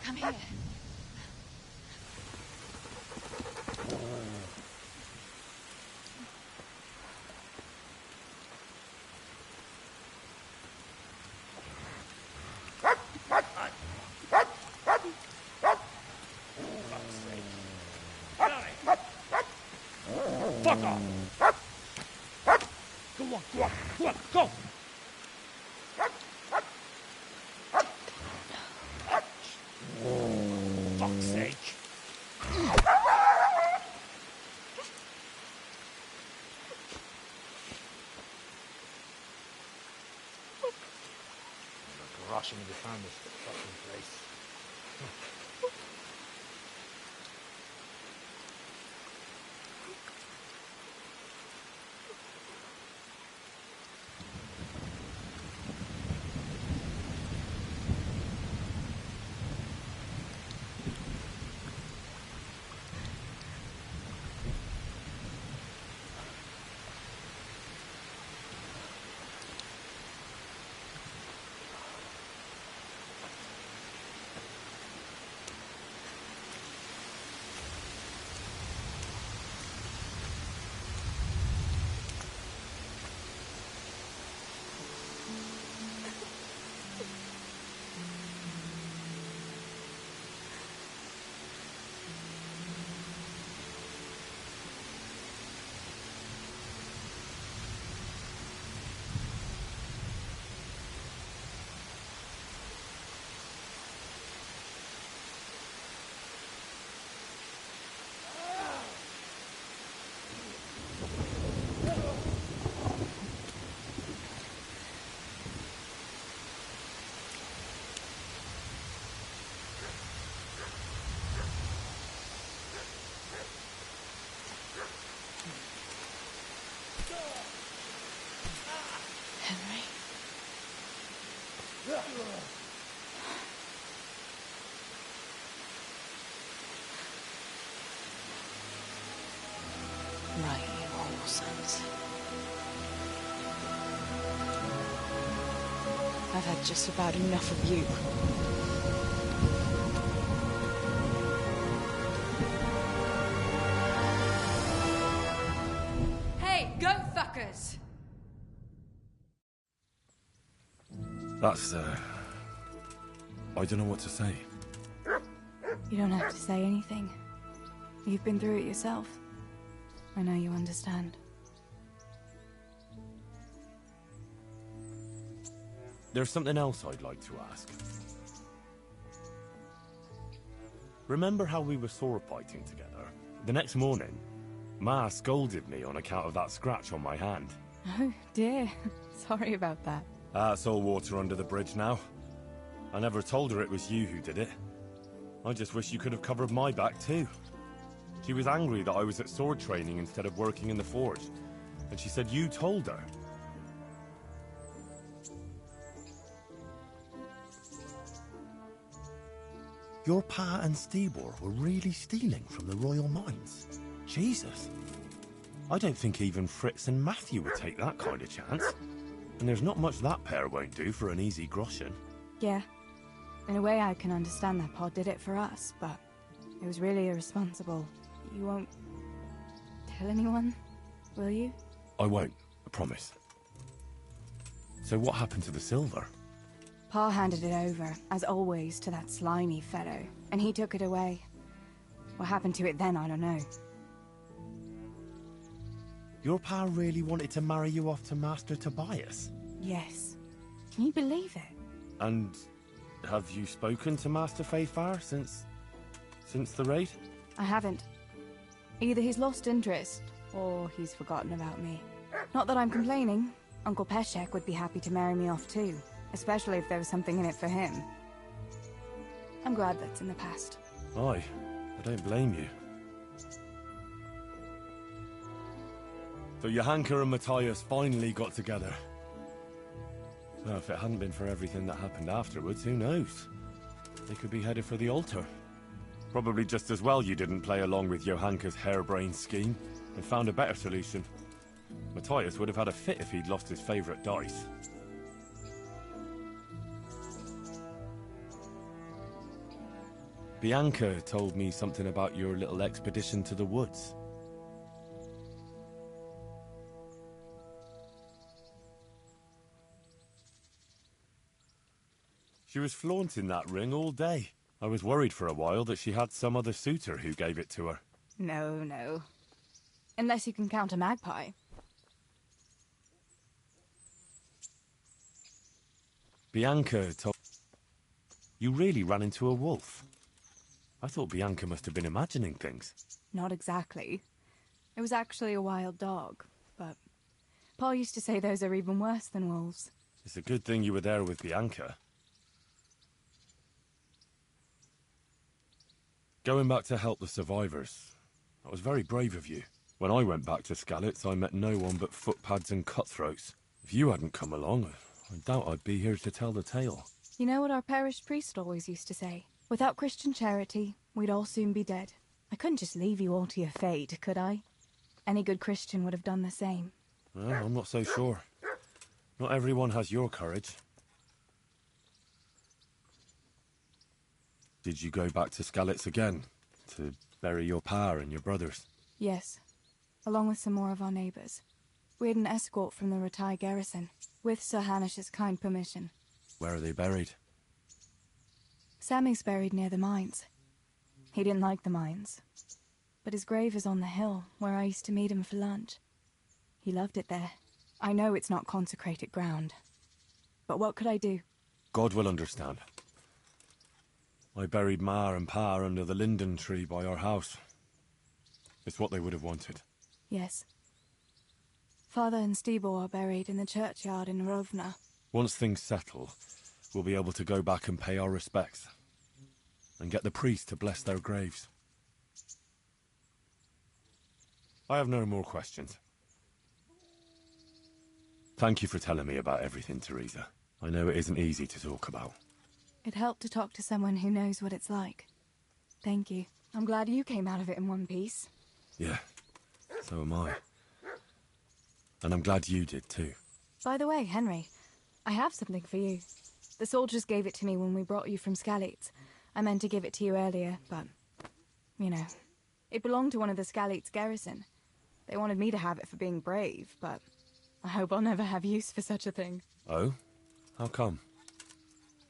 S2: Come here.
S17: Fuck off! Go on, go on, go on, go! Fuck's sake! Rushing to find this fucking place.
S2: Right, you whole sons. I've had just about enough of you. Hey, go fuckers!
S9: That's, I don't know what to say.
S2: You don't have to say anything. You've been through it yourself. I know you understand.
S9: There's something else I'd like to ask. Remember how we were sword fighting together? The next morning, Ma scolded me on account of that scratch on my hand.
S2: Oh, dear. Sorry about that.
S9: That's all water under the bridge now. I never told her it was you who did it. I just wish you could have covered my back too. She was angry that I was at sword training instead of working in the forge, and she said you told her. Your Pa and Stibor were really stealing from the royal mines. Jesus. I don't think even Fritz and Matthew would take that kind of chance. And there's not much that pair won't do for an easy groschen.
S2: Yeah. In a way, I can understand that Pa did it for us, but it was really irresponsible. You won't tell anyone, will you?
S9: I won't, I promise. So what happened to the silver?
S2: Pa handed it over, as always, to that slimy fellow, and he took it away. What happened to it then, I don't know.
S9: Your Pa really wanted to marry you off to Master Tobias?
S2: Yes. Can you believe it?
S9: And have you spoken to Master Fayfar since the raid?
S2: I haven't. Either he's lost interest, or he's forgotten about me. Not that I'm complaining. Uncle Peshek would be happy to marry me off too, especially if there was something in it for him. I'm glad that's in the past.
S9: Aye, I don't blame you. So Johanka and Matthias finally got together. Well, if it hadn't been for everything that happened afterwards, who knows? They could be headed for the altar. Probably just as well you didn't play along with Johanka's harebrained scheme and found a better solution. Matthias would have had a fit if he'd lost his favourite dice. Bianca told me something about your little expedition to the woods. She was flaunting that ring all day. I was worried for a while that she had some other suitor who gave it to her.
S2: No, no. Unless you can count a magpie.
S9: Bianca told... You really ran into a wolf? I thought Bianca must have been imagining things.
S2: Not exactly. It was actually a wild dog, but Pa used to say those are even worse than wolves.
S9: It's a good thing you were there with Bianca. Going back to help the survivors, that was very brave of you. When I went back to Skalitz, I met no one but footpads and cutthroats. If you hadn't come along, I doubt I'd be here to tell the tale.
S2: You know what our parish priest always used to say? Without Christian charity, we'd all soon be dead. I couldn't just leave you all to your fate, could I? Any good Christian would have done the same.
S9: Well, I'm not so sure. Not everyone has your courage. Did you go back to Skalitz again? To bury your pa and your brothers?
S2: Yes, along with some more of our neighbours. We had an escort from the Rattay garrison, with Sir Hanish's kind permission.
S9: Where are they buried?
S2: Sammy's buried near the mines. He didn't like the mines, but his grave is on the hill, where I used to meet him for lunch. He loved it there. I know it's not consecrated ground, but what could I do?
S9: God will understand. I buried Ma and Pa under the linden tree by our house. It's what they would have wanted.
S2: Yes. Father and Stebo are buried in the churchyard in Rovna.
S9: Once things settle, we'll be able to go back and pay our respects. And get the priest to bless their graves. I have no more questions. Thank you for telling me about everything, Teresa. I know it isn't easy to talk about.
S2: It helped to talk to someone who knows what it's like. Thank you. I'm glad you came out of it in one piece.
S9: Yeah, so am I. And I'm glad you did too.
S2: By the way, Henry, I have something for you. The soldiers gave it to me when we brought you from Skalitz. I meant to give it to you earlier, but, you know, it belonged to one of the Skalitz garrison. They wanted me to have it for being brave, but I hope I'll never have use for such a thing.
S9: Oh? How come?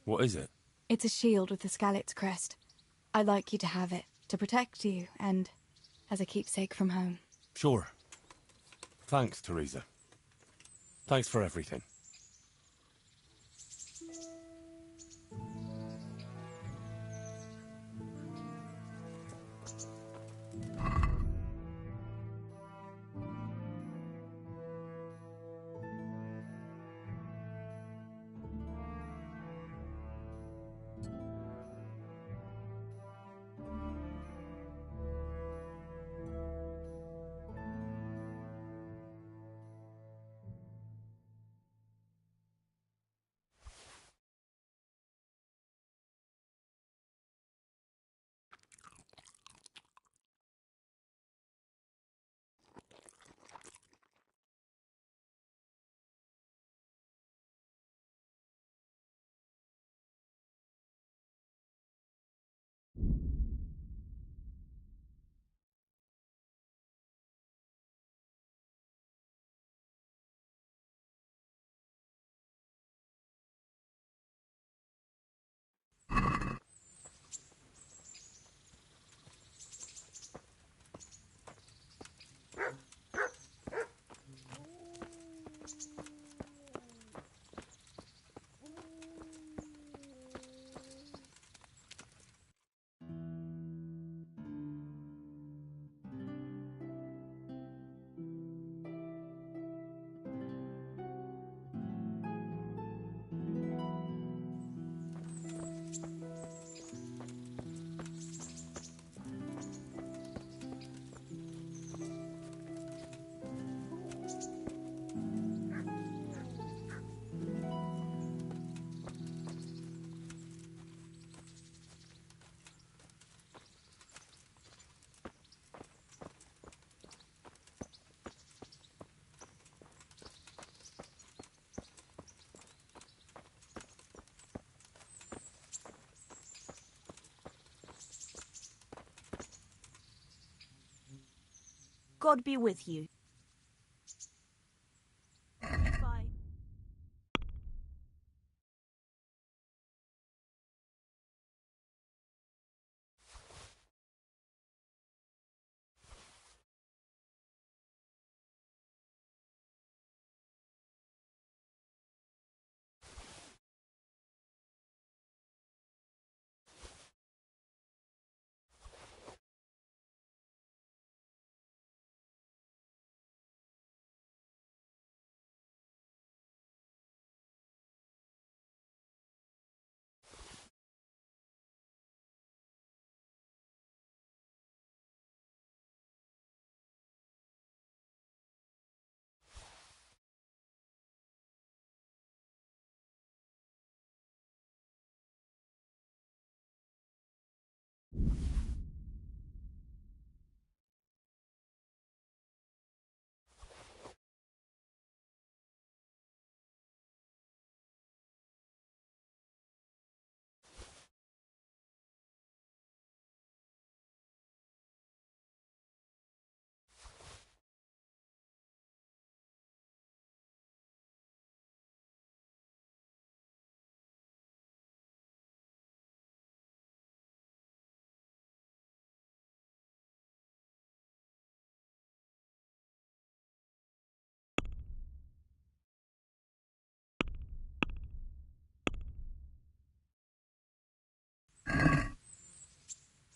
S9: What is it?
S2: It's a shield with the Skalitz crest. I'd like you to have it, to protect you, and as a keepsake from home.
S9: Sure. Thanks, Teresa. Thanks for everything.
S11: God be with you. Bye.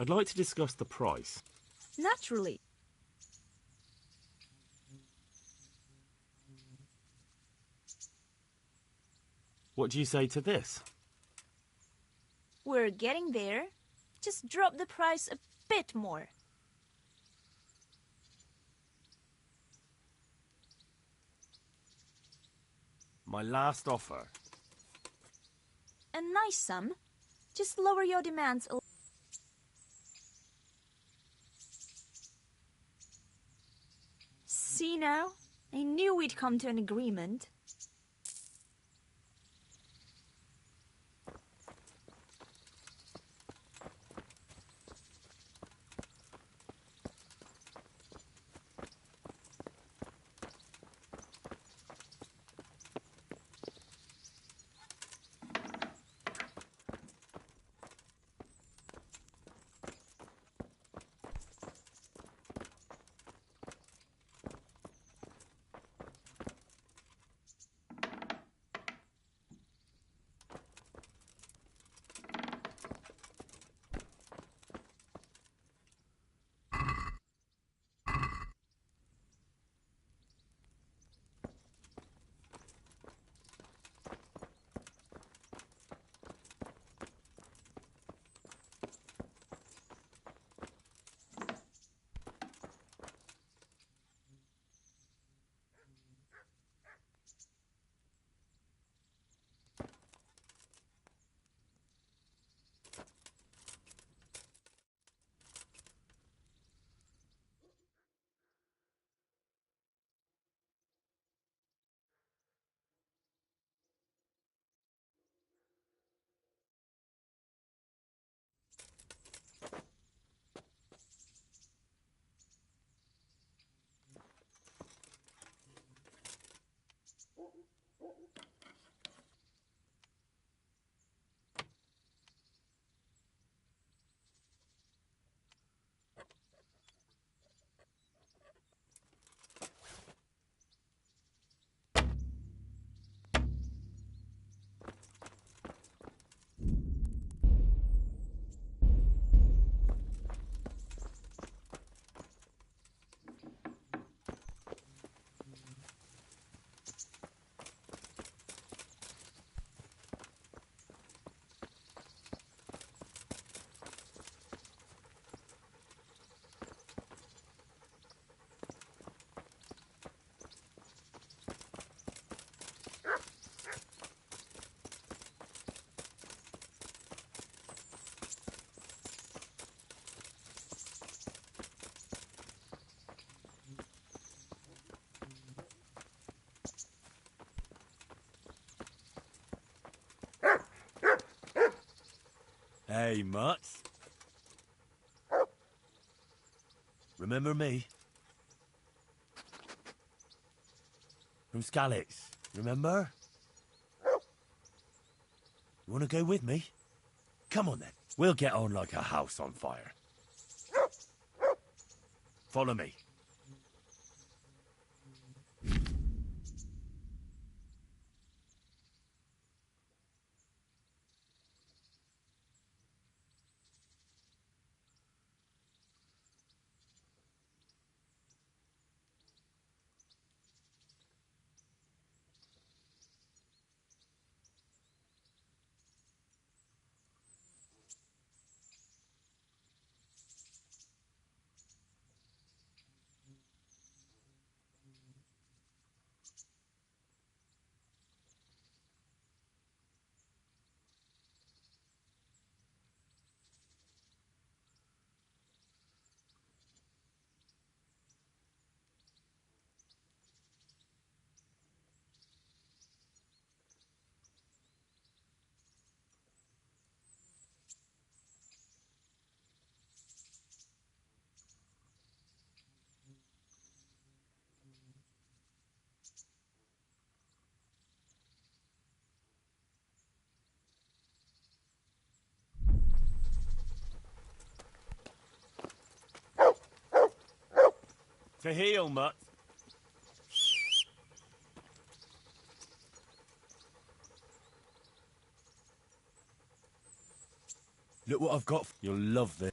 S9: I'd like to discuss the price.
S11: Naturally.
S9: What do you say to this?
S11: We're getting there. Just drop the price a bit more.
S9: My last offer.
S11: A nice sum. Just lower your demands a See now? I knew we'd come to an agreement.
S9: Hey, Mutts. Remember me?
S17: From Skalitz, remember? You want to go with me? Come on then. We'll get on like a house on fire. Follow me. To heel, Mutt. Look what I've got. You'll love this.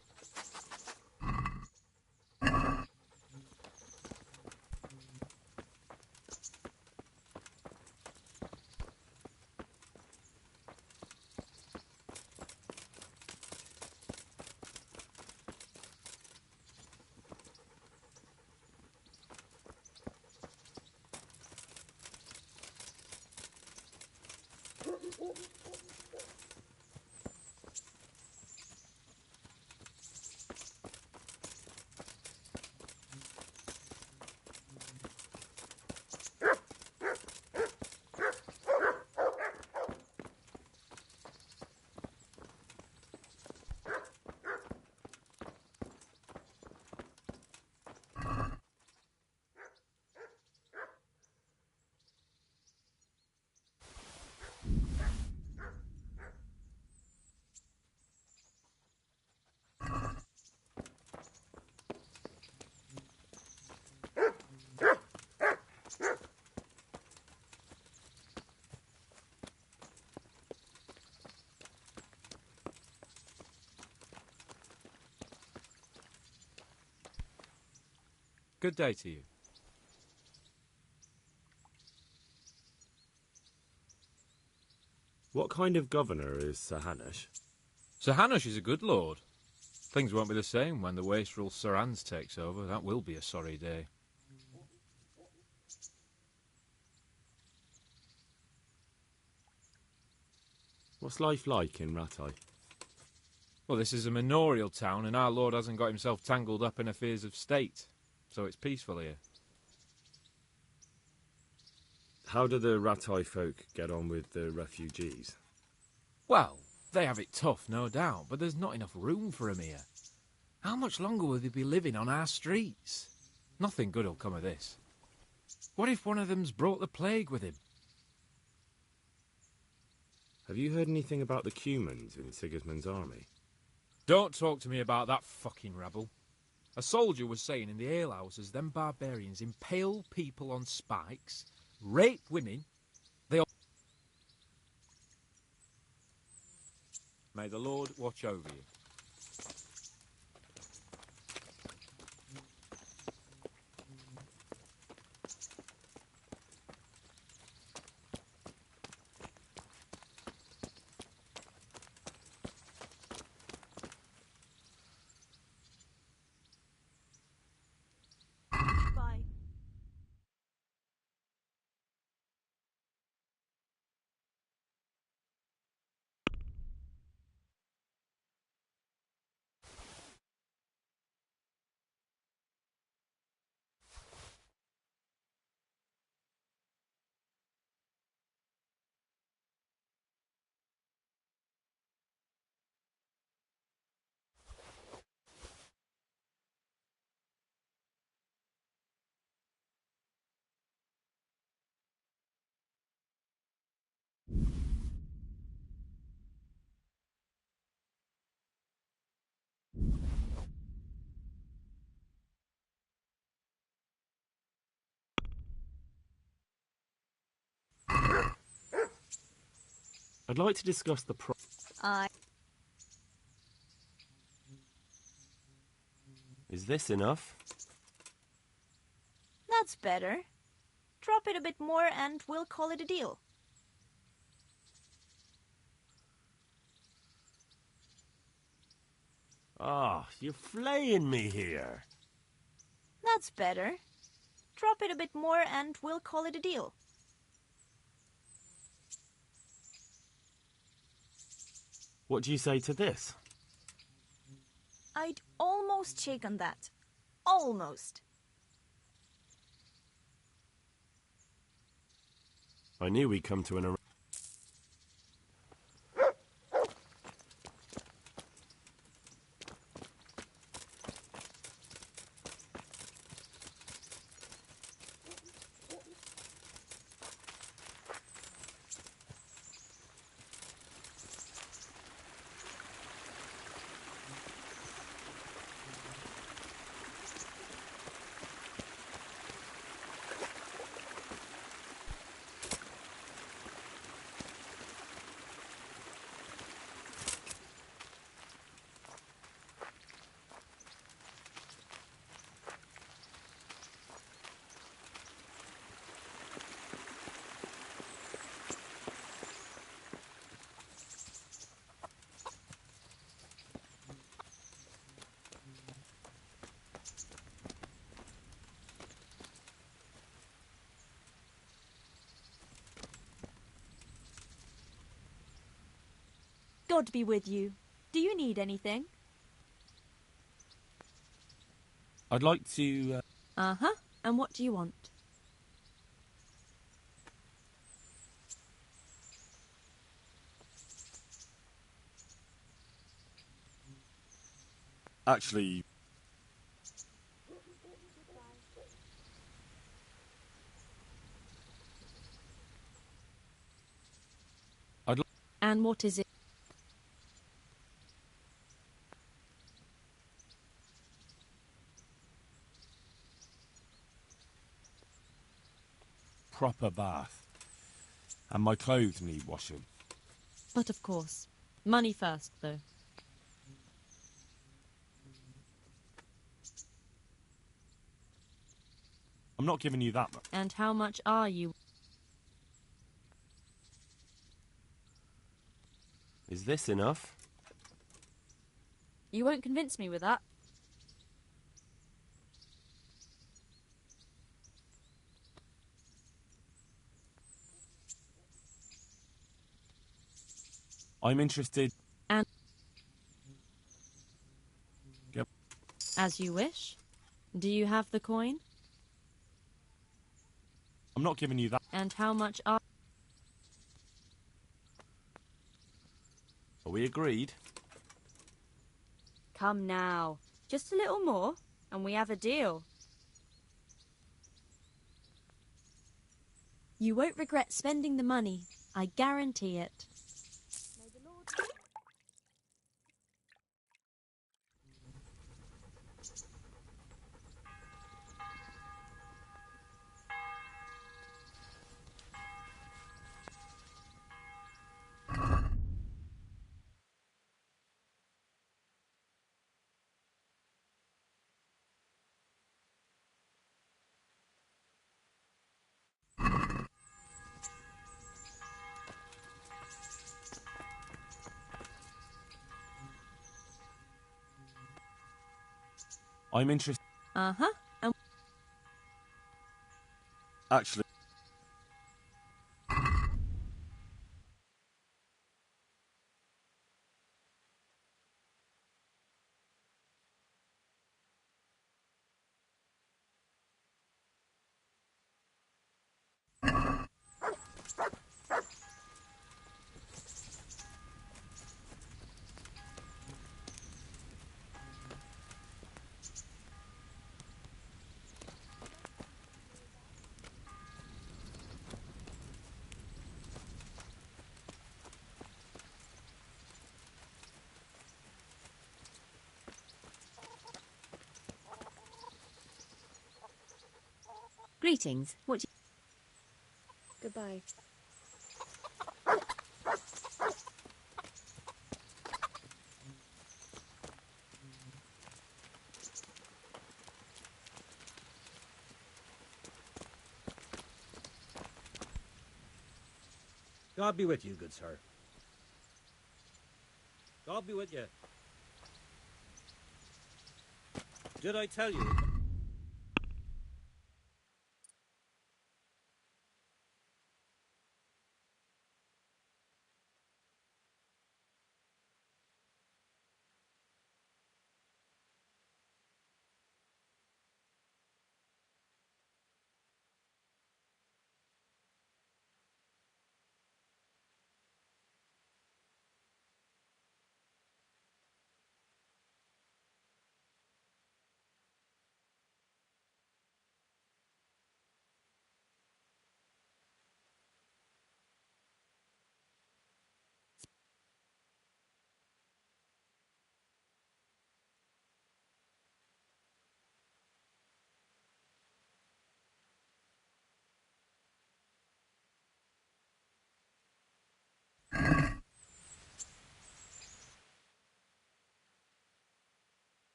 S1: Good day to you.
S9: What kind of governor is Sir Hanush?
S1: Sir Hanush is a good lord. Things won't be the same when the wastrel Sir Hans takes over. That will be a sorry day.
S9: What's life like in Rattay?
S1: Well, this is a manorial town, and our lord hasn't got himself tangled up in affairs of state, so it's peaceful here.
S9: How do the Rattay folk get on with the refugees?
S1: Well, they have it tough, no doubt, but there's not enough room for 'em here. How much longer will they be living on our streets? Nothing good will come of this. What if one of them's brought the plague with him?
S9: Have you heard anything about the Cumans in Sigismund's army?
S1: Don't talk to me about that fucking rabble. A soldier was saying in the alehouses them barbarians impale people on spikes, rape women, they all... May the Lord watch over you.
S8: I'd like to discuss the Is this enough?
S11: That's better. Drop it a bit more and we'll call it a deal.
S8: Ah, you're flaying me here.
S11: That's better. Drop it a bit more and we'll call it a deal.
S8: What do you say to this?
S11: I'd almost shake on that. Almost.
S8: I knew we'd come to an arrangement.
S11: God be with you. Do you need anything?
S8: I'd like to...
S11: Uh-huh. And what do you want?
S8: Actually...
S11: And what is it?
S9: Proper bath. And my clothes need washing.
S19: But of course. Money first, though.
S9: I'm not giving you that much.
S19: And how much are you?
S8: Is this enough?
S19: You won't convince me with that.
S9: I'm interested...
S19: And...
S9: Yep.
S19: As you wish. Do you have the coin?
S9: I'm not giving you that.
S19: And how much are...
S8: Are we agreed?
S19: Come now. Just a little more, and we have a deal. You won't regret spending the money. I guarantee it.
S9: I'm interested...
S19: Uh-huh. And...
S8: Actually...
S19: Greetings. What do you...
S21: Goodbye.
S17: God be with you, good sir. God be with you. Did I tell you?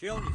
S17: She only...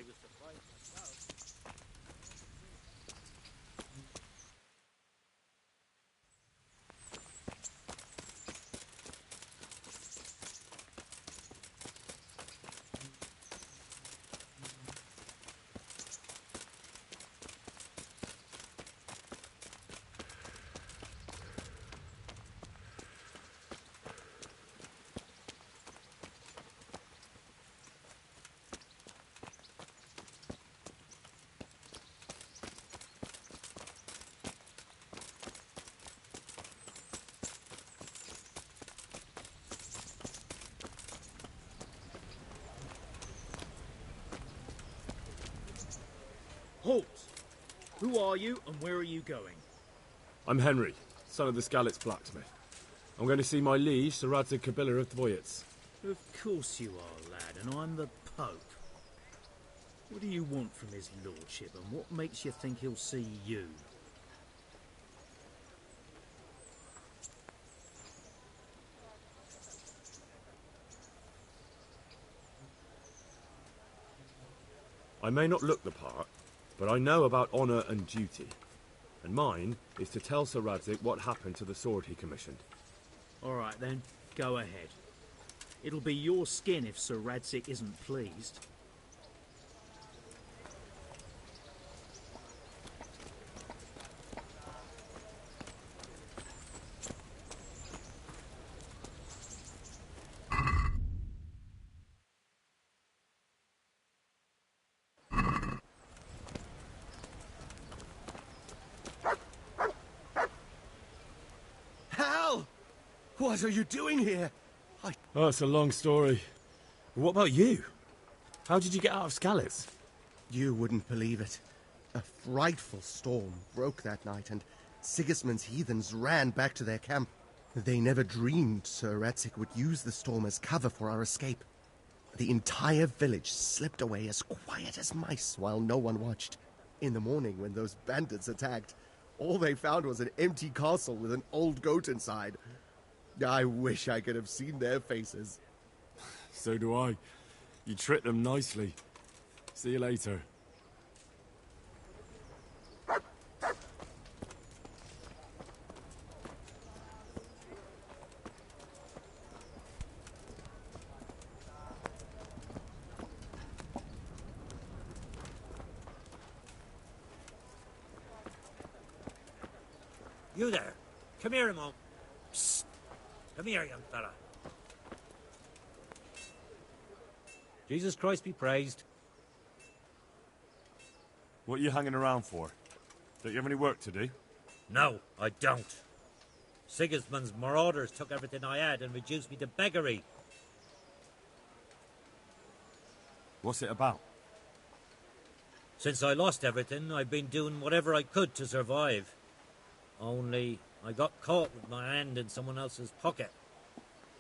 S17: was surprised myself.
S10: Halt! Who are you and where are you going?
S9: I'm Henry, son of the Skalitz blacksmith. I'm going to see my liege, Sir Radzig Kobyla of Dvoyets.
S10: Of course you are, lad, and I'm the Pope. What do you want from his lordship, and what makes you think he'll see you?
S9: I may not look the part, but I know about honour and duty. And mine is to tell Sir Radzig what happened to the sword he commissioned.
S10: All right, then. Go ahead. It'll be your skin if Sir Radzig isn't pleased.
S6: Hal! What are you doing here?
S9: Oh, it's a long story. What about you? How did you get out of Skalitz?
S20: You wouldn't believe it. A frightful storm broke that night, and Sigismund's heathens ran back to their camp. They never dreamed Sir Radzig would use the storm as cover for our escape. The entire village slipped away as quiet as mice while no one watched. In the morning, when those bandits attacked, all they found was an empty castle with an old goat inside. I wish I could have seen their faces.
S9: So do I. You tricked them nicely. See you later.
S17: You there. Come here a moment. Psst. Come here, young fella. Jesus Christ be praised.
S9: What are you hanging around for? Don't you have any work to do?
S17: No, I don't. Sigismund's marauders took everything I had and reduced me to beggary.
S9: What's it about?
S17: Since I lost everything, I've been doing whatever I could to survive. Only I got caught with my hand in someone else's pocket.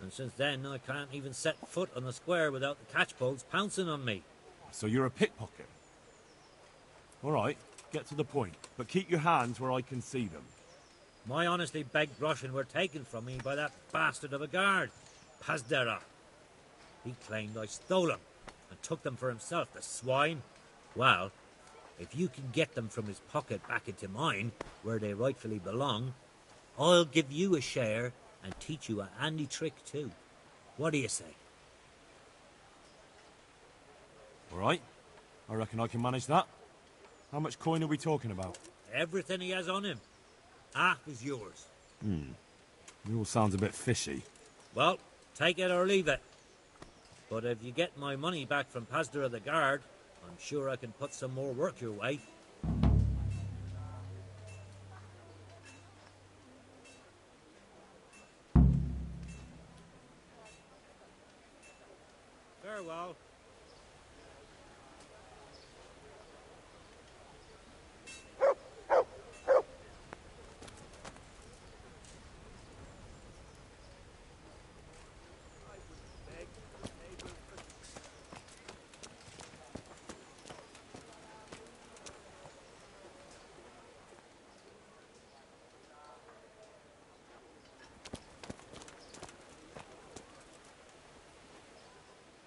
S17: And since then, I can't even set foot on the square without the catchpolls pouncing on me.
S9: So you're a pickpocket? All right, get to the point, but keep your hands where I can see them.
S17: My honestly begged groschen were taken from me by that bastard of a guard, Pazdera. He claimed I stole them and took them for himself, the swine. Well, if you can get them from his pocket back into mine, where they rightfully belong, I'll give you a share and teach you a handy trick too. What do you say?
S9: All right, I reckon I can manage that. How much coin are we talking about?
S17: Everything he has on him. Half is yours.
S9: It all sounds a bit fishy.
S17: Well, take it or leave it. But if you get my money back from Pazdera the guard, I'm sure I can put some more work your way. Farewell.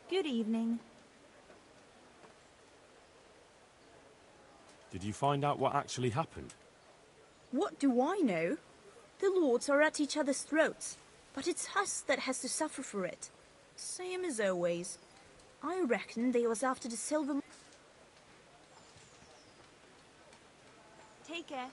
S11: Good evening.
S8: Did you find out what actually happened?
S19: What do I know? The lords are at each other's throats, but it's us that has to suffer for it. Same as always. I reckon they was after the silver... Take care.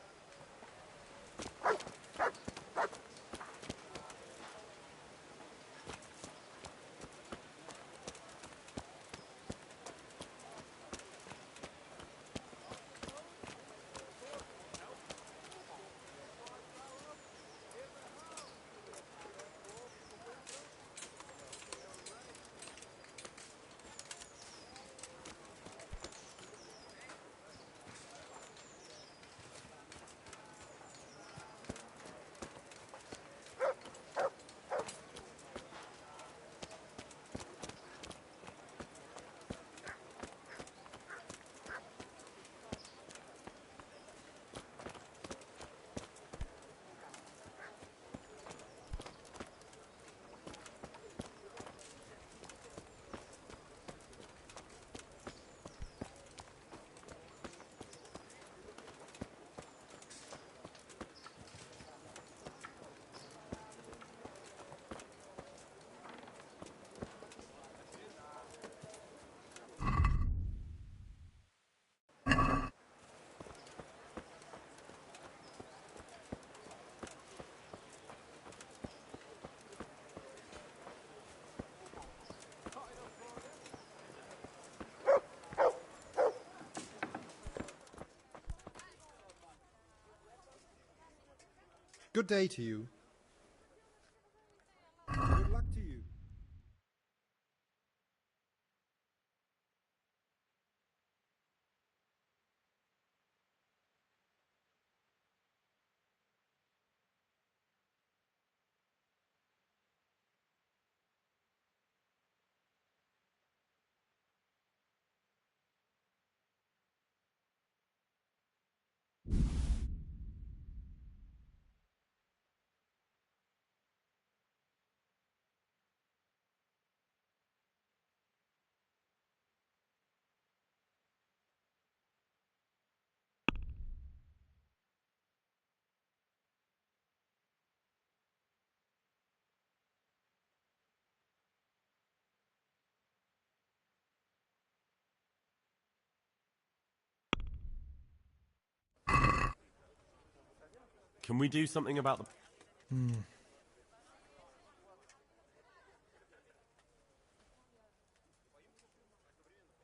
S3: Good day to you. Good luck to you.
S8: Can we do something about the...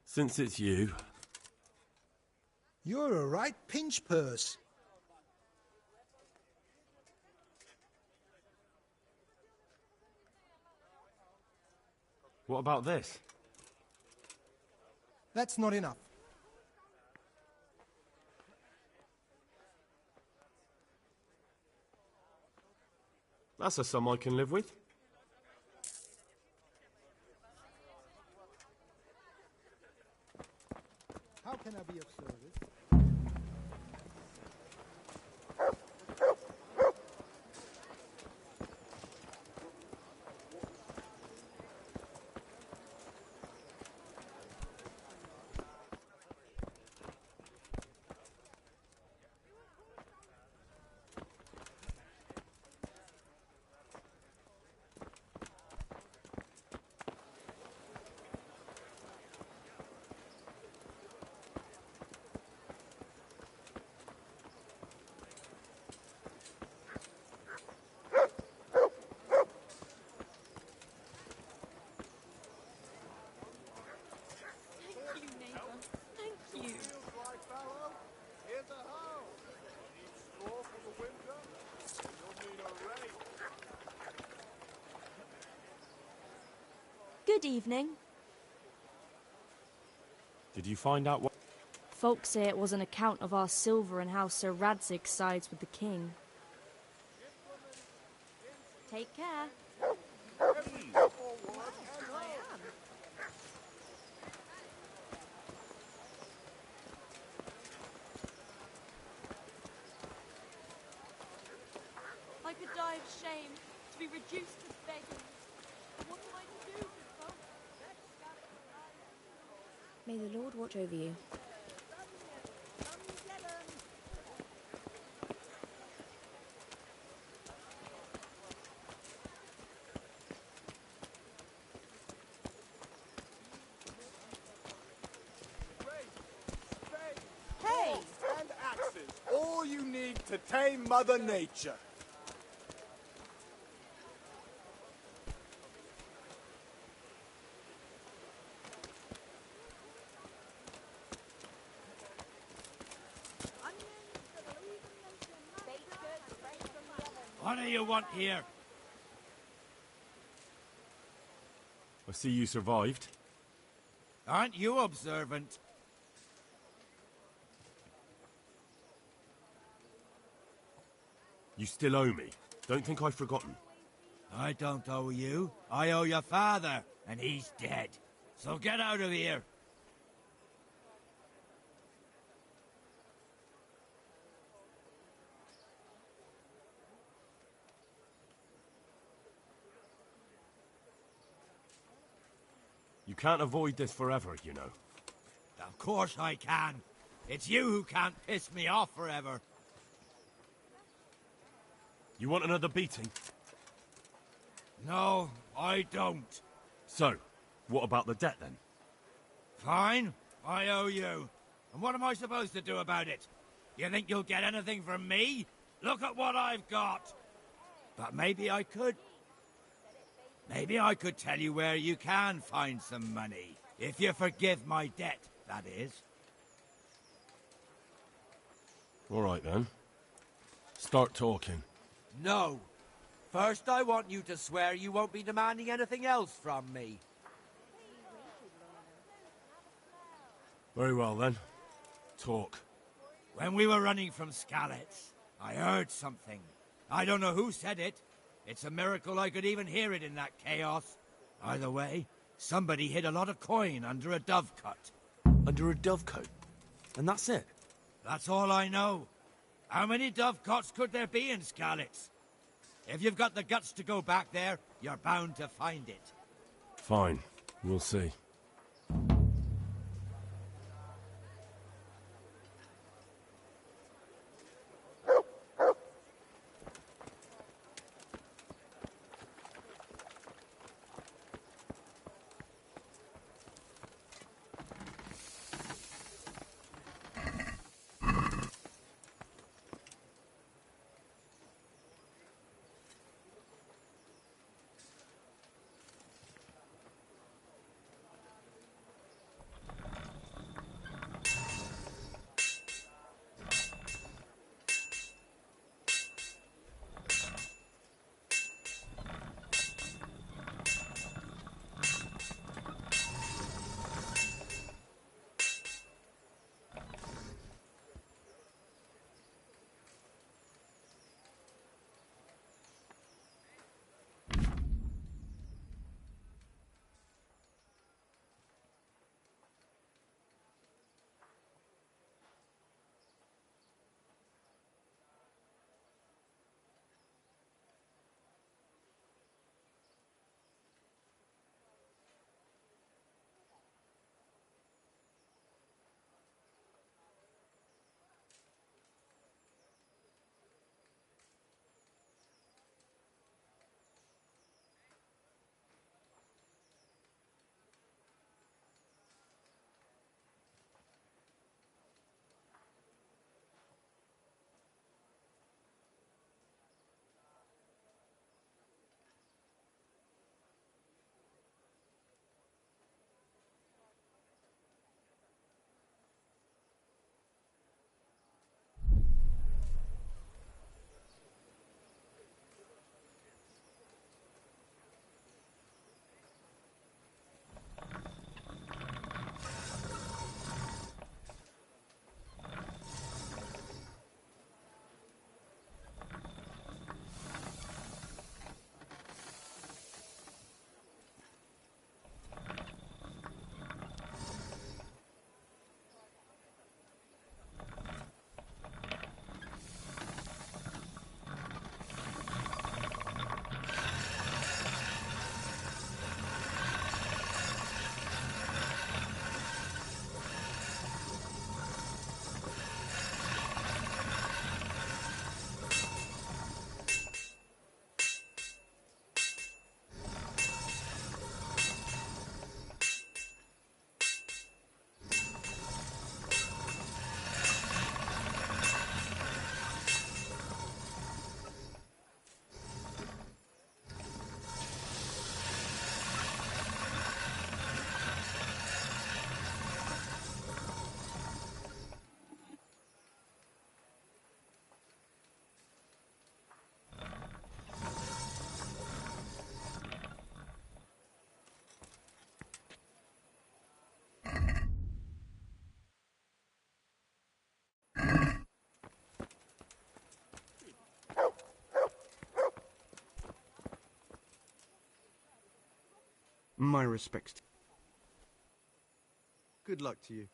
S8: Since it's you...
S15: You're a right pinch purse.
S8: What about this?
S3: That's not enough.
S8: That's a sum I can live with.
S3: How can I be of service?
S19: Good evening.
S8: Did you find out what...
S19: Folks say it was an account of our silver and how Sir Radzig sides with the king. Take care.
S12: I could die of shame to be reduced to begging. What am I to do with folks?
S19: May the Lord watch over you.
S5: tame Mother Nature.
S17: What do you want here?
S8: I see you survived.
S17: Aren't you observant?
S8: You still owe me. Don't think I've forgotten.
S17: I don't owe you. I owe your father, and he's dead. So get out of here.
S8: You can't avoid this forever, you know.
S17: Of course I can. It's you who can't piss me off forever.
S8: You want another beating?
S17: No, I don't.
S8: So, what about the debt then?
S17: Fine, I owe you. And what am I supposed to do about it? You think you'll get anything from me? Look at what I've got. But maybe I could. Maybe I could tell you where you can find some money. If you forgive my debt, that is.
S8: All right then. Start talking.
S13: No. First, I want you to swear you won't be demanding anything else from me.
S8: Very well then. Talk.
S17: When we were running from Skalitz, I heard something. I don't know who said it. It's a miracle I could even hear it in that chaos. Either way, somebody hid a lot of coin under a dovecote.
S8: Under a dovecote? And that's it?
S17: That's all I know. How many dovecotes could there be in Skalitz? If you've got the guts to go back there, you're bound to find it.
S8: Fine. We'll see.
S16: My respects. Good luck to you.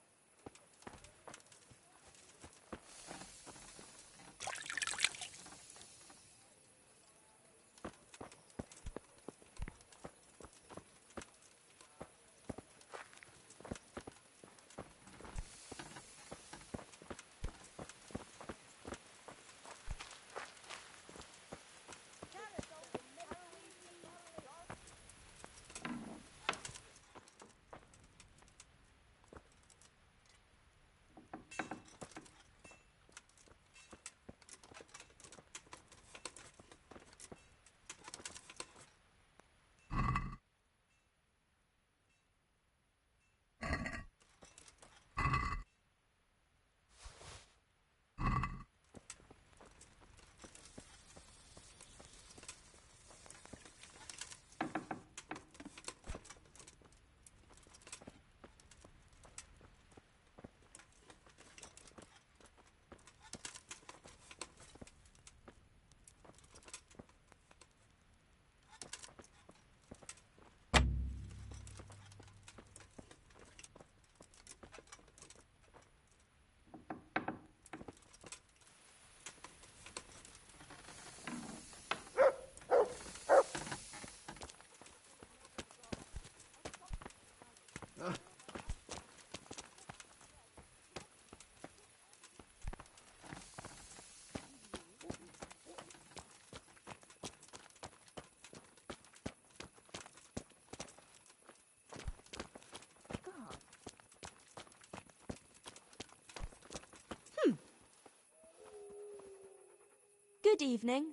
S12: Good evening.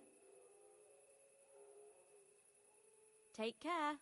S12: Take care.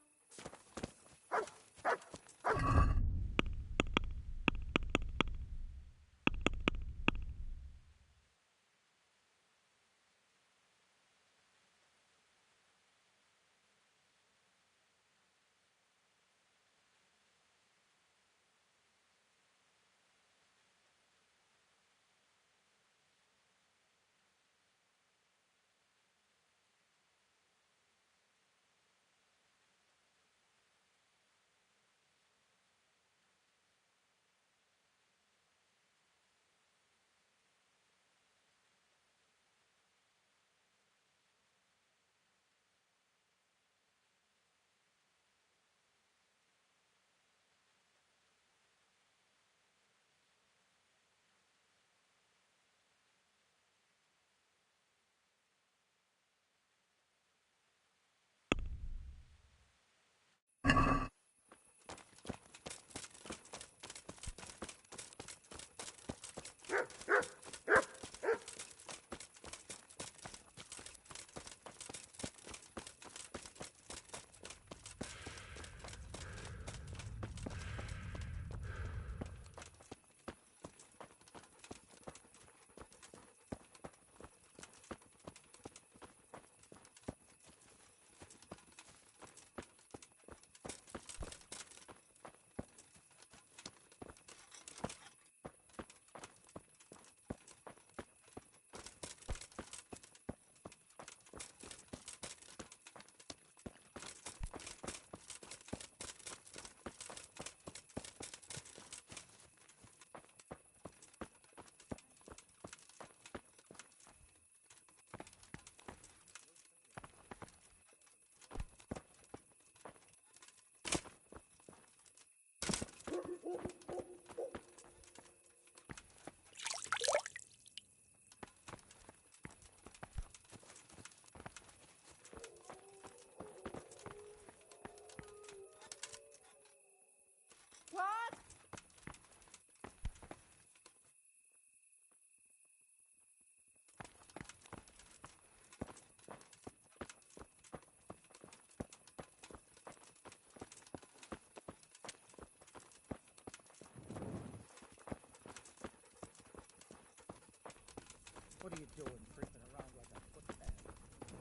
S10: What are you doing, creeping around like a footpad?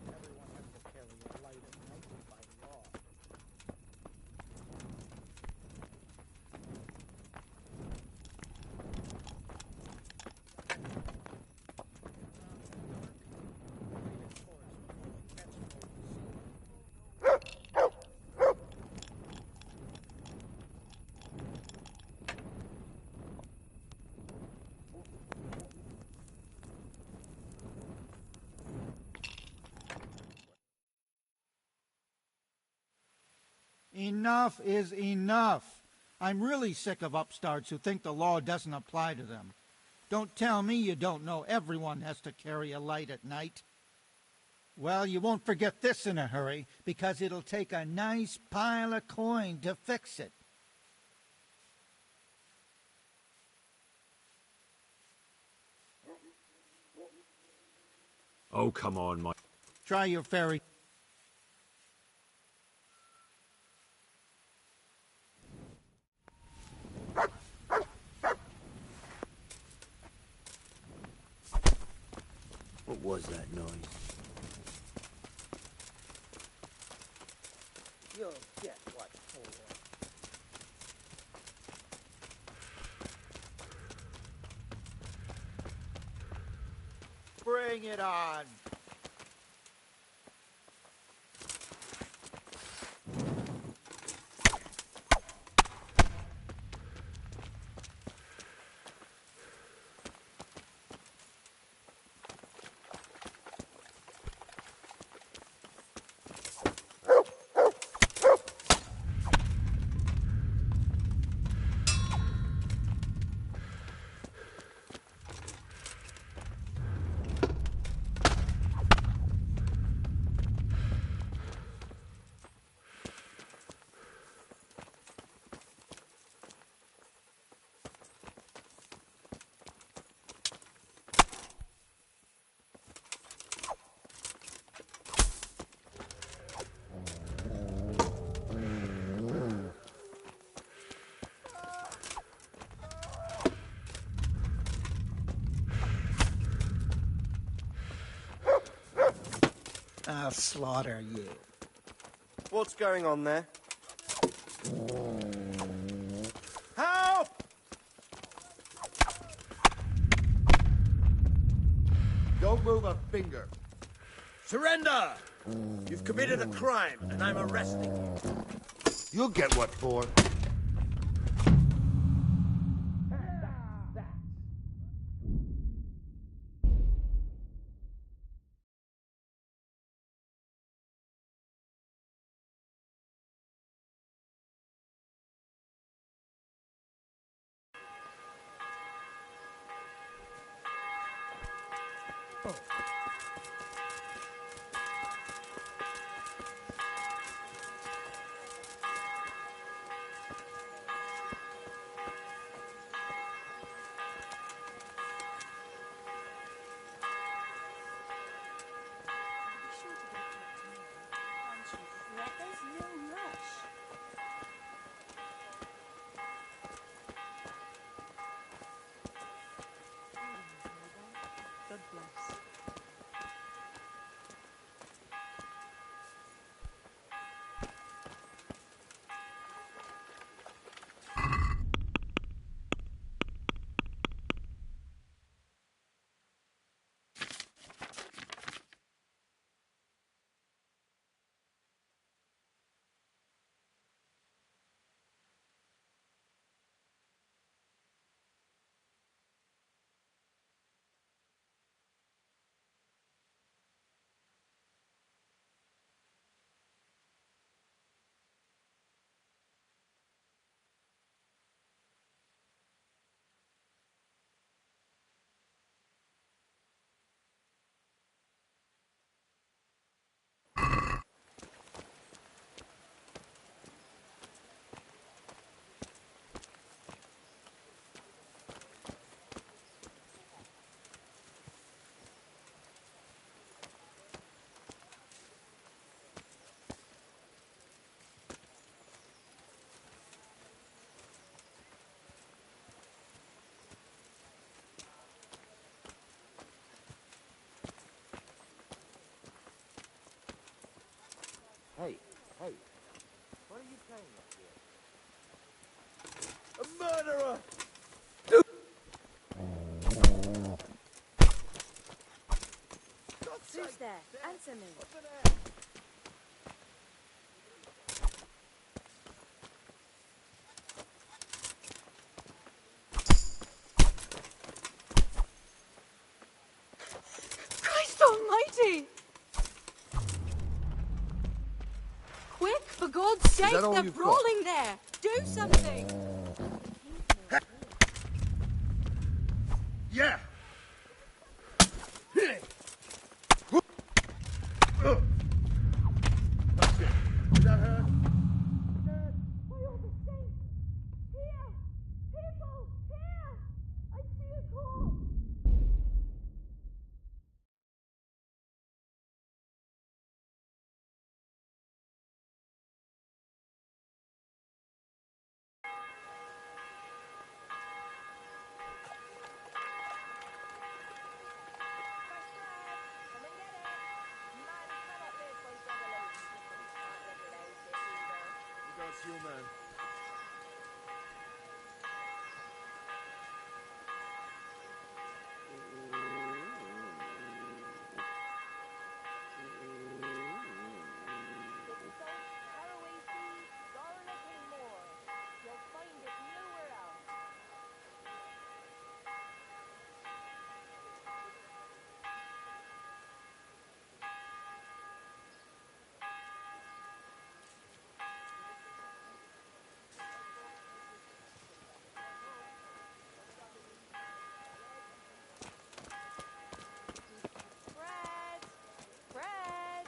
S10: Everyone has to carry a light at night by law.
S5: Enough is enough. I'm really sick of upstarts who think the law doesn't apply to them. Don't tell me you don't know everyone has to carry a light at night. Well, you won't forget this in a hurry, because it'll take a nice pile of coin to fix it.
S8: Oh, come on, Mike.
S5: Try your fairy.
S6: What was that noise?
S5: You'll get what for. Bring it on. I'll slaughter you.
S7: What's going on there?
S5: Help!
S6: Don't move a finger. Surrender! You've committed a crime, and I'm arresting you. You'll get what for.
S2: God bless.
S6: Hey, what are you playing up here? A murderer!
S19: Who's there? Answer me.
S2: Christ almighty! Quick, for God's
S12: Jake,
S20: that all
S12: they're
S20: you've got?
S12: brawling there! Do something!
S20: Yeah! That's it. Did that hurt? Regards to your man.
S12: Bread!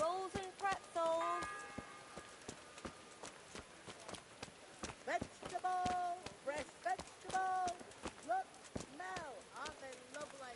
S12: Rolls and pretzels!
S4: Vegetable! Fresh vegetable! Look, smell! Aren't they lovely?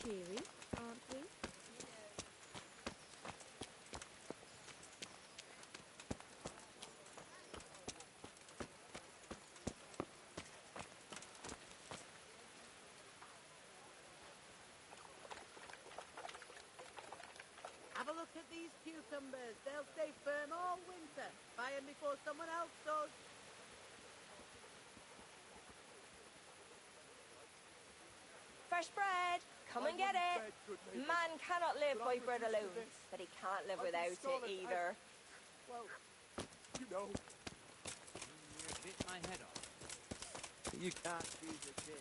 S12: Cheery, aren't we?
S4: Have a look at these cucumbers. They'll stay firm all winter. Buy them before someone else does.
S12: Fresh bread! Come and get it! Man cannot live by bread alone, but he can't live without it either.
S4: Well, you know.
S18: You bit my head off.
S4: You can't do the thing.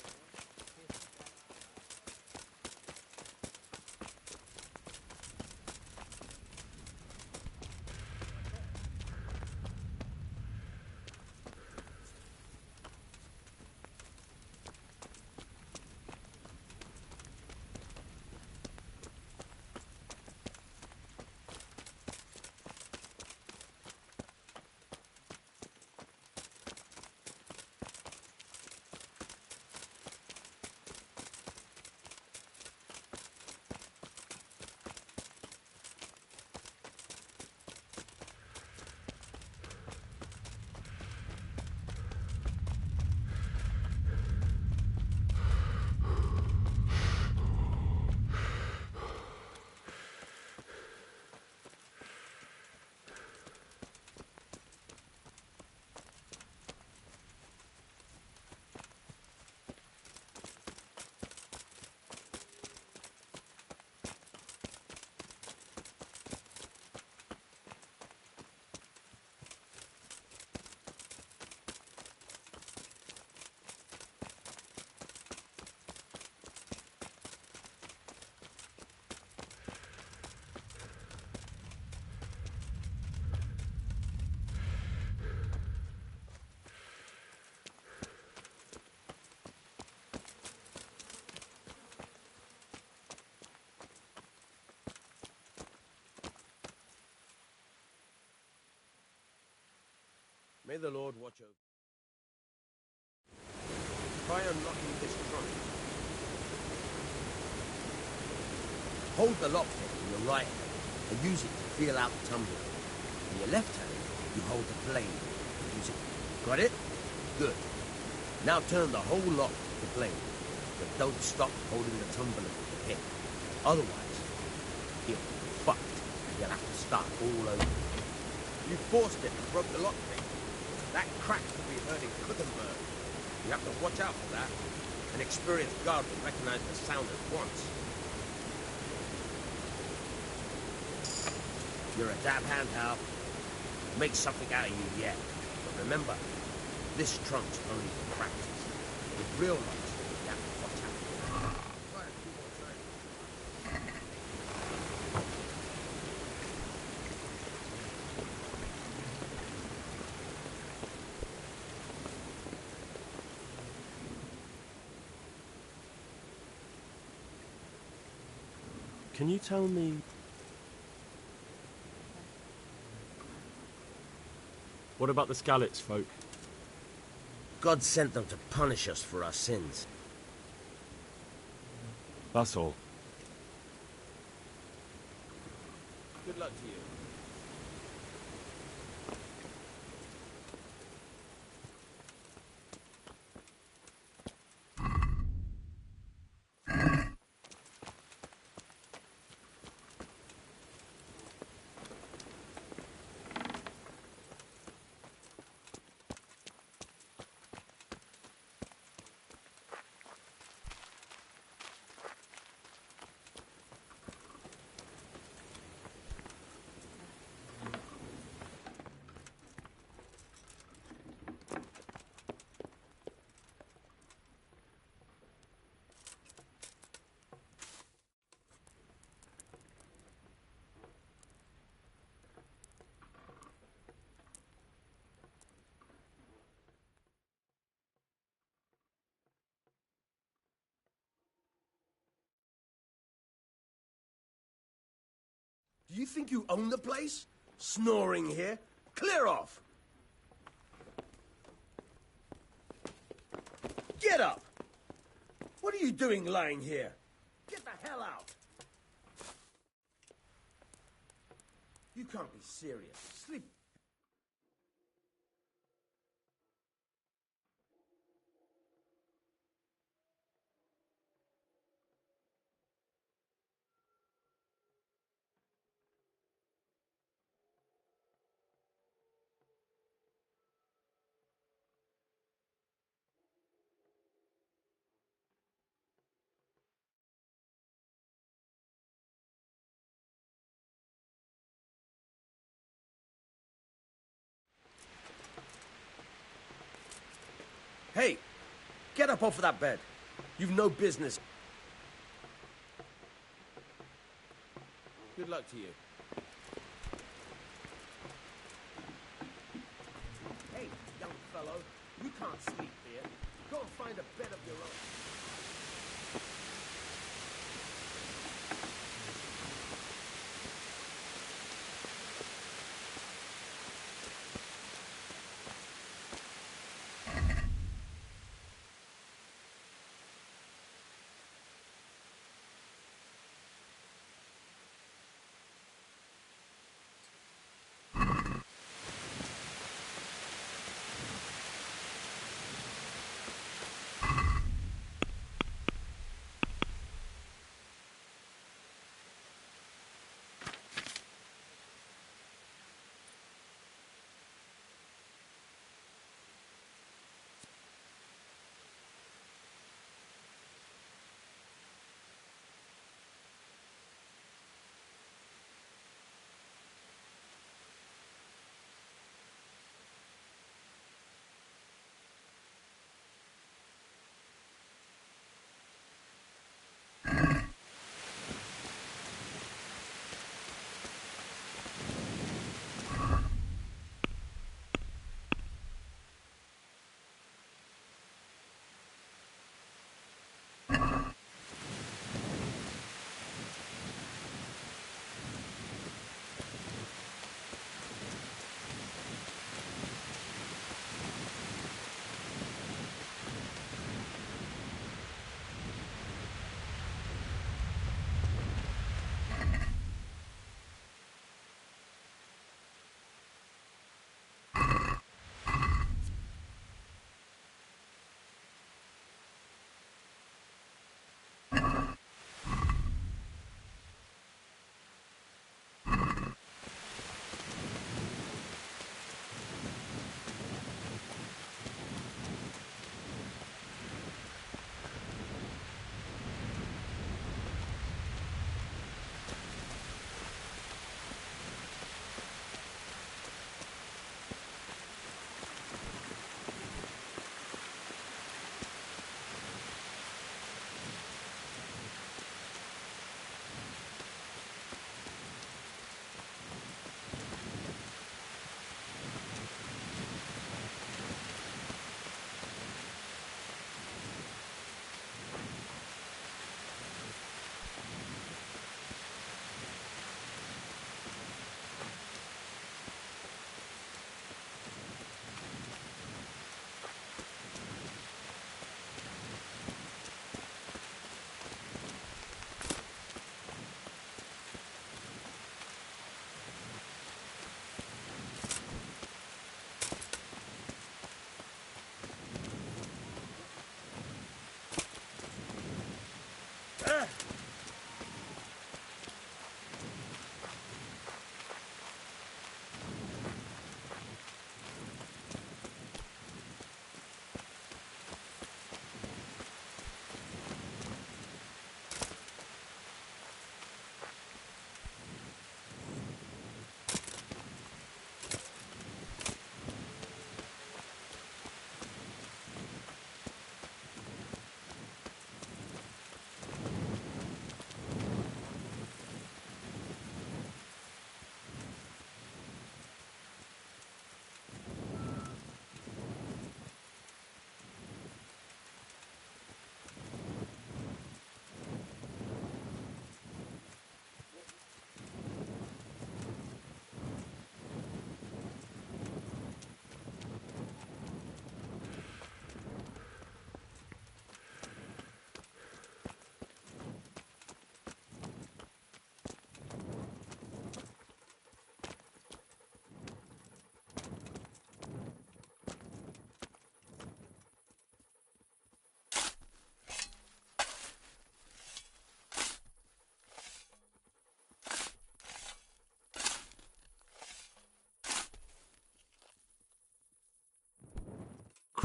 S6: May the Lord watch over. Try unlocking this trunk. Hold the lockpick in your right hand and use it to feel out the tumbler. In your left hand, you hold the blade and use it. Got it? Good. Now turn the whole lock to blame, but don't stop holding the tumbler for him. Otherwise, you'll be fucked. You'll have to start all over. You forced it and broke the lockpick. That crack could be heard in Kuttenberg. You have to watch out for that. An experienced guard will recognize the sound at once. You're a damn hand, Hal. Make something out of you yet. But remember, this trunk's only for practice. With real life, you have to watch out.
S9: Can you tell me... What about the Skalitz folk?
S6: God sent them to punish us for our sins.
S9: That's all.
S6: Good luck to you. Do you think you own the place? Snoring here? Clear off! Get up! What are you doing lying here? Get the hell out! You can't be serious. Sleep. Hey, get up off of that bed. You've no business. Good luck to you. Hey, young fellow, you can't sleep here. Go and find a bed of your own.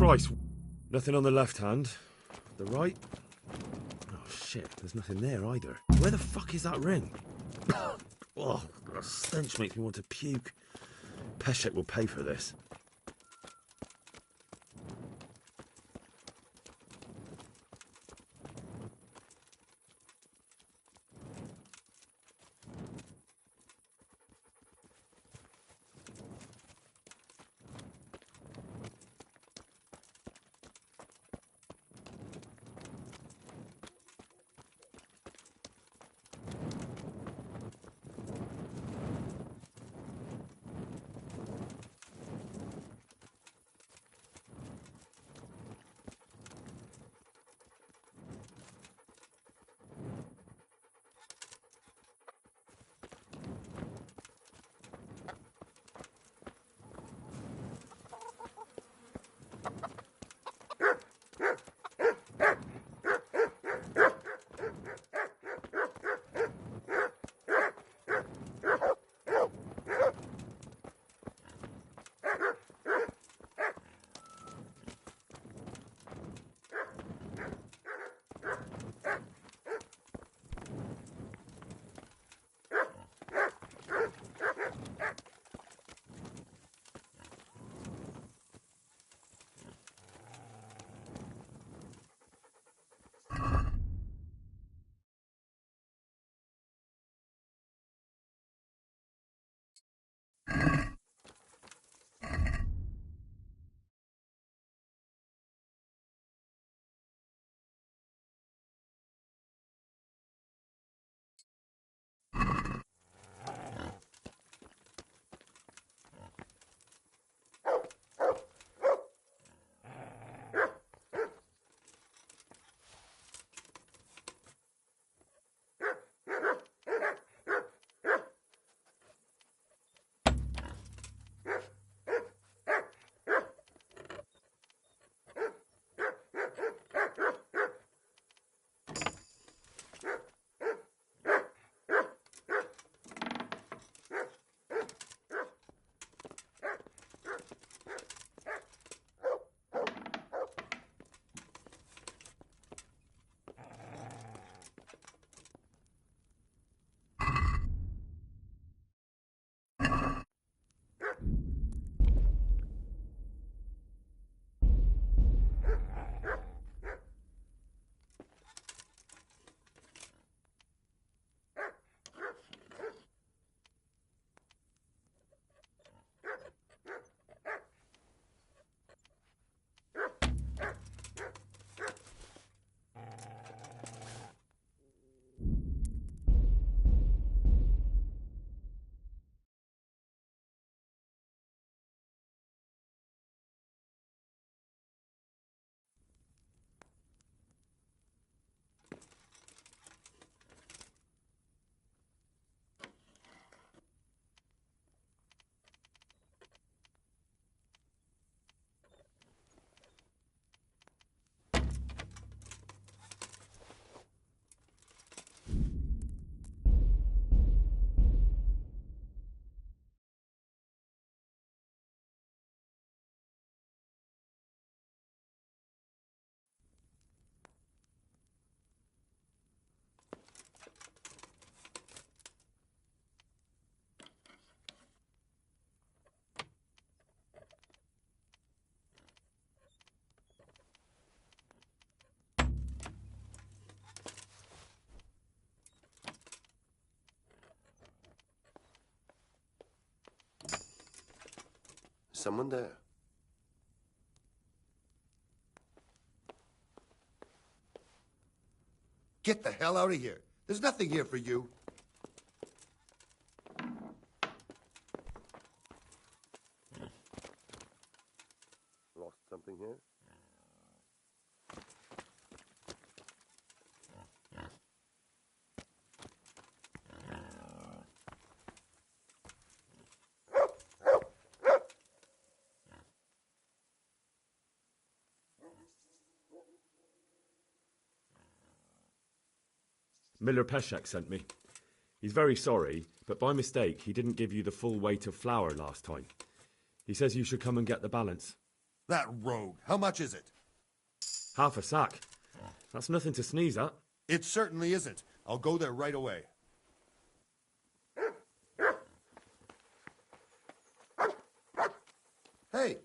S9: Christ! Nothing on the left hand. The right? Oh shit, there's nothing there either. Where the fuck is that ring? Oh, the stench makes me want to puke. Peshek will pay for this.
S20: Someone there.
S14: Get the hell out of here. There's nothing here for you.
S20: Lost something here?
S9: Miller Peshek sent me. He's very sorry, but by mistake he didn't give you the full weight of flour last time. He says you should come and get the balance.
S14: That rogue. How much is it?
S9: Half a sack. That's nothing to sneeze at.
S14: It certainly isn't. I'll go there right away. Hey!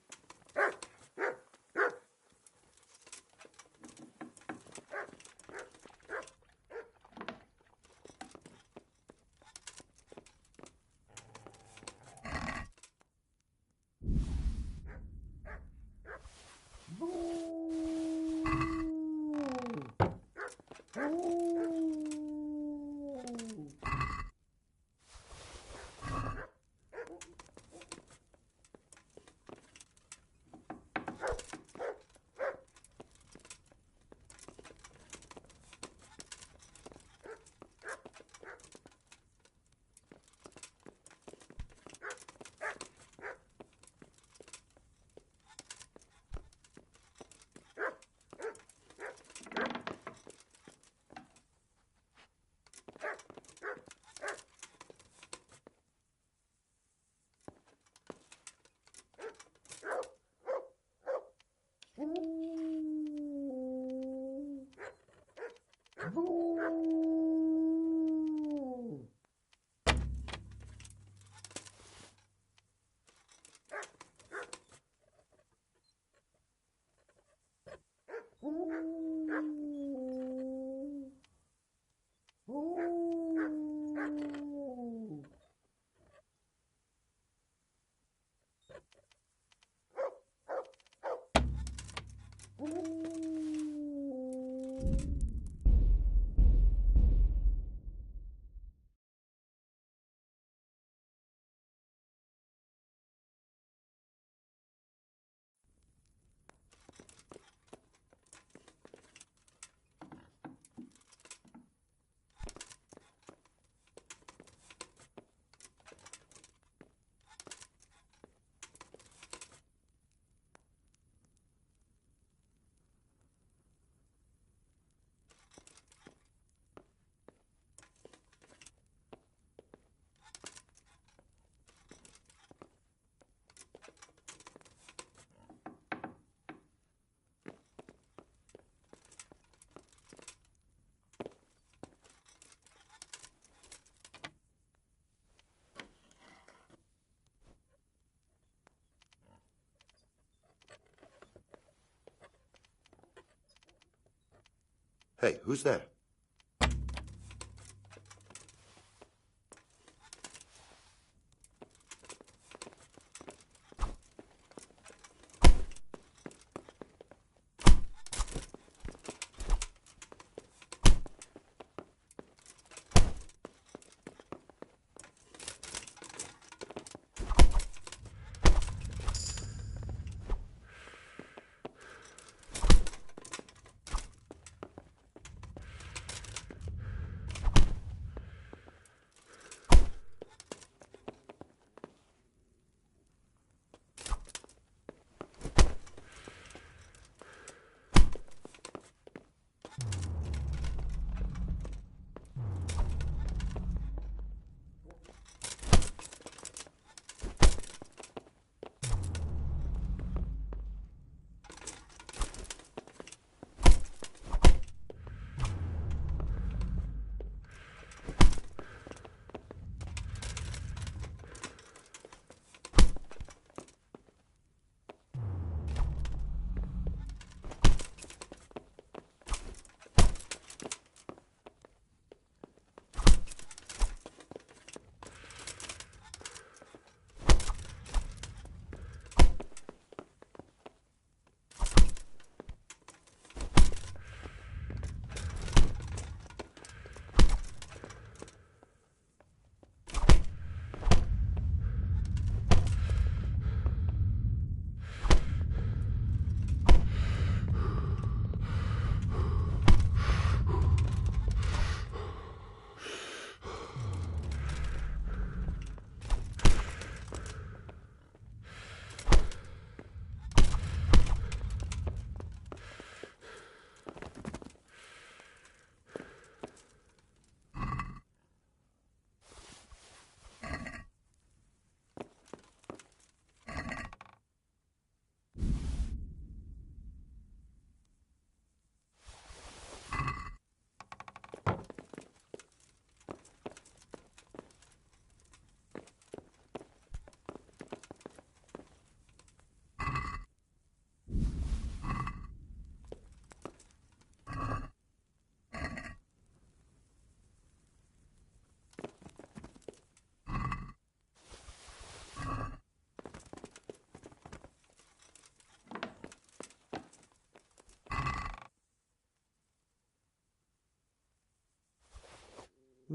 S14: Hey, who's there?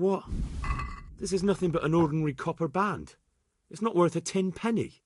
S8: What? This is nothing but an ordinary copper band. It's not worth a 10 penny.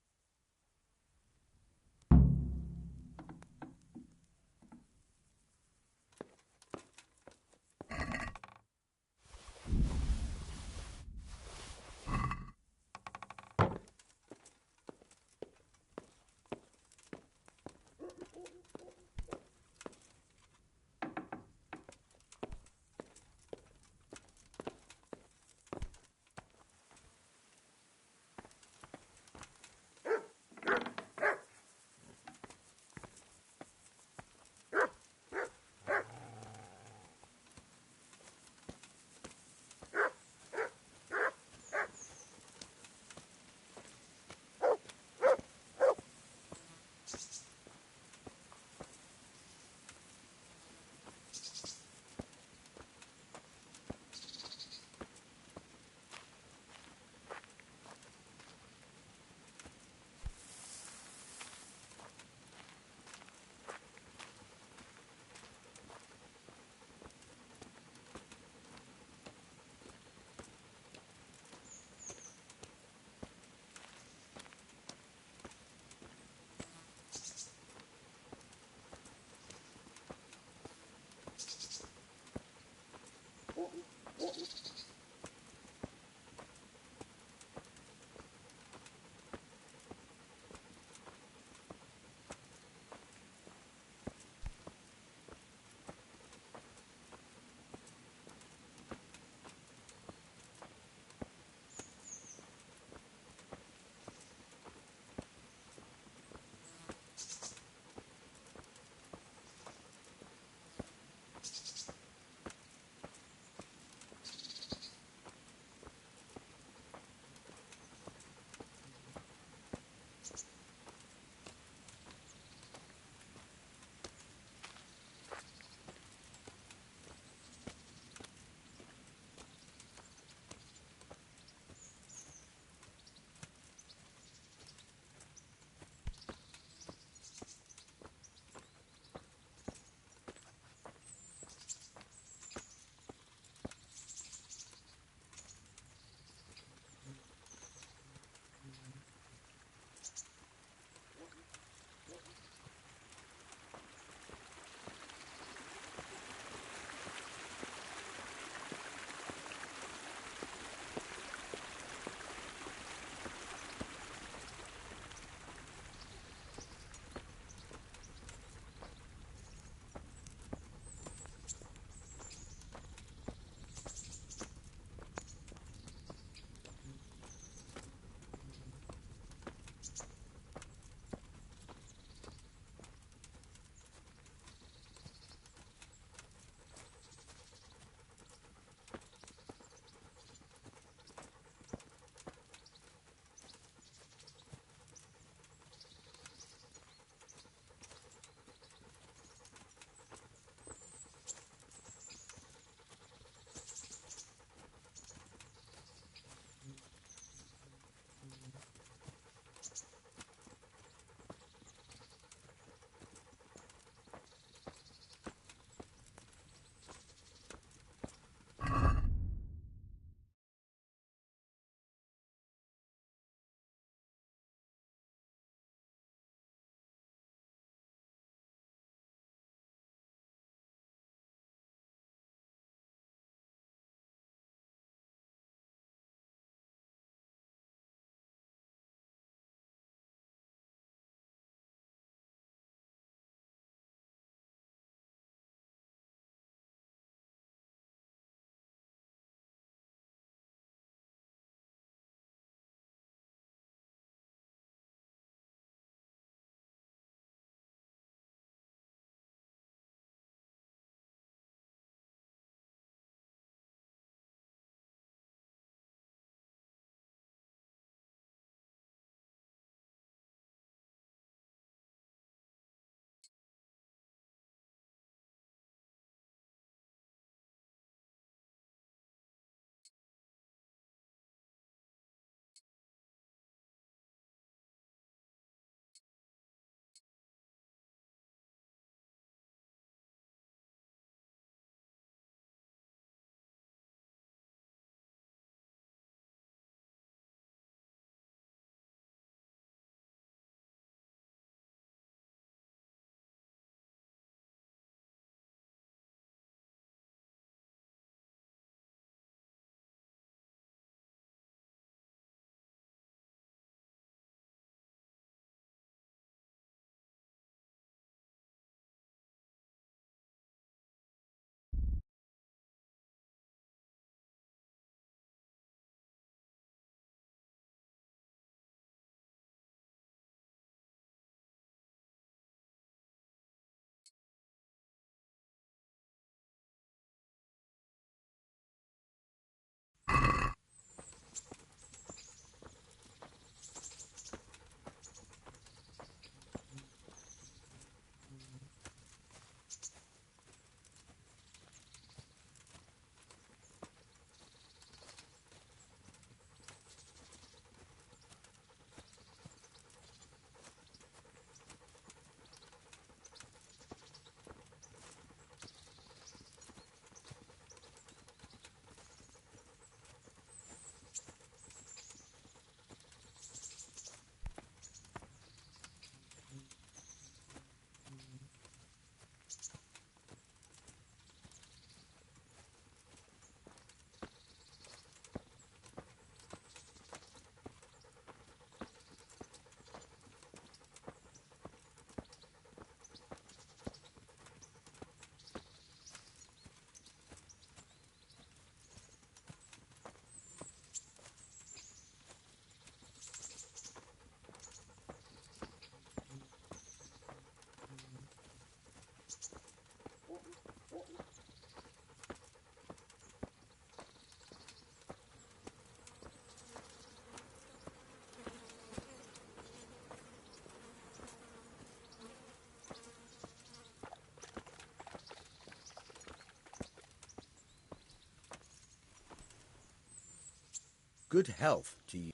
S6: Good health to you.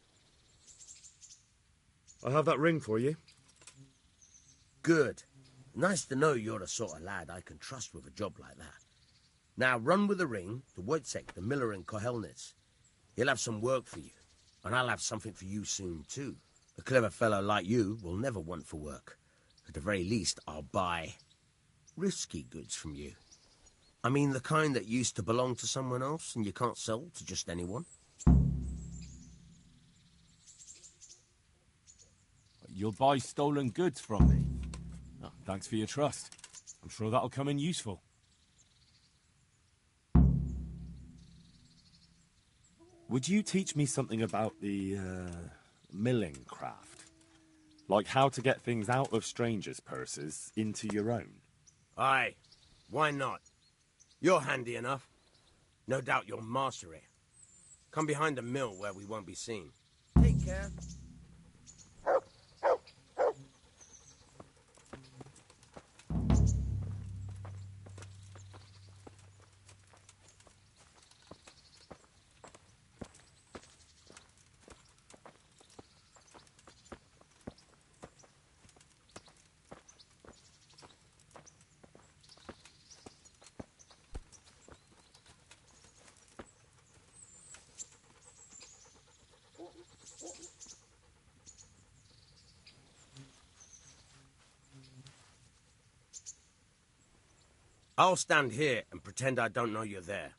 S8: I have that ring for you.
S6: Good. Nice to know you're the sort of lad I can trust with a job like that. Now run with the ring to Wojciech, the miller in Kohelnitz. He'll have some work for you, and I'll have something for you soon too. A clever fellow like you will never want for work. At the very least, I'll buy risky goods from you. I mean the kind that used to belong to someone else and you can't sell to just anyone.
S9: You'll buy stolen goods from me. Oh, thanks for your trust. I'm sure that'll come in useful. Would you teach me something about the, milling craft? Like how to get things out of strangers' purses into your own?
S6: Aye, why not? You're handy enough. No doubt you'll master it. Come behind the mill where we won't be seen. Take care. I'll stand here and pretend I don't know you're there.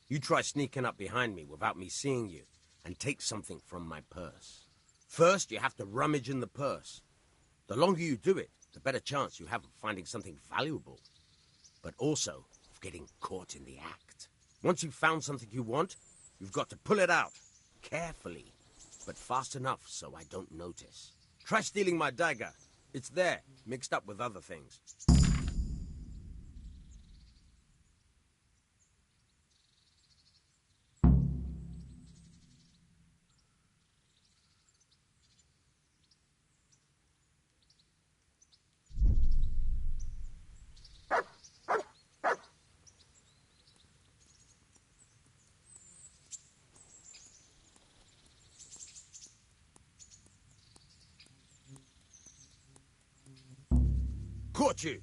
S6: You try sneaking up behind me without me seeing you, and take something from my purse. First, you have to rummage in the purse. The longer you do it, the better chance you have of finding something valuable, but also of getting caught in the act. Once you've found something you want, you've got to pull it out, carefully, but fast enough so I don't notice. Try stealing my dagger. It's there, mixed up with other things. Caught you!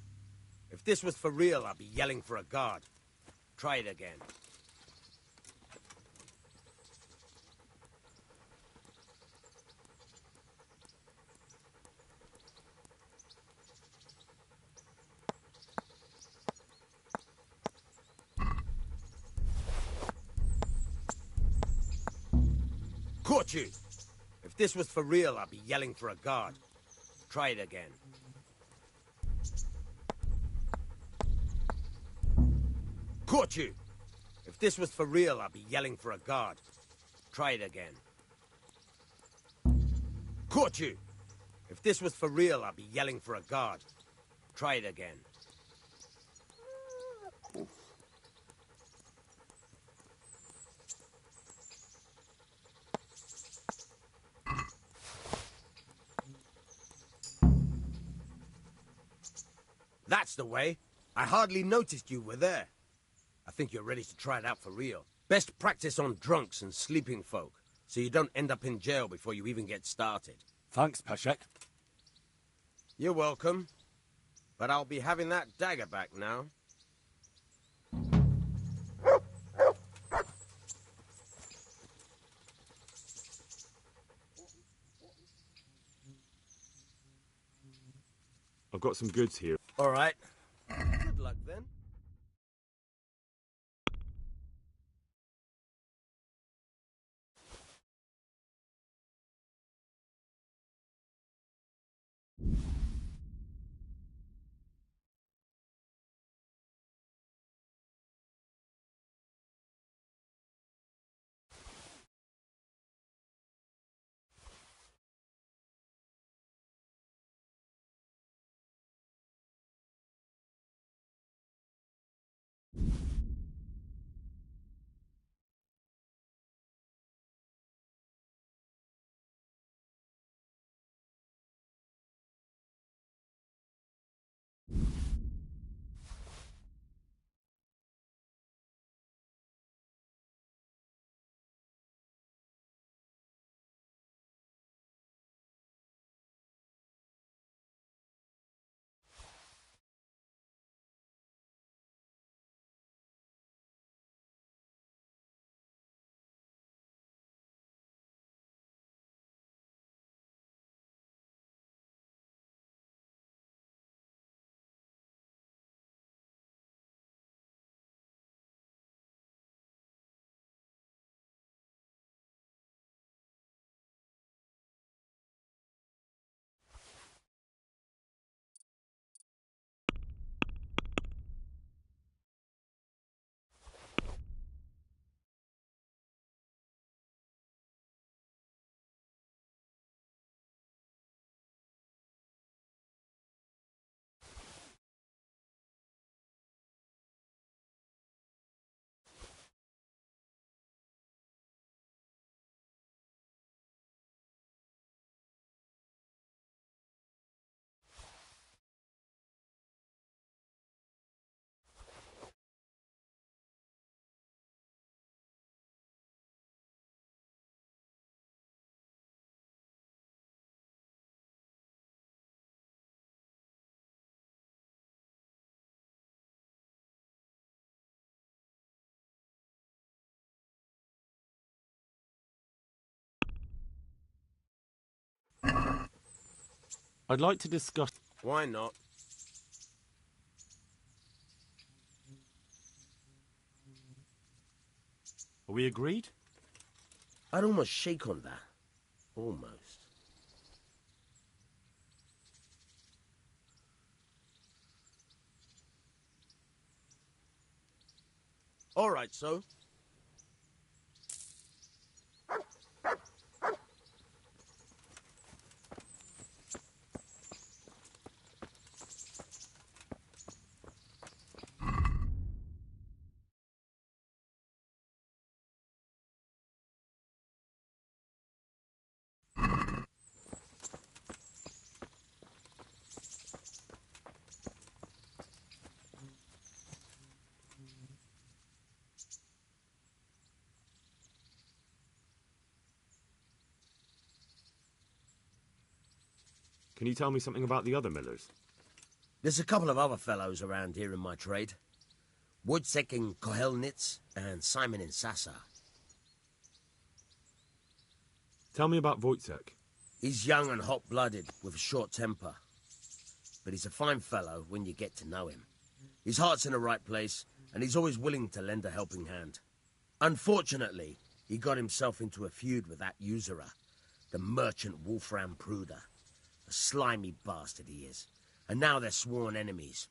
S6: If this was for real, I'd be yelling for a guard. Try it again. Caught you! If this was for real, I'd be yelling for a guard. Try it again. Caught you! If this was for real, I'd be yelling for a guard. Try it again. Caught you! If this was for real, I'd be yelling for a guard. Try it again. That's the way. I hardly noticed you were there. I think you're ready to try it out for real. Best practice on drunks and sleeping folk, so you don't end up in jail before you even get started.
S9: Thanks, Peszek.
S6: You're welcome. But I'll be having that dagger back now.
S8: I've got some goods here.
S6: All right. Good luck then.
S8: I'd like to discuss...
S6: Why not?
S8: Are we agreed?
S6: I'd almost shake on that. Almost. All right, so.
S8: Can you tell me something about the other millers?
S6: There's a couple of other fellows around here in my trade. Wojciech in Kohelnitz and Simon in Sasa.
S8: Tell me about Wojciech.
S6: He's young and hot-blooded, with a short temper. But he's a fine fellow when you get to know him. His heart's in the right place, and he's always willing to lend a helping hand. Unfortunately, he got himself into a feud with that usurer, the merchant Wolfram Pruder. A slimy bastard he is. And now they're sworn enemies.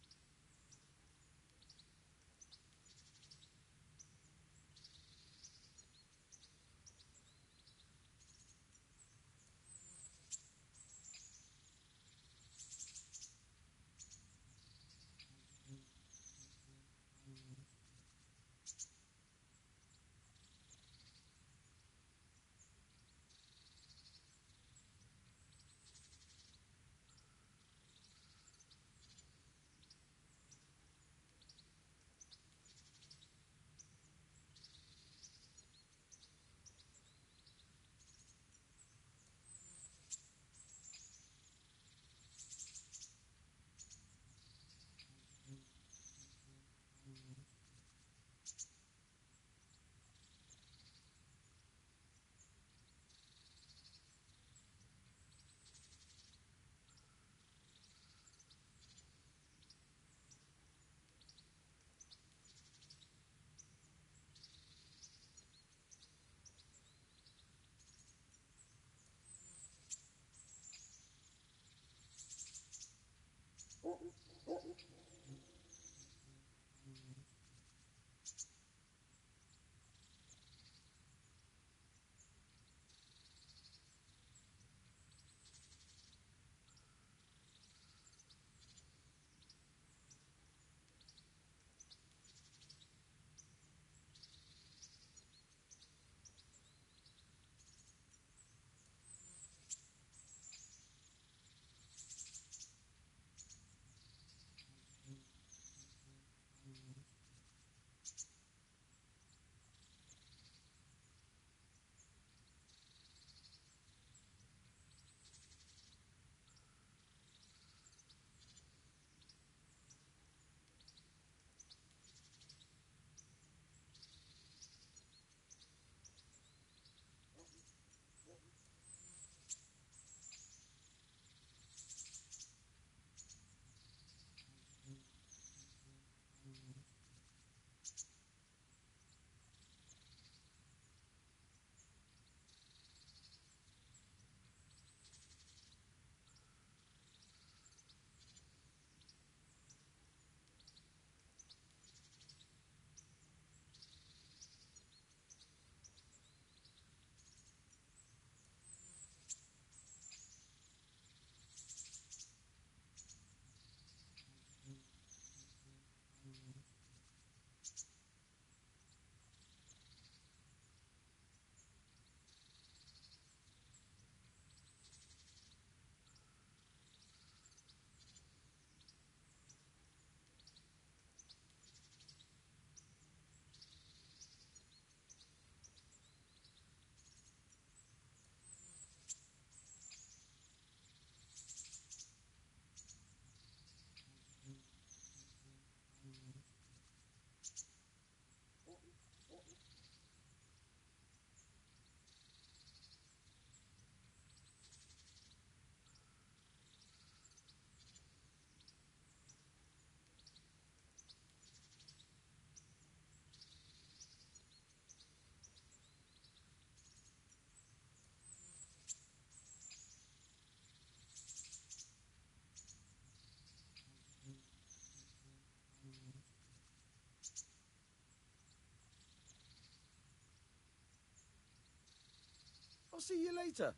S6: see you later.